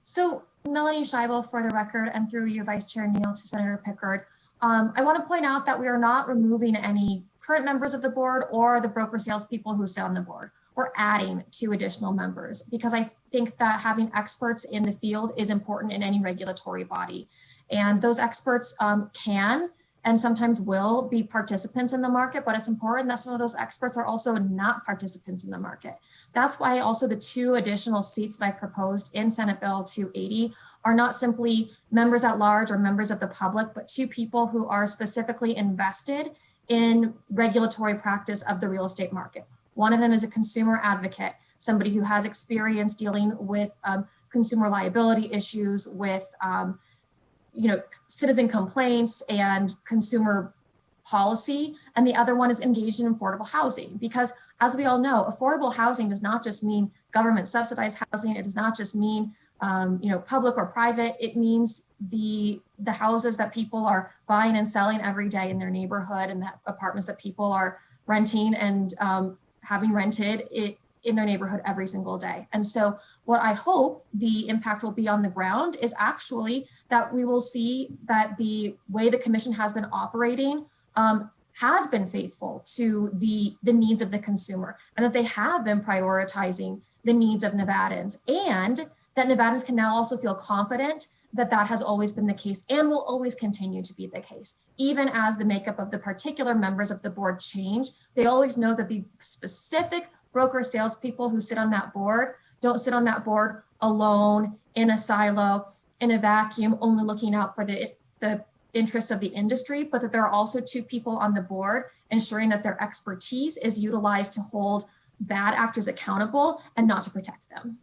So Melanie Scheibel, for the record, and through you, Vice Chair Neal, to Senator Pickard, I want to point out that we are not removing any current members of the board or the broker salespeople who sit on the board. We're adding 2 additional members because I think that having experts in the field is important in any regulatory body. And those experts can and sometimes will be participants in the market, but it's important that some of those experts are also not participants in the market. That's why also the 2 additional seats that I proposed in Senate Bill 280 are not simply members at large or members of the public, but 2 people who are specifically invested in regulatory practice of the real estate market. One of them is a consumer advocate, somebody who has experience dealing with consumer liability issues, with citizen complaints and consumer policy. And the other one is engaged in affordable housing, because as we all know, affordable housing does not just mean government subsidized housing. It does not just mean public or private. It means the houses that people are buying and selling every day in their neighborhood, and the apartments that people are renting and having rented in their neighborhood every single day. And so what I hope the impact will be on the ground is actually that we will see that the way the commission has been operating has been faithful to the needs of the consumer, and that they have been prioritizing the needs of Nevadans, and that Nevadans can now also feel confident that that has always been the case and will always continue to be the case. Even as the makeup of the particular members of the board change, they always know that the specific broker salespeople who sit on that board don't sit on that board alone, in a silo, in a vacuum, only looking out for the interests of the industry, but that there are also 2 people on the board ensuring that their expertise is utilized to hold bad actors accountable and not to protect them.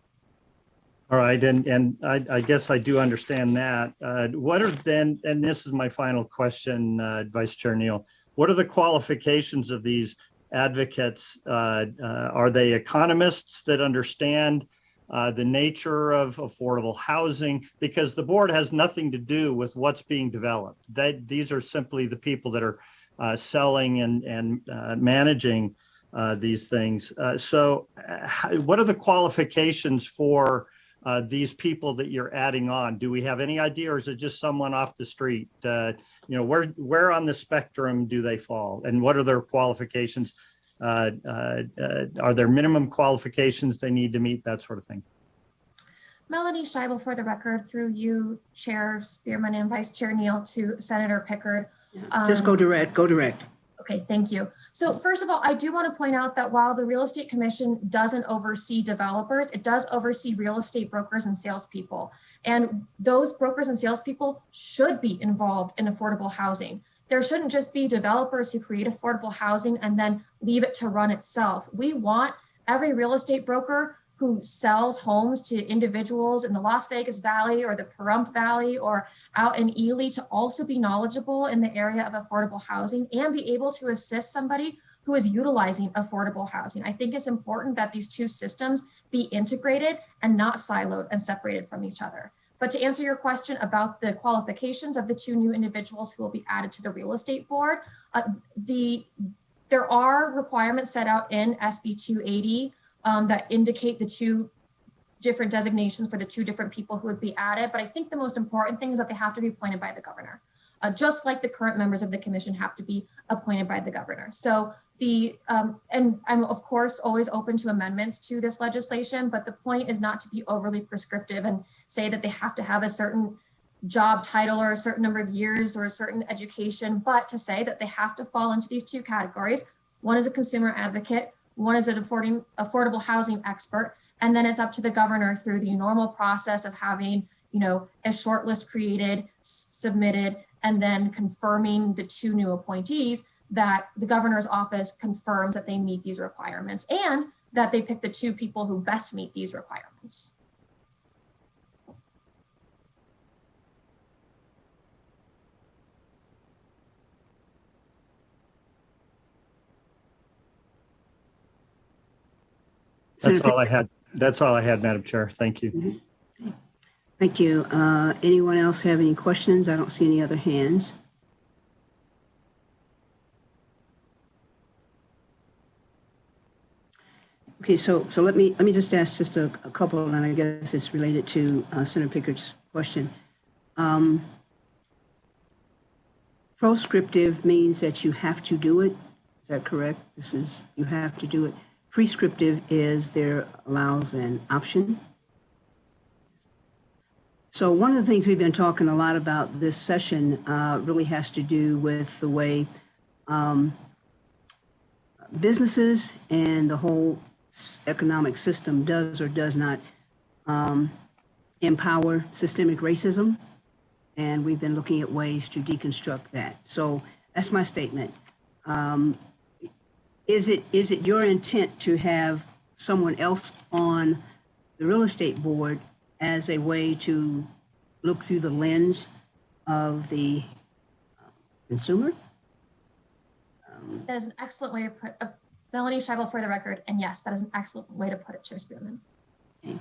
All right, and I guess I do understand that. What are then, and this is my final question, Vice Chair Neal, what are the qualifications of these advocates? Are they economists that understand the nature of affordable housing? Because the board has nothing to do with what's being developed. These are simply the people that are selling and managing these things. So what are the qualifications for these people that you're adding on? Do we have any idea, or is it just someone off the street? Where on the spectrum do they fall, and what are their qualifications? Are there minimum qualifications they need to meet, that sort of thing? Melanie Scheibel, for the record, through you, Chair Spearman and Vice Chair Neal, to Senator Pickard. Just go direct, go direct. Okay, thank you. So first of all, I do want to point out that while the Real Estate Commission doesn't oversee developers, it does oversee real estate brokers and salespeople. And those brokers and salespeople should be involved in affordable housing. There shouldn't just be developers who create affordable housing and then leave it to run itself. We want every real estate broker who sells homes to individuals in the Las Vegas Valley or the Pahrump Valley or out in Ely to also be knowledgeable in the area of affordable housing and be able to assist somebody who is utilizing affordable housing. I think it's important that these 2 systems be integrated and not siloed and separated from each other. But to answer your question about the qualifications of the 2 new individuals who will be added to the real estate board, there are requirements set out in SB 280 that indicate the 2 different designations for the 2 different people who would be added. But I think the most important thing is that they have to be appointed by the governor, just like the current members of the commission have to be appointed by the governor. So and I'm of course always open to amendments to this legislation, but the point is not to be overly prescriptive and say that they have to have a certain job title or a certain number of years or a certain education, but to say that they have to fall into these 2 categories. One is a consumer advocate, one is an affordable housing expert, and then it's up to the governor through the normal process of having, a short list created, submitted, and then confirming the 2 new appointees, that the governor's office confirms that they meet these requirements and that they pick the 2 people who best meet these requirements. That's all I had. That's all I had, Madam Chair. Thank you. Mm-hmm. Thank you. Anyone else have any questions? I don't see any other hands. Okay, so let me just ask just a couple, and I guess it's related to Senator Pickett's question. Proscriptive means that you have to do it. Is that correct? This is, you have to do it. Prescriptive is there allows an option. So one of the things we've been talking a lot about this session really has to do with the way businesses and the whole economic system does or does not empower systemic racism. And we've been looking at ways to deconstruct that. So that's my statement. Is it your intent to have someone else on the real estate board as a way to look through the lens of the consumer? That is an excellent way to put Melanie Scheibel for the record, and yes, that is an excellent way to put it, Chair Spearman. Okay.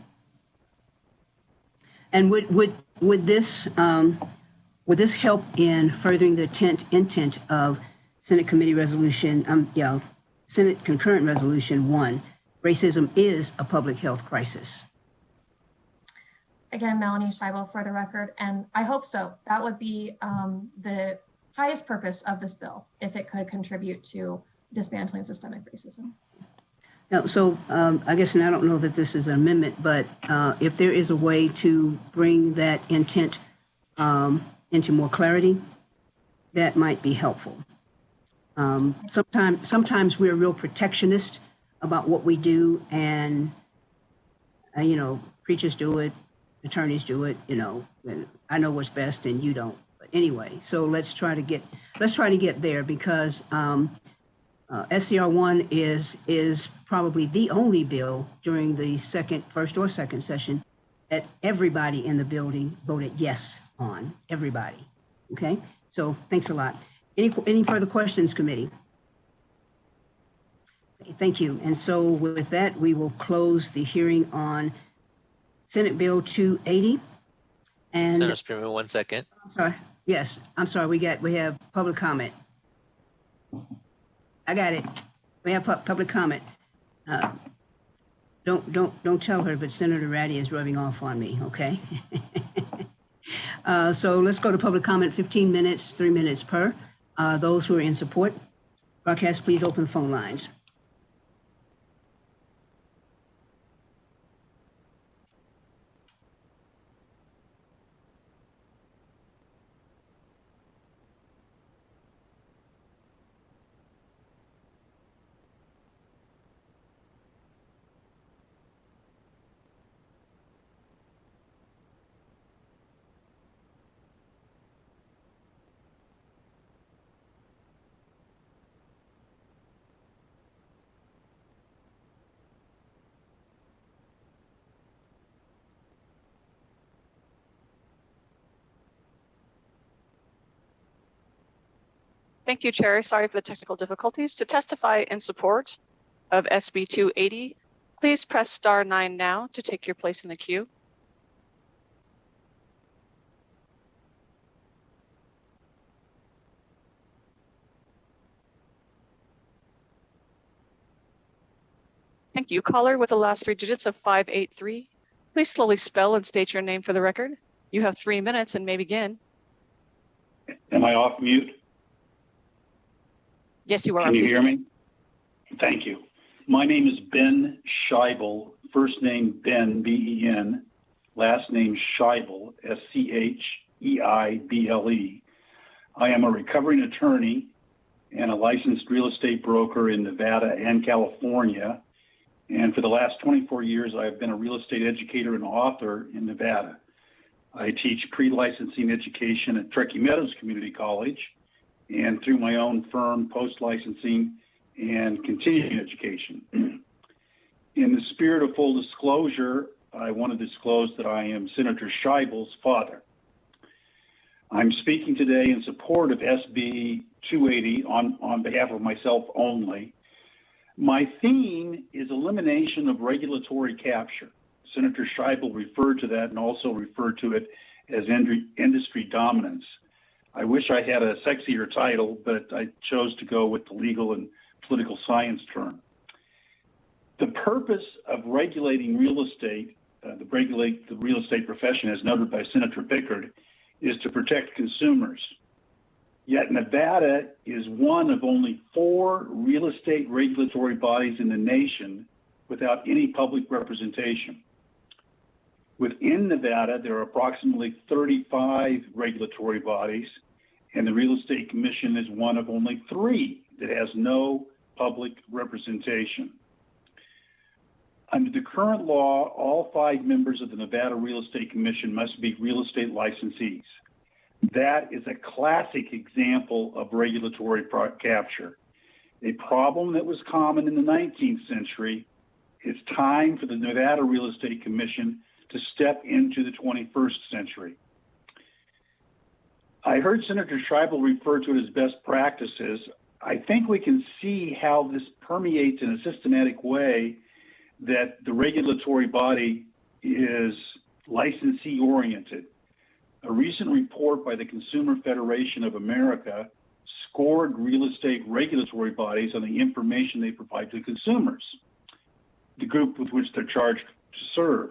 And would this help in furthering the intent of Senate Committee Resolution, Senate Concurrent Resolution 1? Racism is a public health crisis. Again, Melanie Scheibel for the record, and I hope so. That would be the highest purpose of this bill, if it could contribute to dismantling systemic racism. Now, so I guess, and I don't know that this is an amendment, but if there is a way to bring that intent into more clarity, that might be helpful. Sometimes we're real protectionist about what we do, and preachers do it, attorneys do it. I know what's best, and you don't. But anyway, so let's try to get there, because SCR 1 is probably the only bill during the first or second session that everybody in the building voted yes on. Everybody. Okay. So thanks a lot. Any further questions, committee? Okay, thank you. And so with that, we will close the hearing on Senate Bill 280. And Senator Spearman, 1 second. I'm sorry. Yes, I'm sorry. We have public comment. I got it. We have public comment. Don't tell her, but Senator Ratty is rubbing off on me. Okay. So let's go to public comment. 15 minutes, 3 minutes per. Those who are in support, broadcast, please open the phone lines. Thank you, Chair. Sorry for the technical difficulties. To testify in support of SB 280, please press *9 now to take your place in the queue. Thank you. Caller with the last three digits of 583. Please slowly spell and state your name for the record. You have 3 minutes and may begin. Am I off mute? Yes, you are. Can you hear me? Thank you. My name is Ben Scheibel. First name Ben, B-E-N. Last name Scheibel, S-C-H-E-I-B-L-E. I am a recovering attorney and a licensed real estate broker in Nevada and California. And for the last 24 years, I have been a real estate educator and author in Nevada. I teach pre-licensing education at Truckee Meadows Community College and through my own firm, post-licensing and continuing education. In the spirit of full disclosure, I want to disclose that I am Senator Scheibel's father. I'm speaking today in support of SB 280 on behalf of myself only. My theme is elimination of regulatory capture. Senator Scheibel referred to that and also referred to it as industry dominance. I wish I had a sexier title, but I chose to go with the legal and political science term. The purpose of regulating real estate, regulate the real estate profession, as noted by Senator Pickard, is to protect consumers. Yet Nevada is one of only 4 real estate regulatory bodies in the nation without any public representation. Within Nevada, there are approximately 35 regulatory bodies, and the Real Estate Commission is one of only 3 that has no public representation. Under the current law, all 5 members of the Nevada Real Estate Commission must be real estate licensees. That is a classic example of regulatory capture. A problem that was common in the 19th century. It's time for the Nevada Real Estate Commission to step into the 21st century. I heard Senator Scheibel refer to it as best practices. I think we can see how this permeates in a systematic way that the regulatory body is licensee oriented. A recent report by the Consumer Federation of America scored real estate regulatory bodies on the information they provide to consumers, the group with which they're charged to serve.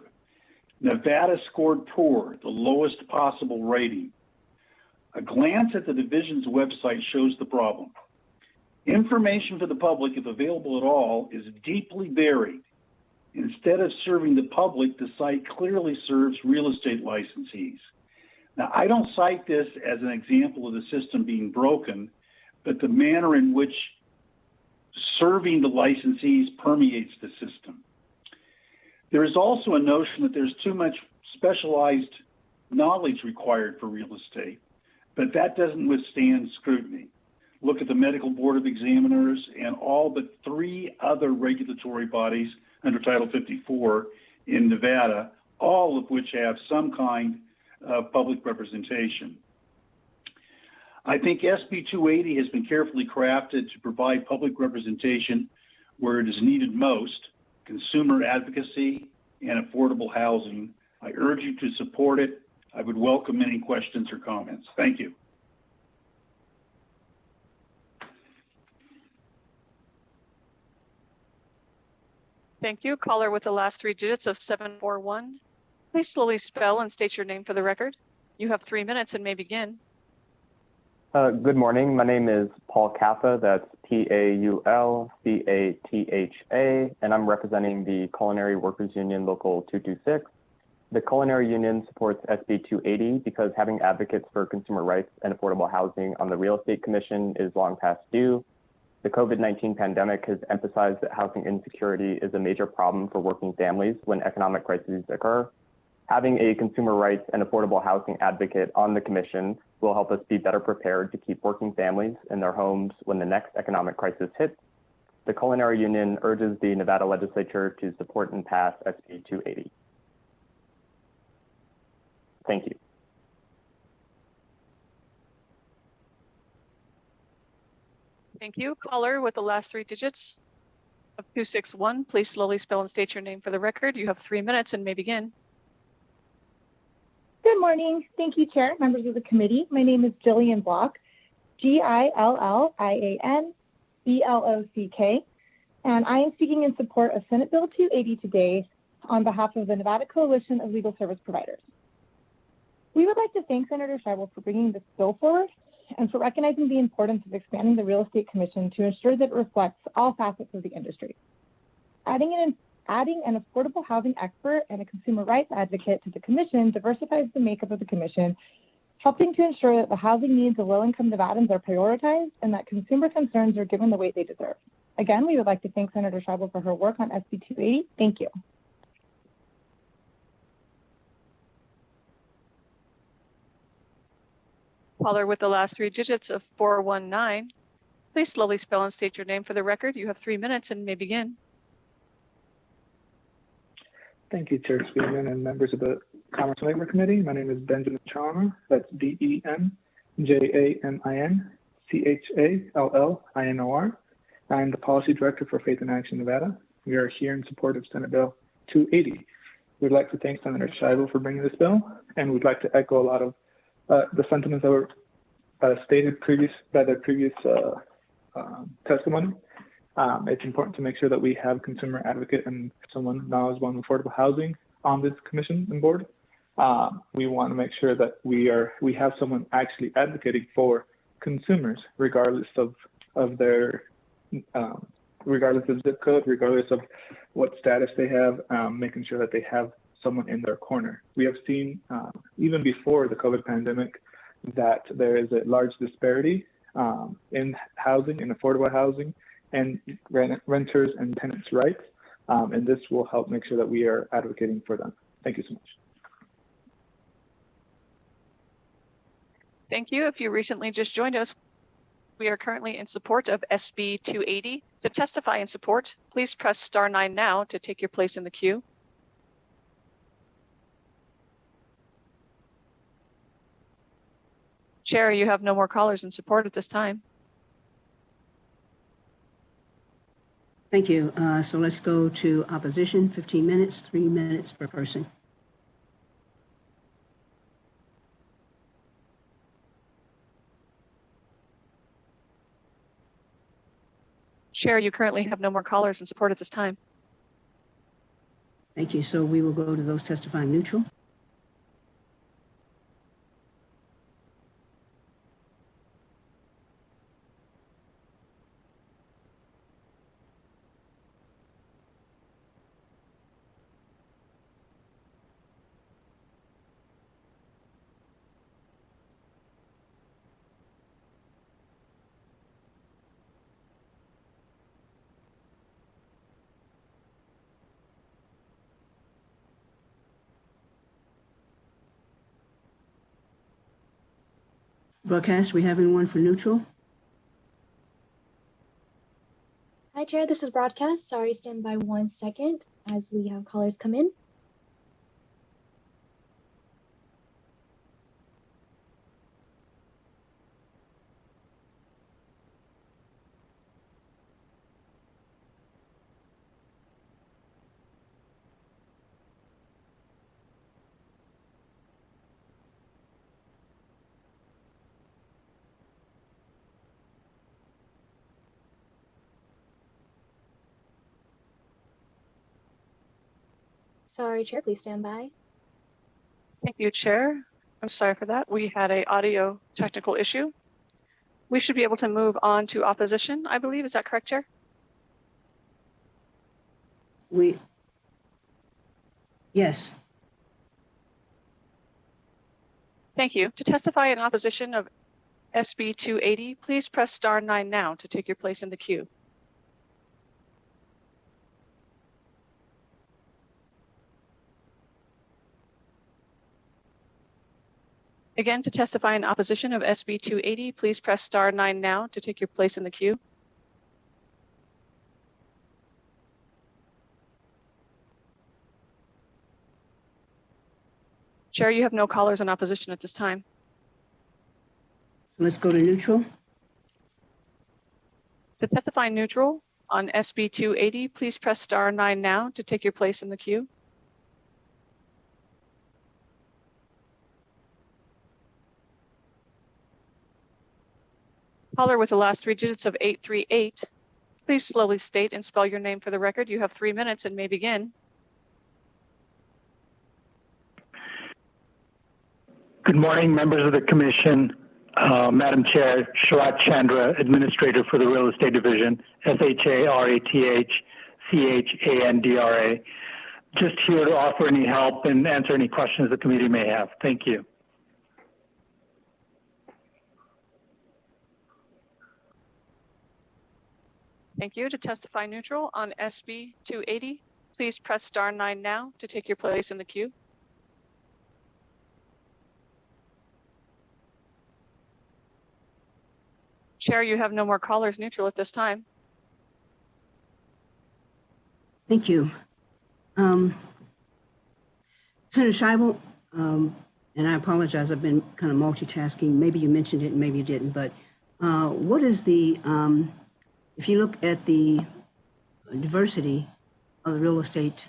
Nevada scored poor, the lowest possible rating. A glance at the division's website shows the problem. Information for the public, if available at all, is deeply buried. Instead of serving the public, the site clearly serves real estate licensees. Now, I don't cite this as an example of the system being broken, but the manner in which serving the licensees permeates the system. There is also a notion that there's too much specialized knowledge required for real estate, but that doesn't withstand scrutiny. Look at the Medical Board of Examiners and all but 3 other regulatory bodies under Title 54 in Nevada, all of which have some kind of public representation. I think SB 280 has been carefully crafted to provide public representation where it is needed most, consumer advocacy and affordable housing. I urge you to support it. I would welcome any questions or comments. Thank you. Thank you. Caller with the last 3 digits of 741. Please slowly spell and state your name for the record. You have 3 minutes and may begin. Good morning. My name is Paul Catha. That's P-A-U-L-C-A-T-H-A, and I'm representing the Culinary Workers Union Local 226. The Culinary Union supports SB 280 because having advocates for consumer rights and affordable housing on the Real Estate Commission is long past due. The COVID-19 pandemic has emphasized that housing insecurity is a major problem for working families when economic crises occur. Having a consumer rights and affordable housing advocate on the commission will help us be better prepared to keep working families in their homes when the next economic crisis hits. The Culinary Union urges the Nevada Legislature to support and pass SB 280. Thank you. Thank you. Caller with the last 3 digits of 261. Please slowly spell and state your name for the record. You have 3 minutes and may begin. Good morning. Thank you, Chair, members of the committee. My name is Jillian Block, Gillian Block. And I am speaking in support of Senate Bill 280 today on behalf of the Nevada Coalition of Legal Service Providers. We would like to thank Senator Scheibel for bringing this bill forward and for recognizing the importance of expanding the Real Estate Commission to ensure that it reflects all facets of the industry. Adding an affordable housing expert and a consumer rights advocate to the commission diversifies the makeup of the commission, helping to ensure that the housing needs of low-income Nevadans are prioritized and that consumer concerns are given the weight they deserve. Again, we would like to thank Senator Scheibel for her work on SB 280. Thank you. Caller with the last three digits of 419. Please slowly spell and state your name for the record. You have 3 minutes and may begin. Thank you, Chair Spearman and members of the Commerce and Labor Committee. My name is Benjamin Channer. That's BenjaminChallilnor. I'm the Policy Director for Faith in Action Nevada. We are here in support of Senate Bill 280. We'd like to thank Senator Scheibel for bringing this bill, and we'd like to echo a lot of the sentiments that were stated by the previous testimony. It's important to make sure that we have consumer advocate and someone knowledgeable on affordable housing on this commission and board. We want to make sure that we have someone actually advocating for consumers, regardless of their regardless of zip code, regardless of what status they have, making sure that they have someone in their corner. We have seen, even before the COVID pandemic, that there is a large disparity in housing, in affordable housing, and renters and tenants' rights. And this will help make sure that we are advocating for them. Thank you so much. Thank you. If you recently just joined us, we are currently in support of SB 280. To testify in support, please press star 9 now to take your place in the queue. Chair, you have no more callers in support at this time. Thank you. So let's go to opposition, 15 minutes, 3 minutes per person. Chair, you currently have no more callers in support at this time. Thank you. So we will go to those testifying neutral. Broadcast, we have anyone for neutral? Hi, Chair. This is Broadcast. Sorry, stand by 1 second as we have callers come in. Sorry, Chair, please stand by. Thank you, Chair. I'm sorry for that. We had an audio technical issue. We should be able to move on to opposition, I believe. Is that correct, Chair? Yes. Thank you. To testify in opposition of SB 280, please press star 9 now to take your place in the queue. Again, to testify in opposition of SB 280, please press star 9 now to take your place in the queue. Chair, you have no callers in opposition at this time. Let's go to neutral. To testify neutral on SB 280, please press star 9 now to take your place in the queue. Caller with the last 3 digits of 838. Please slowly state and spell your name for the record. You have 3 minutes and may begin. Good morning, members of the commission. Madam Chair, Sharat Chandra, Administrator for the Real Estate Division, SHARATHCHANDRA. Just here to offer any help and answer any questions the committee may have. Thank you. Thank you. To testify neutral on SB 280, please press star 9 now to take your place in the queue. Chair, you have no more callers neutral at this time. Thank you. Senator Scheibel, and I apologize, I've been kind of multitasking. Maybe you mentioned it and maybe you didn't, but what is the, if you look at the diversity of the real estate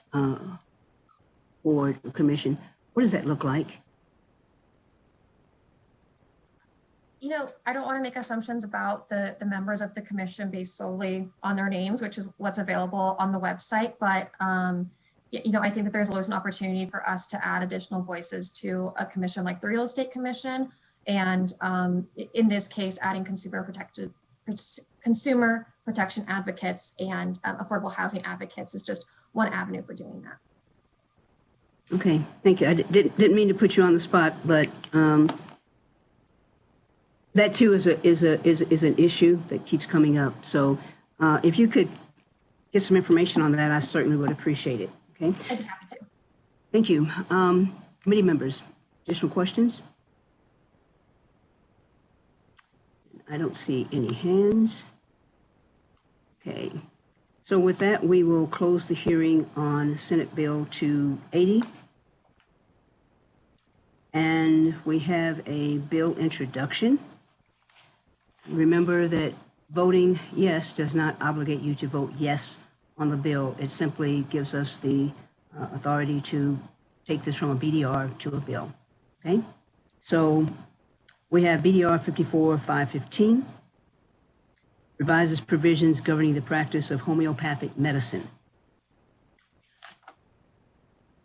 board or commission, what does that look like? You know, I don't want to make assumptions about the members of the commission based solely on their names, which is what's available on the website. But, you know, I think that there's always an opportunity for us to add additional voices to a commission like the Real Estate Commission. And in this case, adding consumer protection advocates and affordable housing advocates is just one avenue for doing that. Okay, thank you. I didn't mean to put you on the spot, but that too is an issue that keeps coming up. So if you could get some information on that, I certainly would appreciate it. Okay. I'd be happy to. Thank you. Committee members, additional questions? I don't see any hands. Okay. So with that, we will close the hearing on Senate Bill 280. And we have a bill introduction. Remember that voting yes does not obligate you to vote yes on the bill. It simply gives us the authority to take this from a BDR to a bill. Okay, so we have BDR 54-515, revises provisions governing the practice of homeopathic medicine.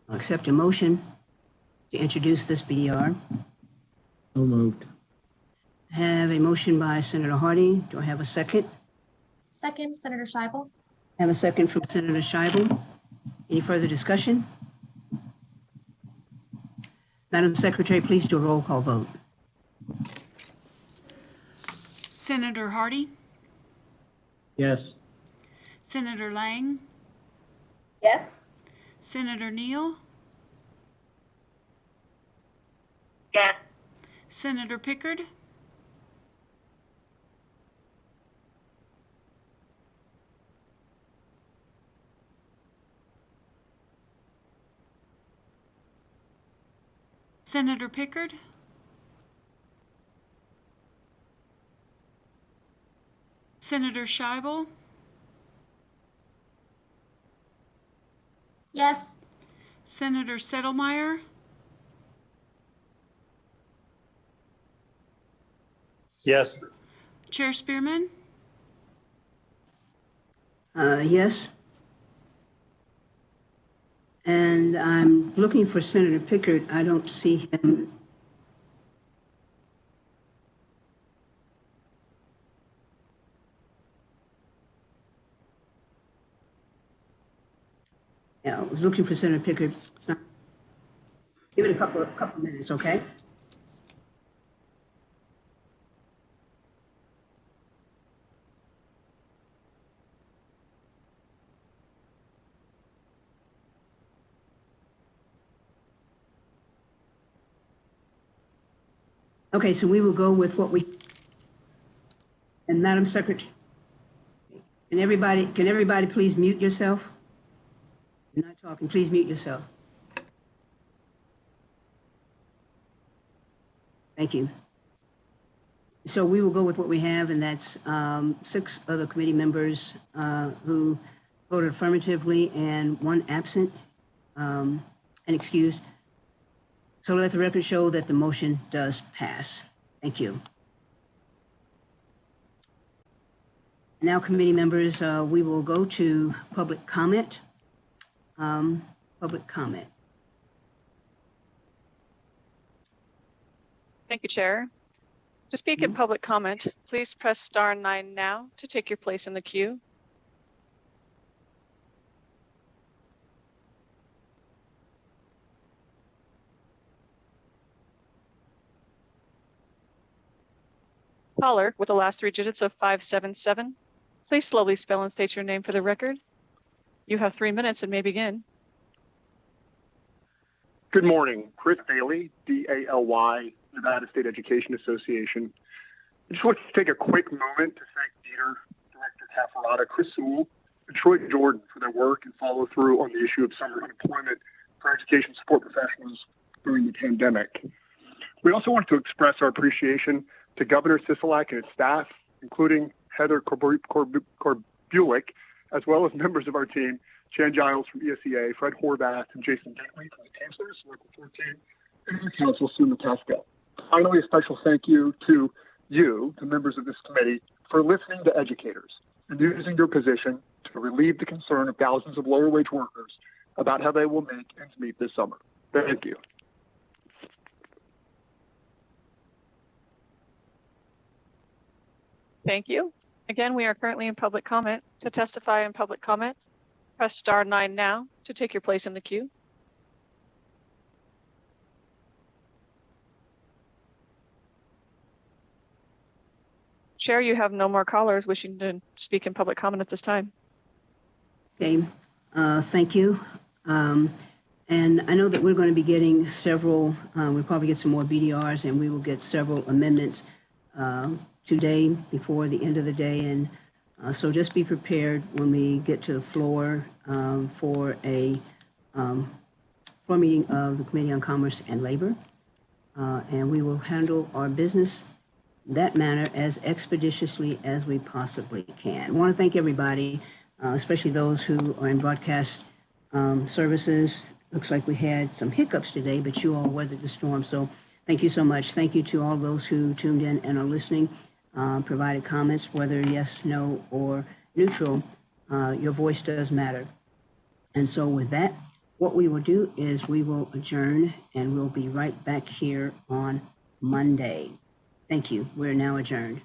I'll accept a motion to introduce this BDR. So moved. Have a motion by Senator Hardy. Do I have a second? Second, Senator Scheibel. Have a second from Senator Scheibel. Any further discussion? Madam Secretary, please do a roll call vote. Senator Hardy, Yes. Senator Lang, Yes. Senator Neal, Yes. Senator Pickard, Senator Pickard, Senator Scheibel, Yes. Senator Settlemyre, Yes. Chair Spearman, Yes. And I'm looking for Senator Pickard. I don't see him. Yeah, I was looking for Senator Pickard. It's not. Give it a couple minutes, okay? Okay, so we will go with what we, and Madam Secretary, can everybody please mute yourself? You're not talking, please mute yourself. Thank you. So we will go with what we have, and that's 6 other committee members who voted affirmatively and 1 absent and excused. So let the record show that the motion does pass. Thank you. Now, committee members, we will go to public comment. Public comment. Thank you, Chair. To speak in public comment, please press *9 now to take your place in the queue. Caller with the last 3 digits of 577, please slowly spell and state your name for the record. You have 3 minutes and may begin. Good morning, Chris Daly, D-A-L-Y, Nevada State Education Association. I just want to take a quick moment to thank Dieter, Director Cafferata, Chris Sewell, and Troy Jordan for their work and follow through on the issue of summer unemployment for education support professionals during the pandemic. We also want to express our appreciation to Governor Sisolak and his staff, including Heather Korbulik, as well as members of our team, Jan Giles from ESEA, Fred Horvath, and Jason Gately from the Chancellor's, Local 14, and the Council, Sue Mataska. Finally, a special thank you to you, the members of this committee, for listening to educators and using your position to relieve the concern of thousands of lower wage workers about how they will make ends meet this summer. Thank you. Thank you. Again, we are currently in public comment. To testify in public comment, press *9 now to take your place in the queue. Chair, you have no more callers wishing to speak in public comment at this time. Okay, thank you. And I know that we're going to be getting several, we'll probably get some more BDRs, and we will get several amendments today before the end of the day. And so just be prepared when we get to the floor for a floor meeting of the Committee on Commerce and Labor. And we will handle our business that manner as expeditiously as we possibly can. I want to thank everybody, especially those who are in broadcast services. Looks like we had some hiccups today, but you all weathered the storm. So thank you so much. Thank you to all those who tuned in and are listening, provided comments, whether yes, no, or neutral. Your voice does matter. And so with that, what we will do is we will adjourn, and we'll be right back here on Monday. Thank you. We're now adjourned.